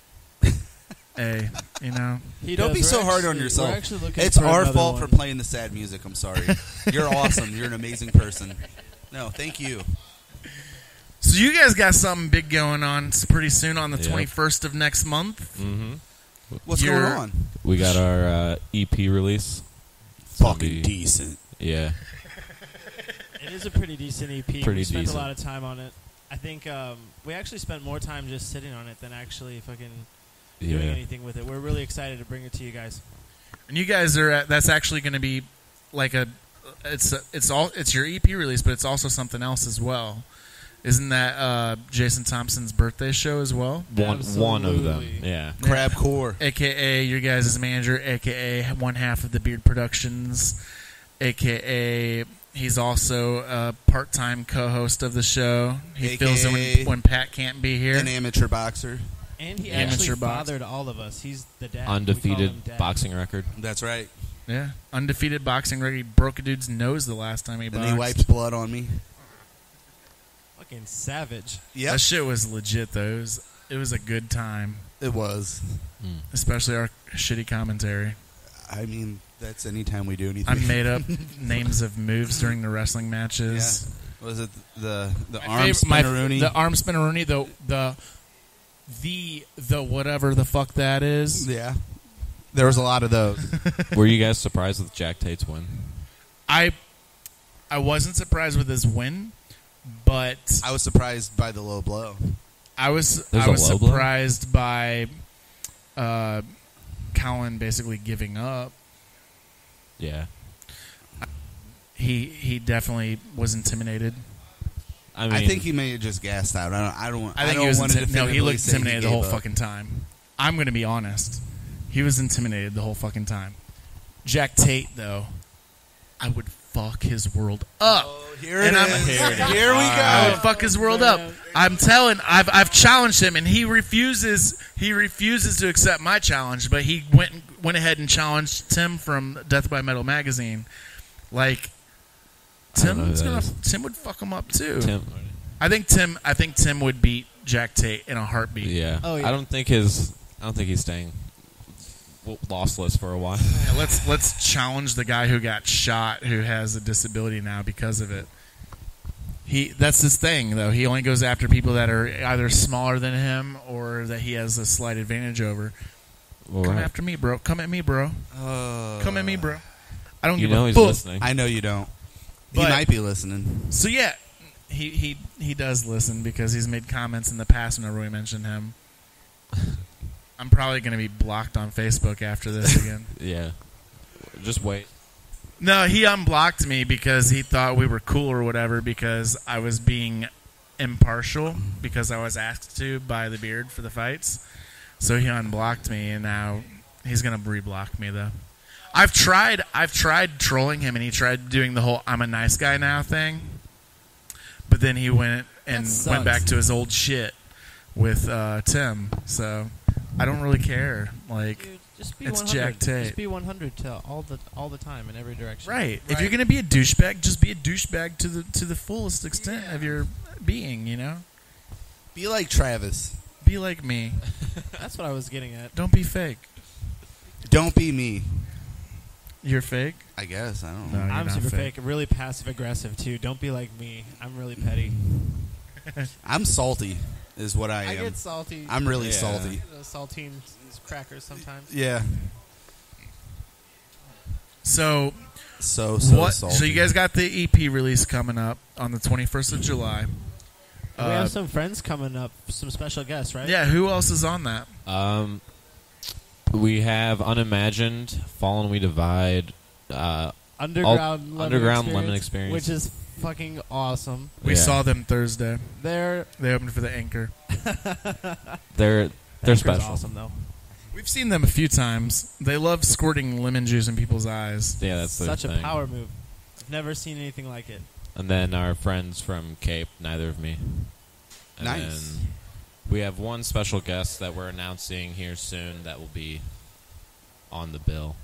Hey, you know. Don't be so hard on yourself. It's our fault for playing the sad music. I'm sorry. You're awesome. You're an amazing person. No, thank you. So So you guys got something big going on pretty soon on the Yep. 21st of next month. Mm-hmm. What's going on? We got our EP release. It's gonna Fucking be- decent. Yeah. It is a pretty decent EP. Pretty We spent decent. a lot of time on it. I think we actually spent more time just sitting on it than actually fucking doing Yeah. anything with it. We're really excited to bring it to you guys. And you guys are that's actually going to be like it's your EP release, but it's also something else as well. Isn't that Jason Thompson's birthday show as well? One of them, yeah. Crab Core, aka your guys' manager, aka one half of the Beard Productions, aka he's also a part-time co-host of the show. He fills in when Pat can't be here. An amateur boxer. And he Amateur actually box. fathered all of us. He's the dad. We Undefeated call him Dad. boxing record. That's right. Yeah, undefeated boxing record. He broke a dude's nose the last time he boxed. And he wiped blood on me. Fucking savage. Yep. That shit was legit, though. It was a good time. It was. Especially our shitty commentary. I mean, that's any time we do anything. I made up names of moves during the wrestling matches. Yeah. Was it the My arm favorite- spinneroonie? The arm spinneroonie, the whatever the fuck that is. Yeah. There was a lot of those. Were you guys surprised with Jack Tate's win? I wasn't surprised with his win, but I was surprised by the low blow. I was There's a low blow? surprised by Colin basically giving up. Yeah. He definitely was intimidated. I think he may have just gassed out. I don't I think he was want to no. He definitively looked say he intimidated the gave whole up. fucking time. I'm going to be honest. He was intimidated the whole fucking time. Jack Tate, though, I would fuck his world up. Here it is. Here we go. I would fuck his world up. I'm telling. I've challenged him, and he refuses. He refuses to accept my challenge. But he went ahead and challenged Tim from Death by Metal magazine. Like Tim would fuck him up too. I think Tim would beat Jack Tate in a heartbeat. Yeah. Oh, yeah. I don't think he's staying lossless for a while. Yeah, let's challenge the guy who got shot, who has a disability now because of it. That's his thing, though. He only goes after people that are either smaller than him or that he has a slight advantage over. Come after me, bro. Come at me, bro. Come at me, bro. I don't give a he's fuck. listening. I know you don't. He But- might be listening. So yeah, he does listen because he's made comments in the past whenever we mention him. I'm probably going to be blocked on Facebook after this again. Yeah. Just wait. No, he unblocked me because he thought we were cool or whatever because I was being impartial because I was asked to by the Beard for the fights. So he unblocked me, and now he's going to reblock me, though. I've tried trolling him, and he tried doing the whole "I'm a nice guy now" thing. But then he went back to his old shit with Tim. So I don't really care. Like, Dude, just be it's 100. Jack Tate. Just be 100 to all the time in every direction. Right. If you're gonna be a douchebag, just be a douchebag to the fullest extent of your being. You know. Be like Travis. Be like me. That's what I was getting at. Don't be fake. Don't be me. You're fake. I guess. I don't No, know. you're I'm not super fake. fake. Really passive aggressive too. Don't be like me. I'm really petty. I'm salty, is what I am. I get salty. I'm really salty. Saltine crackers sometimes. Yeah. So salty. So you guys got the EP release coming up on the 21st of July. We have some friends coming up, some special guests, right? Yeah, who else is on that? We have Unimagined, Fallen We Divide, Underground Lemon Experience, which is fucking awesome. We saw them Thursday. They opened for the Anchor. They're Anchor's special. awesome though. We've seen them a few times. They love squirting lemon juice in people's eyes. Yeah, that's their Such a thing. power move. I've never seen anything like it. And then our friends from Cape, Neither of Me. And Nice. then we have one special guest that we're announcing here soon that will be on the bill.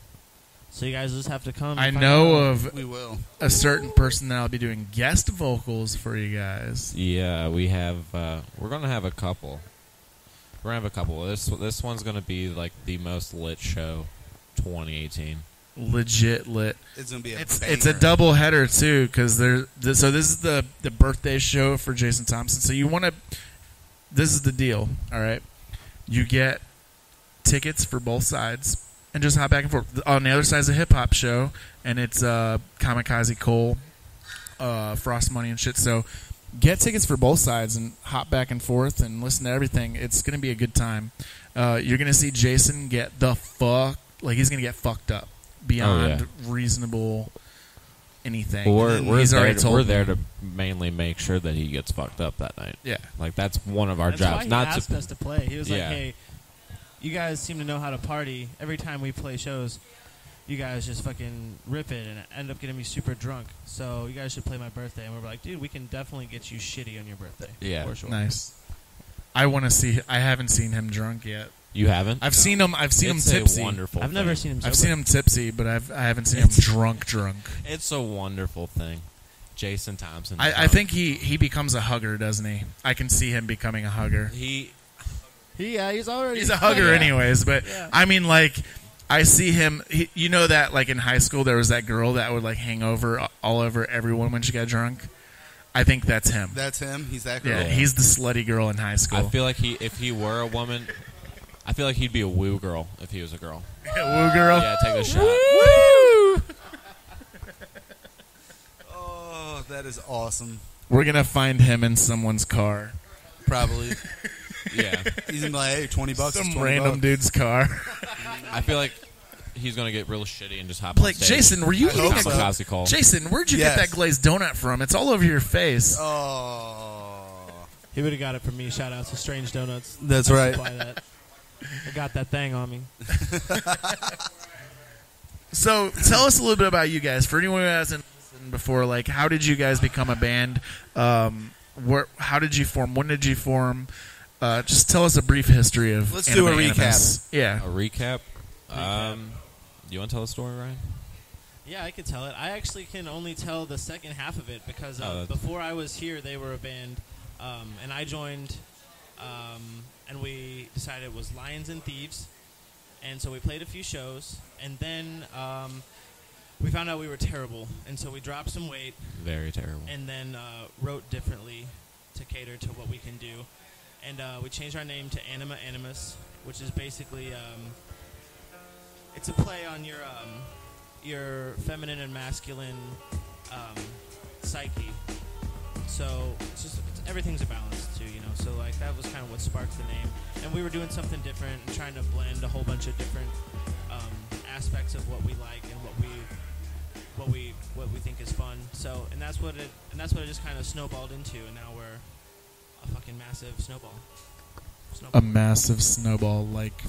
So you guys just have to come. I and find know out. of We will. a certain person that I'll be doing guest vocals for you guys. Yeah, we have. We're gonna have a couple. We're gonna have a couple. This one's gonna be like the most lit show, 2018. legit lit. It's gonna be a It's a double header too, because so this is the birthday show for Jason Thompson. So you want to. This is the deal. All right, you get tickets for both sides and just hop back and forth. On the other side is a hip hop show, and it's Kamikaze Cole, Frost Money and shit. So get tickets for both sides and hop back and forth and listen to everything. It's gonna be a good time. You're gonna see Jason get he's gonna get fucked up beyond reasonable anything. We're there to mainly make sure that he gets fucked up that night. Yeah, like that's one of our That's jobs. why he not asked to us to play. He was like, Yeah. "Hey, you guys seem to know how to party. Every time we play shows, you guys just fucking rip it and end up getting me super drunk. So you guys should play my birthday." And we were like, "Dude, we can definitely get you shitty on your birthday." Yeah, for sure. Nice. I want to see. I haven't seen him drunk yet. You haven't? I've seen him. I've seen It's him a tipsy. wonderful I've never seen him I've sober. seen him tipsy, but I haven't seen him drunk. It's a wonderful thing. Jason Thompson. I think he becomes a hugger, doesn't he? I can see him becoming a hugger. He's already He's a hugger, Yeah. anyways. But Yeah. I mean, like, I see him. You know that, like in high school, there was that girl that would like hang over all over everyone when she got drunk. I think that's him. That's him. He's that girl. Yeah, he's the slutty girl in high school. I feel like if he were a woman, I feel like he'd be a woo girl if he was a girl. Woo girl. Yeah, take a shot. Woo! Oh, that is awesome. We're gonna find him in someone's car. Probably. Yeah. He's gonna be like, hey, $20 is Some $20. random dude's car. I feel like he's gonna get real shitty and just hop Like, on stage. Jason, were you I eating hope that so. Kamikaze Cole. Jason, where'd you Yes. get that glazed donut from? It's all over your face. Oh. He would have got it from me. Shout out to Strange Donuts. That's I right. supply that. I got that thing on me. So, tell us a little bit about you guys. For anyone who hasn't listened before, like, how did you guys become a band? How did you form? When did you form? Just tell us a brief history of. Let's do a Anima recap. Animus. Yeah. A recap. You want to tell the story, Ryan? Yeah, I could tell it. I actually can only tell the second half of it because before I was here, they were a band, and I joined, and we decided it was Lions and Thieves, and so we played a few shows, and then we found out we were terrible, and so we dropped some weight. Very terrible. And then wrote differently to cater to what we can do, and we changed our name to Anima Animus, which is basically it's a play on your feminine and masculine psyche. So everything's a balance too, you know. So like that was kind of what sparked the name, and we were doing something different and trying to blend a whole bunch of different aspects of what we like and what we think is fun. So and that's what it just kind of snowballed into, and now we're a fucking massive snowball. A massive snowball, like.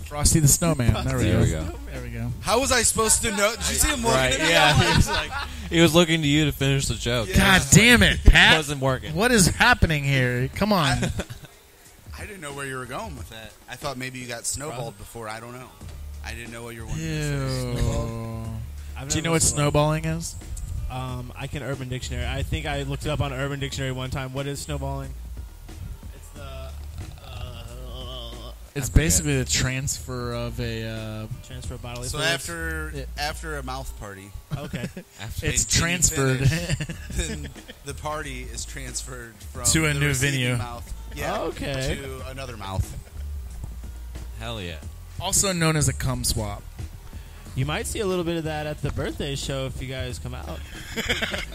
Frosty the Snowman. There we go. There we go. How was I supposed to know? Did you see him looking Right, at me? yeah. He was like, He was looking to you to finish the joke. God damn it, Pat! It wasn't working. What is happening here? Come on. I didn't know where you were going with that. I thought maybe you got snowballed before. I don't know. I didn't know what you were wanting to say. Ew. I've Do you never know what seen snowballing is? I can Urban Dictionary. I think I looked it up on Urban Dictionary one time. What is snowballing? It's the It's basically the transfer of a transfer of bodily So fluids. after a mouth party, Okay. It's and you transferred. finish, then the party is transferred from To a the new receiving venue. mouth, yeah, Okay. to another mouth. Hell yeah. Also known as a cum swap. You might see a little bit of that at the birthday show if you guys come out.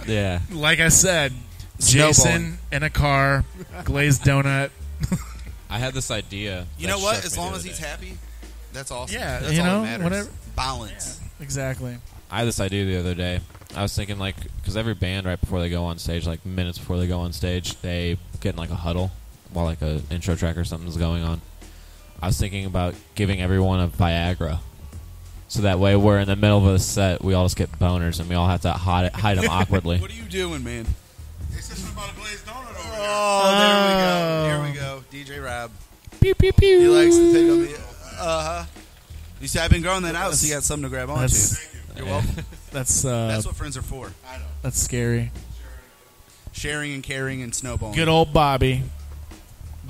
Yeah. Like I said, Snowballing. Jason in a car, glazed donut. I had this idea. You that know what? struck As me long the as other he's day. happy, that's awesome. Yeah, that's you all know, that matters. whatever. Balance. Exactly. I had this idea the other day. I was thinking, like, because every band right before they go on stage, like minutes before they go on stage, they get in like a huddle while like a intro track or something's going on. I was thinking about giving everyone a Viagra, so that way we're in the middle of a set, we all just get boners and we all have to hide them awkwardly. What are you doing, man? They said something about a glazed donut over there. Oh, there we go. DJ Rob. Pew pew pew. He likes to pick up the. You see, I've been growing that out, so you got something to grab onto. You're welcome. That's what friends are for. I know. That's scary. Sharing and caring and snowballing. Good old Bobby.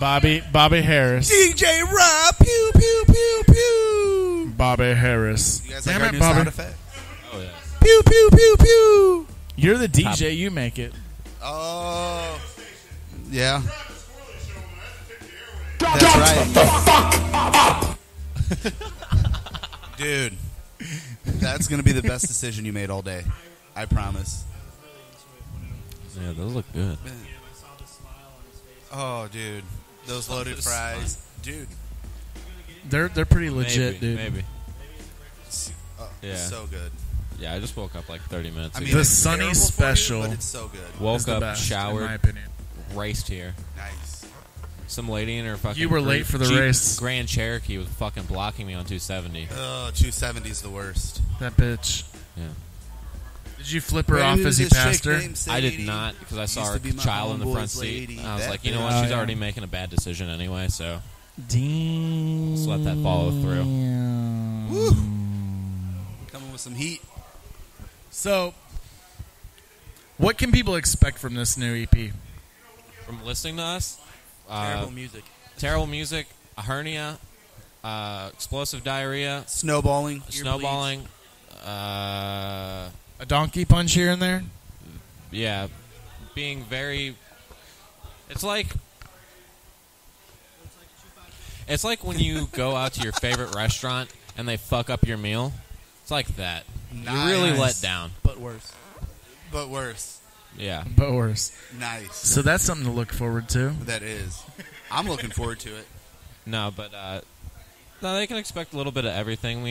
Bobby Harris. DJ Rob, pew pew pew pew. Bobby Harris. You guys Damn like our it, new Bobby. sound effect? Oh yeah. Pew pew pew pew. You're the DJ. You make it. Oh, yeah. That's right. Dude, that's gonna be the best decision you made all day. I promise. Yeah, those look good. Oh, dude, those loaded fries, dude. They're pretty legit, dude. Maybe. Yeah, so good. Yeah, I just woke up like 30 minutes I ago. mean, The it's Sonny terrible for you, special. but it's so good. Woke is the up, best, showered, in my opinion. raced here. Nice. Some lady in her fucking. You were late for the Jeep race. Grand Cherokee was fucking blocking me on 270. Oh, 270 is the worst. That bitch. Yeah. Did you flip her Wait, off who's as you this passed chick her? named I did Sadie? not because I saw Used her to be my child in the front homeboy's seat. lady. And I was That like, you know bitch. what? Oh, She's yeah. already making a bad decision anyway, so Damn. just let that follow through. Woo. Coming with some heat. So, what can people expect from this new E EP? From listening to us, Terrible music. terrible music, a hernia, explosive diarrhea, Snowballing. snowballing, A donkey punch here and there? yeah, being very. It's like when you go out to your favorite restaurant and they fuck up your meal. It's like that. You're really let down. But worse. But worse. Yeah. But worse. Nice. So that's something to look forward to. That is. I'm looking forward to it. No, but no, they can expect a little bit of everything.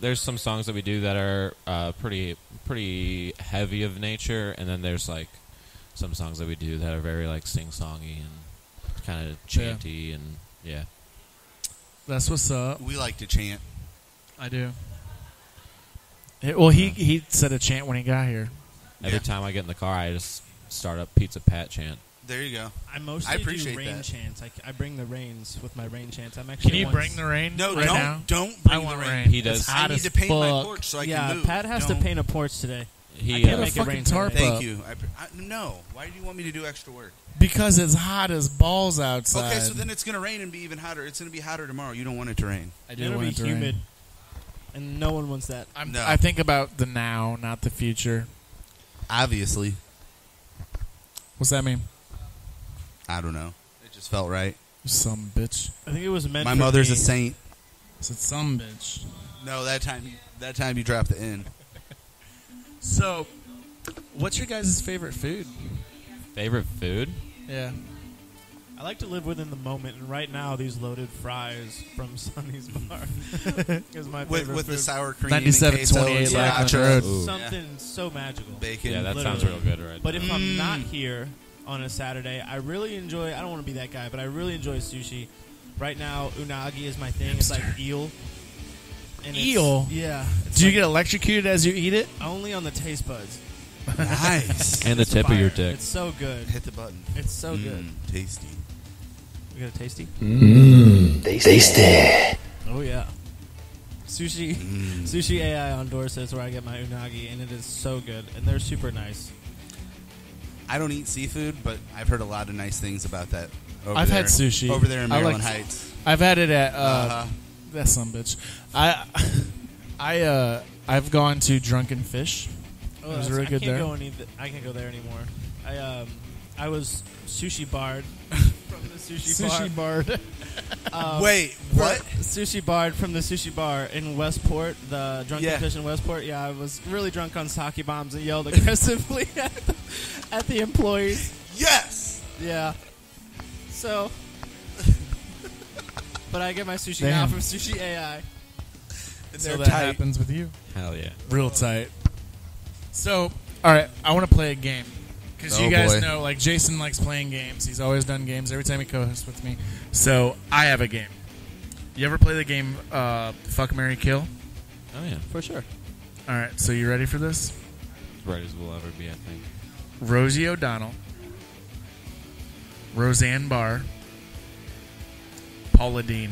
There's some songs that we do that are pretty heavy of nature, and then there's like some songs that we do that are very like sing-songy and kind of chanty, and yeah. That's what's up. We like to chant. I do. Well, he said a chant when he got here. Every time I get in the car, I just start up Pizza Pat chant. There you go. I mostly appreciate do rain that. chants. I bring the rains with my rain chants. I'm actually. Can you once- bring the rain? No, right don't. now? Don't bring I want the rain. He does. It's hot I need as to paint my fuck. porch so I Yeah, can move. Pat has to Don't. paint a porch today. He I can't a make it fucking rain tarp today. up. Thank you. No. Why do you want me to do extra work? Because it's hot as balls outside. Okay, so then it's going to rain and be even hotter. It's going to be hotter tomorrow. You don't want it to rain. I do It'll want be it to humid, rain. and no one wants that. No. I think about the now, not the future. Obviously. What's that mean? I don't know. It just felt right. Some bitch. I think it was meant. My for mother's me. a saint. I said some bitch. No, that time you dropped the N. So, what's your guys' favorite food? Favorite food? Yeah. I like to live within the moment, and right now these loaded fries from Sonny's bar is my favorite With the food. sour cream, 9728 and queso, Lackland and Road. nachos. Something so magical. Bacon. Yeah, that Literally. sounds real good right But now. if I'm not here on a Saturday, I really enjoy. I don't want to be that guy, but I really enjoy sushi. Right now, unagi is my thing. It's like eel. And it's- Eel? Yeah. It's Do you like get electrocuted as you eat it? only on the taste buds? Nice. And the It's tip of your fire. dick. It's so good. Hit the button. It's so good. Tasty. We got a tasty? Tasty. Oh yeah. Sushi AI on Dorset is where I get my unagi, and it is so good, and they're super nice. I don't eat seafood, but I've heard a lot of nice things about that. I've had sushi over there in I Maryland like- Heights. I've had it at that some bitch. I've gone to Drunken Fish. Oh, it was that's- really good there. I can't go there anymore. I was sushi barred from the Sushi barred. Wait, what? Sushi barred from the sushi bar in Westport, the Drunken Yeah. Fish in Westport. Yeah, I was really drunk on sake bombs and yelled aggressively at the employees. Yes. Yeah. So, but I get my sushi now Damn. from Sushi AI. And So they're that tight. happens with you. Hell yeah. Real tight. So, all right, I want to play a game. Because you Oh, guys boy. know, like, Jason likes playing games. He's always done games every time he co-hosts with me. So, I have a game. You ever play the game Fuck, Marry, Kill? Oh yeah. For sure. All right, so you ready for this? As right as we'll ever be, I think. Rosie O'Donnell, Roseanne Barr, Paula Dean.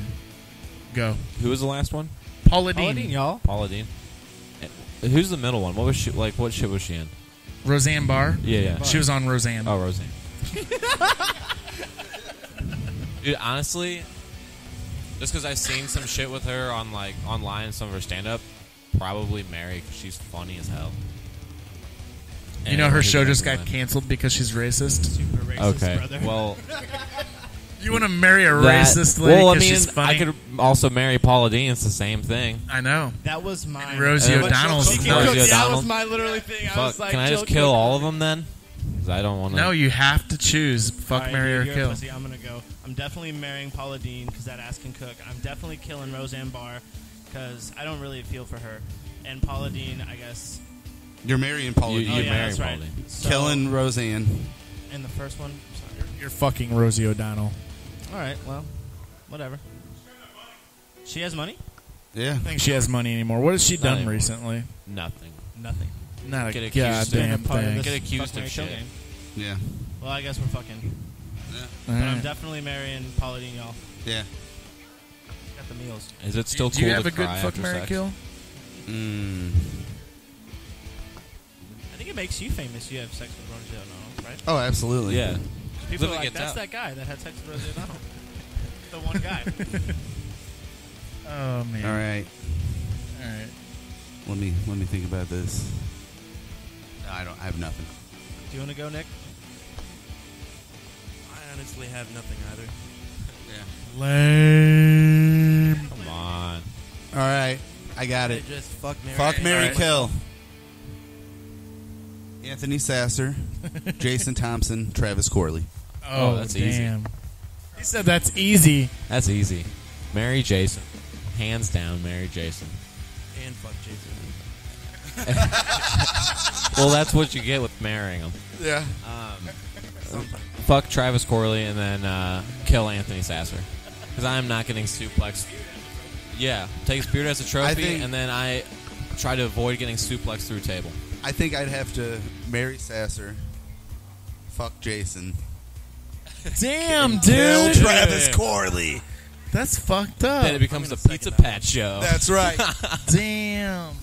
Go. Who was the last one? Paula Dean. y'all. Paula Dean. Who's the middle one? What was she like? What shit was she in? Roseanne Barr? Yeah. She was on Roseanne. Oh, Roseanne. Dude, honestly, just because I've seen some shit with her on like online, some of her stand-up, probably Mary, 'cause she's funny as hell. You know her show just got canceled because she's racist. Super racist, Okay, brother. well, you want to marry a racist lady? Well, I 'cause mean, she's funny? I could also marry Paula Dean. It's the same thing. I know. That was mine. And Rosie O'Donnell's Rosie That O'Donnell. was my literally thing. I Fuck, was like, can I just Jill kill Cook. all of them then? 'Cause I don't want to. No, you have to choose. Fuck, Alright, marry, or you're a kill. pussy. I'm gonna go. I'm definitely marrying Paula Dean because that ass can cook. I'm definitely killing Roseanne Barr because I don't really feel for her. And Paula Dean, I guess. You're marrying Paula Dean. Oh, yeah, that's right. So, Killing Roseanne. in the first one. Sorry. You're fucking Rosie O'Donnell. All right. Well, whatever. She has money. Yeah. I think she has money anymore. What has she done anymore. recently? Nothing. Nothing. Not a Get accused goddamn of- thing. Get accused Fuck, of marry, shit. kill game. Yeah. Well, I guess we're fucking. But Alright. I'm definitely marrying Paula Dean, y'all. Yeah. Got the meals. Is it still Do cool you have to a good cry fuck, after marry, sex? kill? I think it makes you famous. You have sex with Rosie O'Donnell, right? Oh, absolutely. Yeah. People If are it like, gets that's out. that guy that had sex with Rosie O'Donnell. The one guy. Oh man. All right. All right. Let me think about this. No, I have nothing. Do you want to go, Nick? I honestly have nothing either. Lame. Come on. All right. I got it. Just fuck, marry, Fuck, marry, Alright. kill. Anthony Sasser, Jason Thompson, Travis Corley. Oh, that's damn. easy. He said that's easy. That's easy. Marry Jason. Hands down, marry Jason. And fuck Jason. Well, that's what you get with marrying him. Yeah. Fuck Travis Corley and then kill Anthony Sasser. Because I'm not getting suplexed. Yeah, take his beard as a trophy, think- and then I try to avoid getting suplexed through a table. I think I'd have to marry Sasser, fuck Jason, Damn, kill dude. Travis Corley. That's fucked up. Then it becomes a Pizza Pat show. That's right. Damn.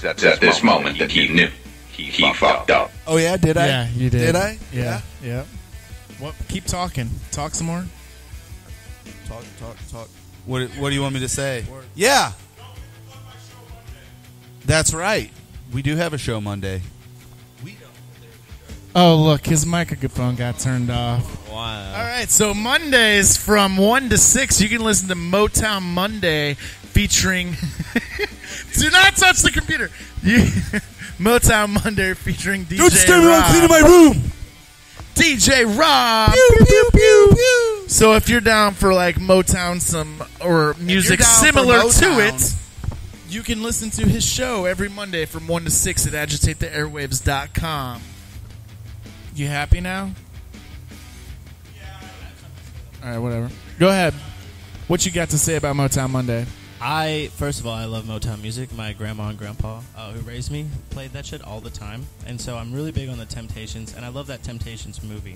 It's at this moment that he knew he fucked up. Oh yeah, did I? Yeah, you did. Did I? Yeah. Yeah. What? Keep talking. Talk some more. Talk. What do you want me to say? Yeah. That's right. We do have a show Monday. Oh, look, his microphone got turned off. Wow. All right, so Mondays from 1 to 6, you can listen to Motown Monday featuring... Do not touch the computer! Motown Monday featuring DJ Don't stand around Rob. cleaning my room. DJ Rob! Pew, pew, pew, pew. So if you're down for like Motown or music down similar for to Motown. it, you can listen to his show every Monday from 1 to 6 at agitatetheairwaves.com. You happy now? All right, whatever. Go ahead. What you got to say about Motown Monday? First of all, I love Motown music. My grandma and grandpa, who raised me, played that shit all the time. And so I'm really big on the Temptations, and I love that Temptations movie.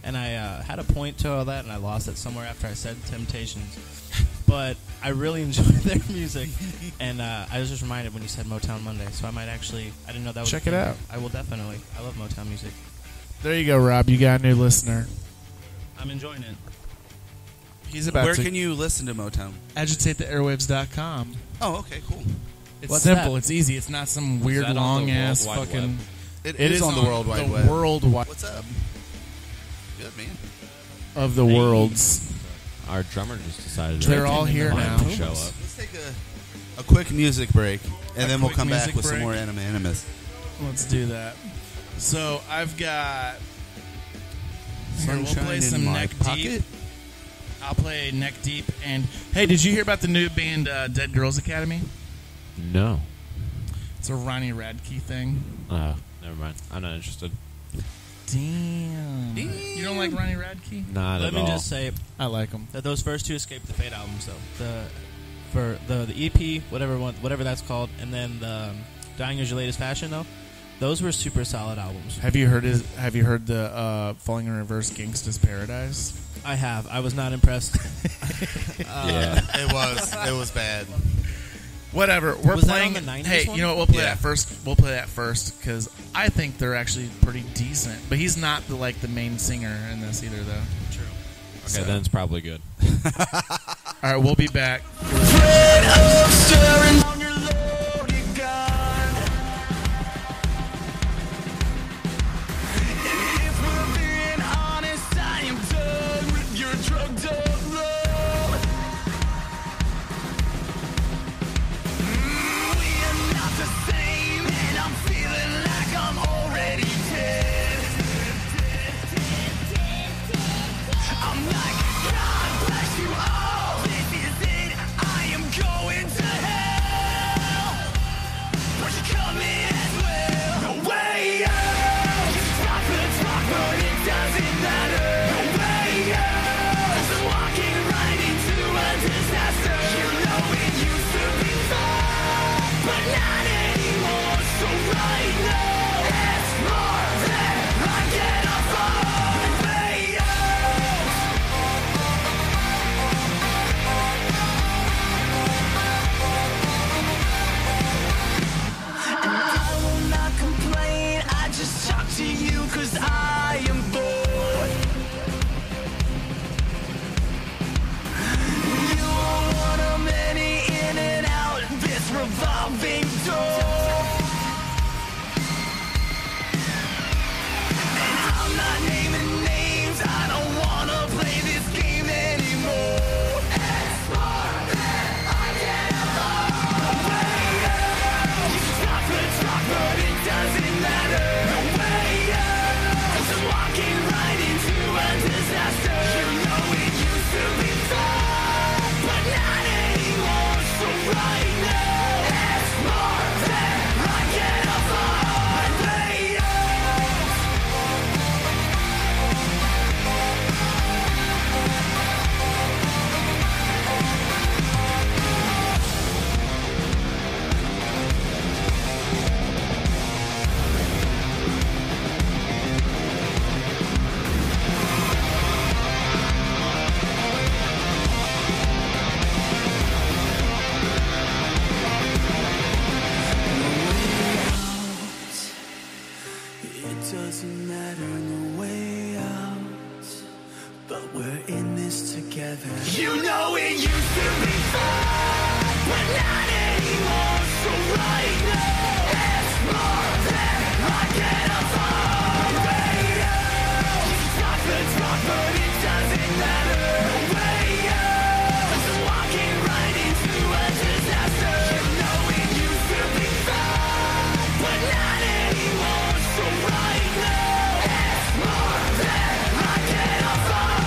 And I had a point to all that, and I lost it somewhere after I said Temptations. But I really enjoy their music. And I was just reminded when you said Motown Monday, so I might actually, I didn't know that was Check a it thing. out. I will definitely. I love Motown music. There you go, Rob. You got a new listener. I'm enjoying it. He's about Where to can you listen to Motown? agitatetheairwaves.com. Oh, okay, cool. It's What's simple. that? It's easy. It's not some weird that on the long ass World Wide fucking. Web? It is on the World Wide the Web. World Wide What's up? Good, man. of the worlds. Our drummer just decided They're to all here now. show up. Let's take a quick music break, and then we'll quick come back music with some break? more Animus. Let's do that. So I've got. Here, we'll Sunshine play in some my Neck pocket. Deep. I'll play Neck Deep. And hey, did you hear about the new band Dead Girls Academy? No. It's a Ronnie Radke thing. Oh, never mind. I'm not interested. Damn. You don't like Ronnie Radke? Not Let at me all. just say I like him. that those first two Escape the Fate albums, though, the EP, whatever that's called, and then the Dying Is Your Latest Fashion, though, those were super solid albums. Have you heard the Falling in Reverse Gangsta's Paradise? I have. I was not impressed. Yeah. It was bad. Whatever. We're Was that playing. on the 90s hey, one? you know what? We'll play Yeah. that first. We'll play that first because I think they're actually pretty decent. But he's not the main singer in this either, though. True. Okay, then it's probably good. All right, we'll be back. You know it used to be fun, but not anymore. So right now, it's more than I can afford. Radio, stop the talk, but it doesn't matter. Radio, it's walking right into a disaster. You know it used to be fun, but not anymore. So right now, it's more than I can afford.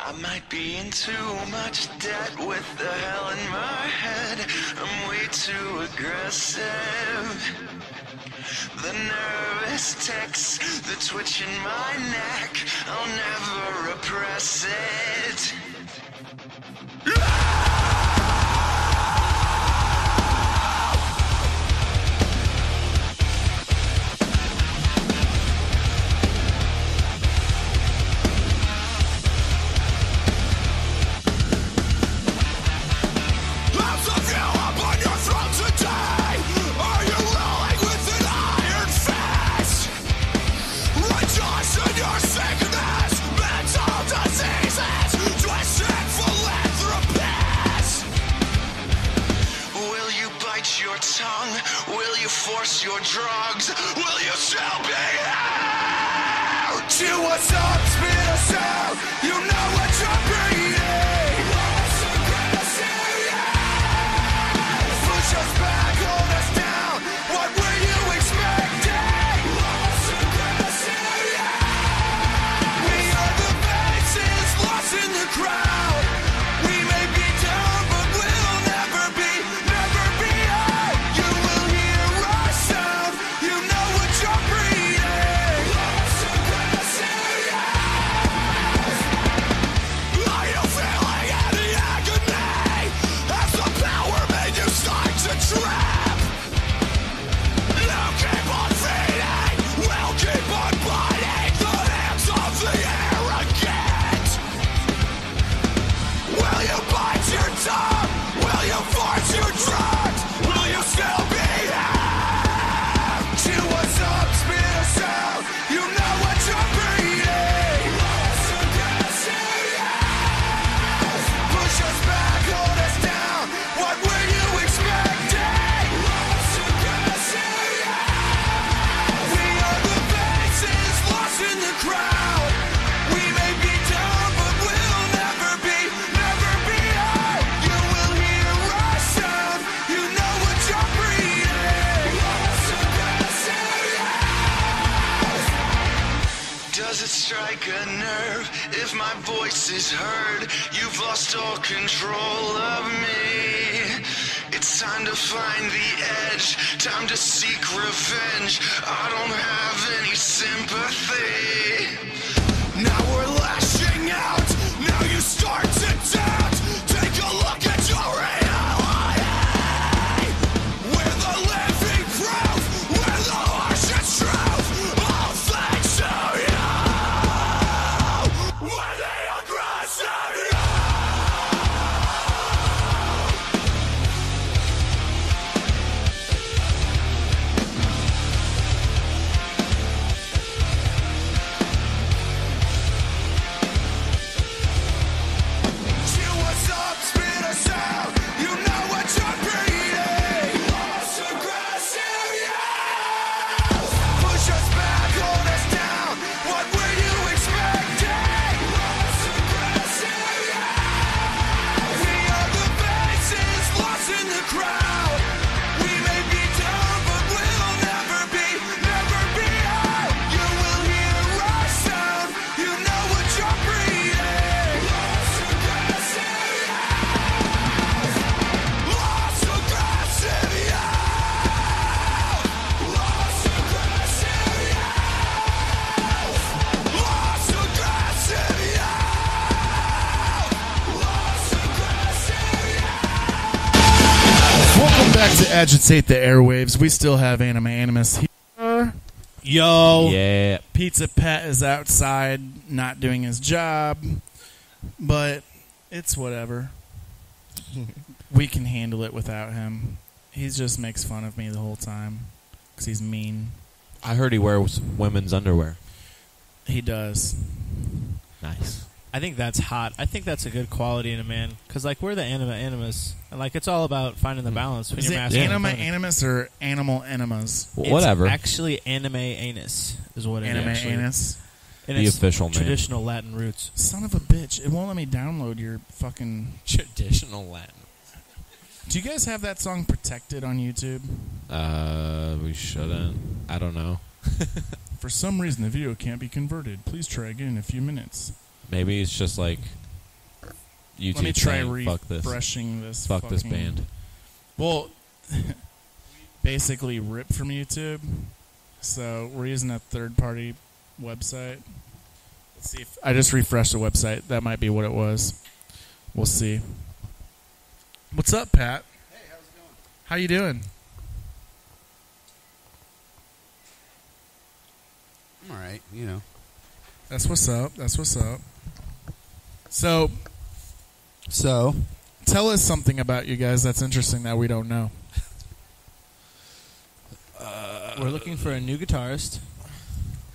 I might be in too much debt with the hell in my head. I'm way too aggressive. The nervous tics, the twitch in my neck, I'll never repress it. Force your drugs, will you still be here? Chew us up, spit us out, you know what you're breathing. Push us back, hold us down, what were you expecting? We are the faces lost in the crowd. We may be down, but we'll never be out. You will hear our sound, you know what you're breathing. Are you feeling any agony? Has the power made you start to trap? You keep on feeding, we'll keep on biting the hands of the arrogant. Will you bite your tongue? Will you force your drugs? Will you still be here? Chew us up, spit us out, you know what you're breathing. Push us back, hold us down, what were you expecting? We are the faces lost in the crowd. We may be down, but we'll never be out. You will hear our sound, you know what you're breathing. Does it strike a nerve if my voice is heard? You've lost all control of me. It's time to find the edge, time to seek revenge. I don't have any sympathy. Now we're lashing out, now you start to doubt. Take a look at your reality. We're the living proof, we're the harshest truth. All thanks to you. We're the aggressive you. Chew us up, spit us out, you know what you're breathing. Lost aggressive youth. Push us back, hold us down, what were you expecting? Lost aggressive youth. We are the faces lost in the crowd. We may be down, but we'll never be out. You will hear our sound, you know what you're breathing. Lost aggressive youth. Lost aggressive youth. Lost aggressive youth. Lost aggressive youth. Lost aggressive youth. Welcome back to Agitate the Airwaves. We still have Anima Animus here. Yo. Yeah. Pizza Pet is outside not doing his job, but it's whatever. We can handle it without him. He just makes fun of me the whole time because he's mean. I heard he wears women's underwear. He does. Nice. I think that's hot. I think that's a good quality in a man. Because, like, we're the Animus. And, like, it's all about finding the balance between Is your it masculine Anima and feminine. Animus or Animal Enemas? Whatever. It's actually Anime Anus is what it Anime actually Anus? And The it's official name. traditional Latin roots. Son of a bitch. It won't let me download your fucking... Traditional Latin. Do you guys have that song protected on YouTube? We shouldn't. I don't know. For some reason, the video can't be converted. Please try again in a few minutes. Maybe it's just like YouTube Let me try saying, fuck this. refreshing this. Fuck this fucking- band. Well, basically ripped from YouTube. So we're using a third-party website. Let's see if I just refreshed the website. That might be what it was. We'll see. What's up, Pat? Hey, how's it going? How you doing? I'm all right, you know. That's what's up. That's what's up. So, tell us something about you guys that's interesting that we don't know. We're looking for a new guitarist.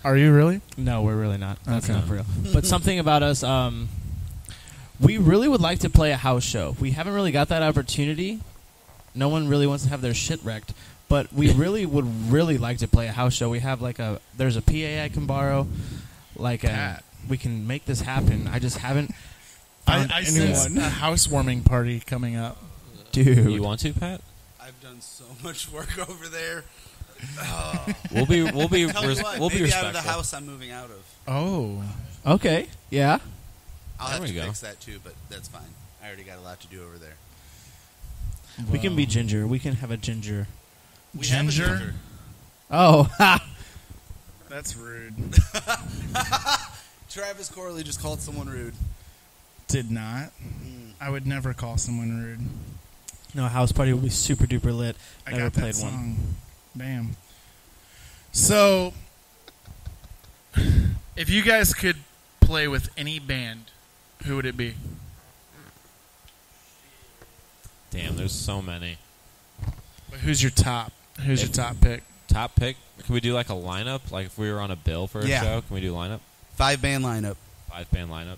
Are you really? No, we're really not. That's Okay. not real. But something about us, we really would like to play a house show. We haven't really got that opportunity. No one really wants to have their shit wrecked. But we really would really like to play a house show. We have there's a PA I can borrow. We can make this happen. I just haven't found I sense anyone. a housewarming party coming up. Dude. You want to, Pat? I've done so much work over there. We'll be Tell you what, we'll be maybe out of the respectful. house I'm moving out of. Oh. Okay. Yeah. I'll There have we to go. fix that too, but that's fine. I already got a lot to do over there. We can be ginger. We can have a ginger. We have a Ginger? Oh, ha! That's rude. Travis Corley just called someone rude. Did not. I would never call someone rude. No, a house party will be super duper lit. I Never got that played song. one. Bam. So, if you guys could play with any band, who would it be? Damn, there's so many. But who's your top? Who's your top pick? Top pick? Can we do like a lineup? Like if we were on a bill for a Yeah. show, can we do lineup? 5-band lineup. 5-band lineup.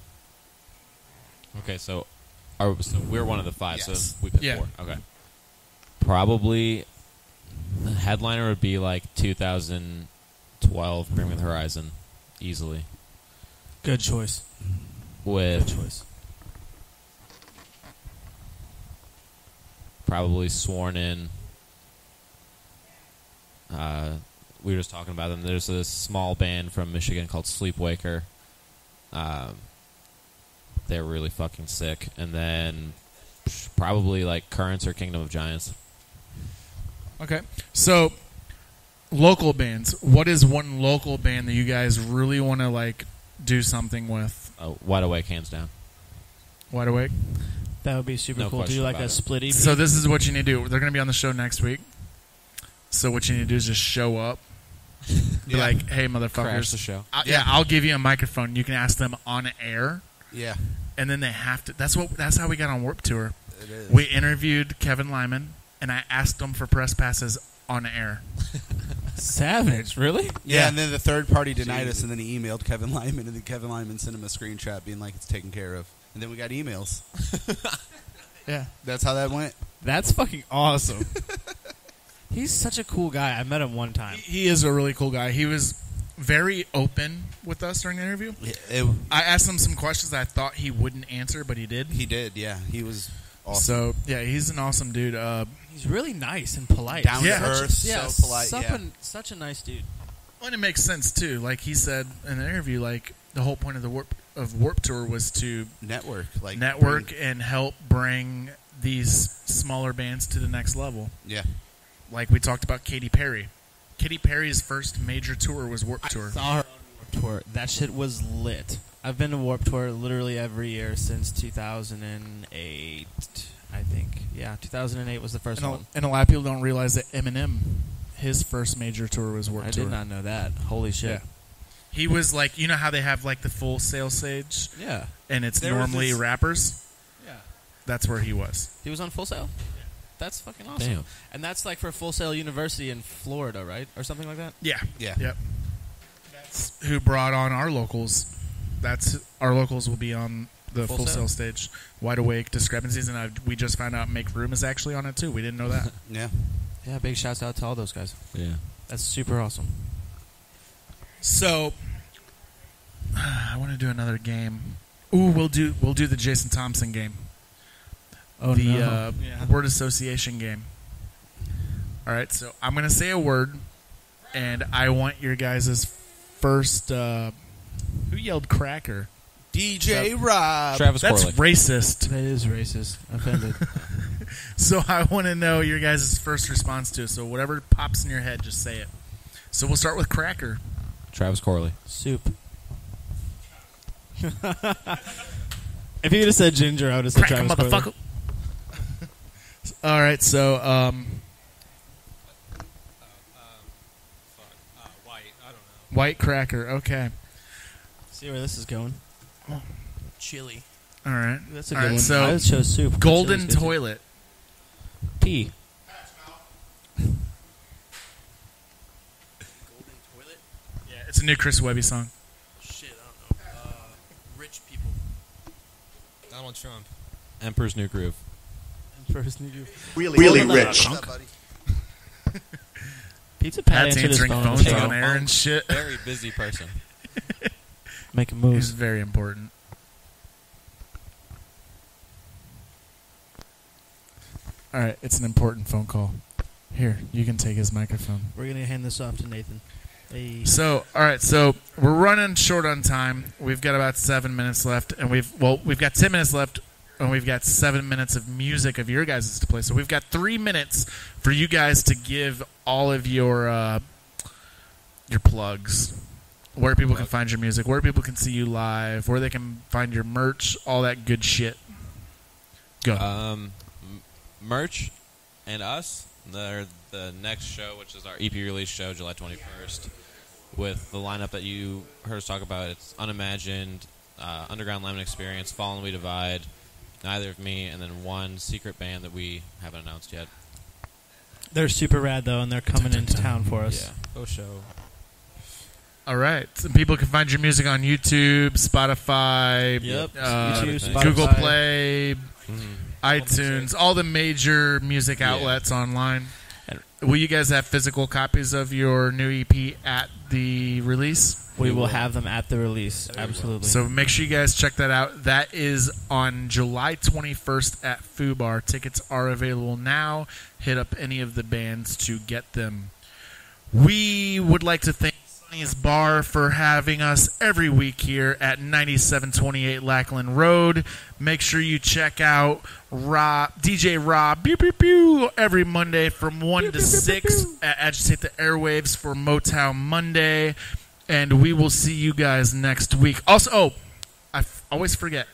Okay, so we're one of the 5, Yes. so we pick Yeah. 4. Okay. Probably the headliner would be like 2012 Bring Me the Horizon, easily. Good choice. With Good choice. probably Sworn In. We were just talking about them. There's this small band from Michigan called Sleepwaker. They're really fucking sick. And then probably like Currents or Kingdom of Giants. Okay. So, local bands. What is one local band that you guys really want to like do something with? Wide Awake, hands down. Wide Awake? That would be super No cool. Do question like about a it. split EP. So this is what you need to do. They're going to be on the show next week. So what you need to do is just show up. Be like, hey, motherfuckers. Crash the show. I'll give you a microphone. You can ask them on air. Yeah. And then they have to. That's how we got on Warped Tour. It is. We interviewed Kevin Lyman, and I asked him for press passes on air. Savage, really? Yeah, and then the third party denied us, and then he emailed Kevin Lyman, and then Kevin Lyman sent him a screenshot being like, it's taken care of. And then we got emails. Yeah. That's how that went. That's fucking awesome. He's such a cool guy. I met him one time. He is a really cool guy. He was very open with us during the interview. I asked him some questions that I thought he wouldn't answer, but he did. He did, yeah. He was awesome. So, yeah, he's an awesome dude. He's really nice and polite. Down to earth, so polite, Such a nice dude. Well, and it makes sense, too. Like he said in the interview, like the whole point of the Warped Tour was to network and help bring these smaller bands to the next level. Yeah. Like we talked about Katy Perry. Katy Perry's first major tour was Warped Tour. I saw her on Warped Tour. That shit was lit. I've been to Warped Tour literally every year since 2008, I think. Yeah, 2008 was the first one. And a lot of people don't realize that Eminem, his first major tour was Warped Tour. I did not know that. Holy shit. Yeah. He was like, you know how they have like the Full Sail stage? Yeah. And it's There was normally this- rappers? Yeah. That's where he was. He was on Full Sail? That's fucking awesome. Damn. And that's like for Full Sail University in Florida, right? Or something like that? Yeah. Yeah. Yep. That's who brought on our locals. Our locals will be on the Full Full Sail. Sail stage. Wide Awake, Discrepancies, and we just found out Make Room is actually on it too. We didn't know that. Yeah. Yeah, big shouts out to all those guys. Yeah. That's super awesome. So, I want to do another game. Ooh, we'll do the Jason Thompson game. Oh, the no. word association game. All right, so I'm going to say a word, and I want your guys' first. Who yelled cracker? DJ Rob. Travis That's Corley. racist. That is racist. Offended. So I want to know your guys' first response to it. So whatever pops in your head, just say it. So we'll start with Cracker. Travis Corley. Soup. If you would have said ginger, I would have said Cracker, Travis Corley. motherfucker. All right, so White. I don't know. White Cracker. Okay. See where this is going. Chili. All right. That's a All good right, one. So I would chose soup. Golden Chili's good too. Toilet. Pee. Golden Toilet? Yeah, it's a new Chris Webby song. Shit, I don't know. Rich people. Donald Trump. Emperor's New Groove. Emperor's New Groove. Really rich. Pizza Pat Pat's answered his answering phone. phones so on air and shit. Very busy person. Making moves. He's very important. All right, it's an important phone call. Here, you can take his microphone. We're gonna hand this off to Nathan. Hey. So, all right, so we're running short on time. We've got about 7 minutes left, and we've got 10 minutes left, and we've got 7 minutes of music of your guys' to play. So we've got 3 minutes for you guys to give all of your plugs, where people can find your music, where people can see you live, where they can find your merch, all that good shit. Go. Merch and us. The next show, which is our EP release show, July 21st, with the lineup that you heard us talk about. It's Unimagined, Underground Lemon Experience, Fallen We Divide, Neither of Me, and then one secret band that we haven't announced yet. They're super rad though, and they're coming into town for us. Yeah. Go show. All right. So people can find your music on YouTube, Spotify, Yep. YouTube, Google Spotify. Play, iTunes, all the major music outlets online. Will you guys have physical copies of your new EP at the release? We will have them at the release. Absolutely. So make sure you guys check that out. That is on July 21st at FUBAR. Tickets are available now. Hit up any of the bands to get them. We would like to thank Sonny's Bar for having us every week here at 9728 Lackland Road. Make sure you check out DJ Rob pew, pew, pew, every Monday from 1 to 6 at Agitate the Airwaves for Motown Monday. And we will see you guys next week. Also, I always forget.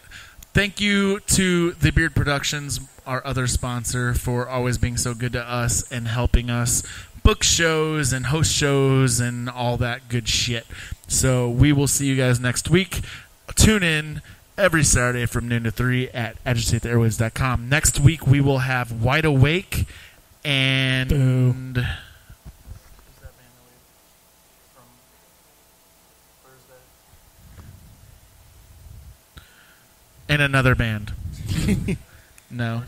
Thank you to The Beard Productions, our other sponsor, for always being so good to us and helping us book shows and host shows and all that good shit. So we will see you guys next week. Tune in every Saturday from noon to 3 at agitatetheairwaves.com. Next week we will have Wide Awake and... and another band. No.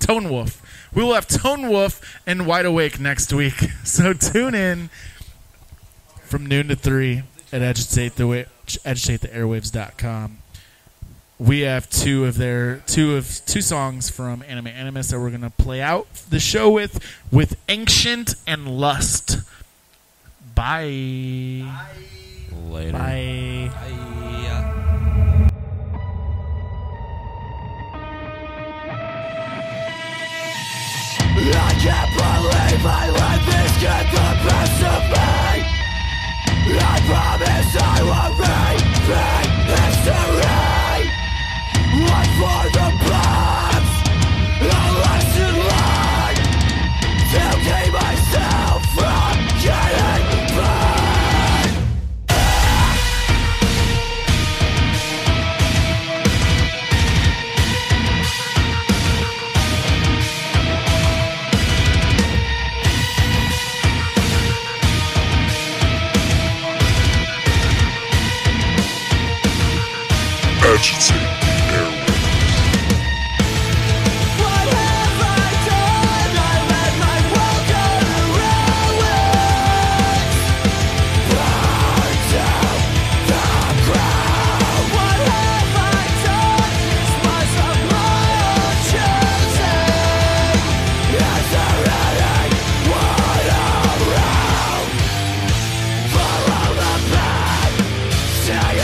Tone Wolf. We will have Tone Wolf and Wide Awake next week. So tune in from noon to 3 at agitatetheairwaves.com. We have two songs from Anima Animus that we're going to play out the show with Ancient and Lust. Bye. Later. Bye. I can't believe I let this get the best of me. I promise I will rewrite history. One for the bloods, a lesson learned to keep myself from getting burned. Agitate the airwaves. What have I done? I let my world go to ruins. Burn down the ground. What have I done? This was of my own choosing. Is there anyone around? Follow the path. Stay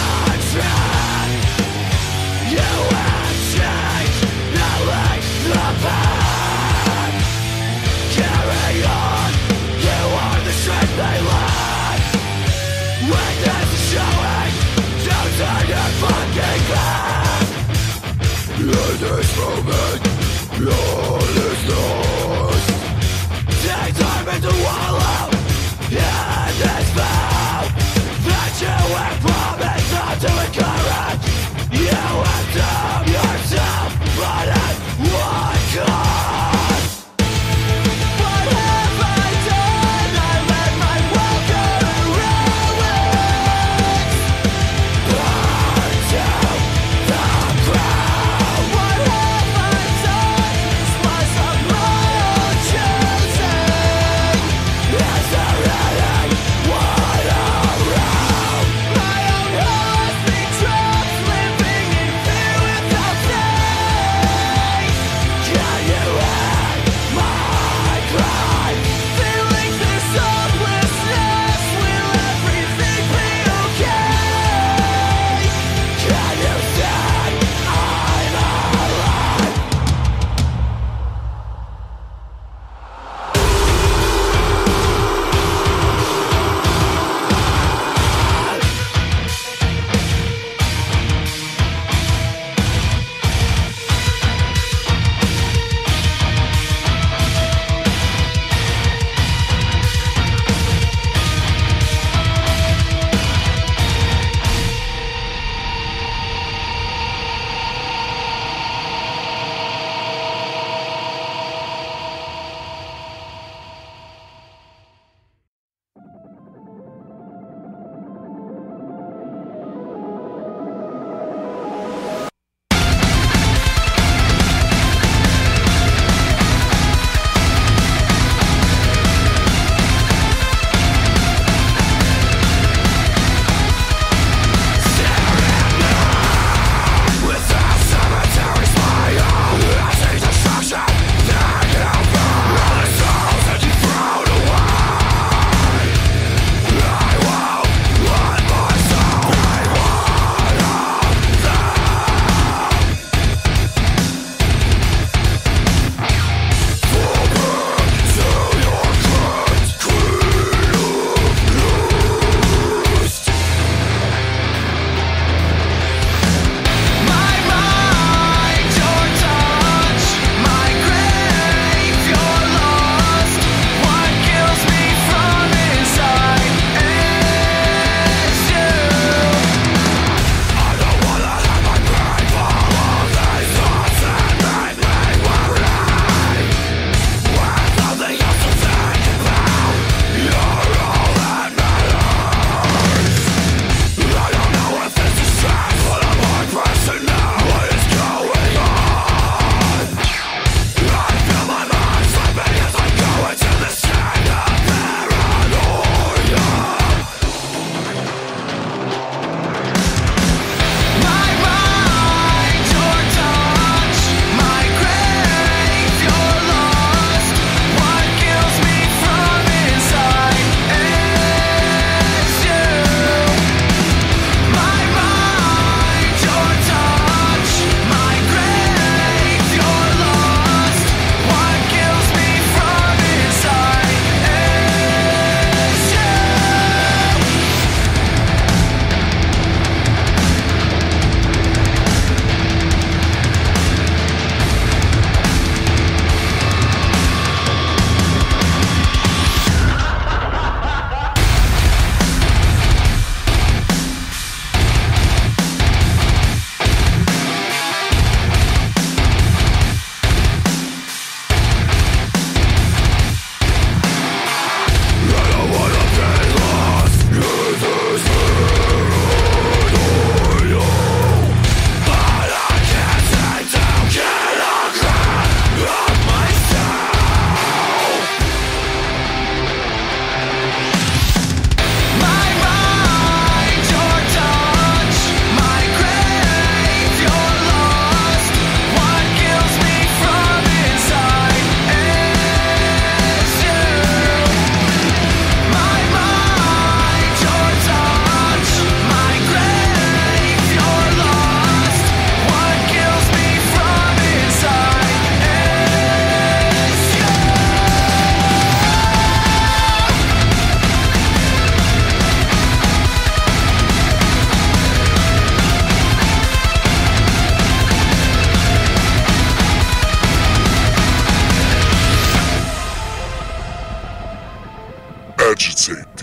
Agitate.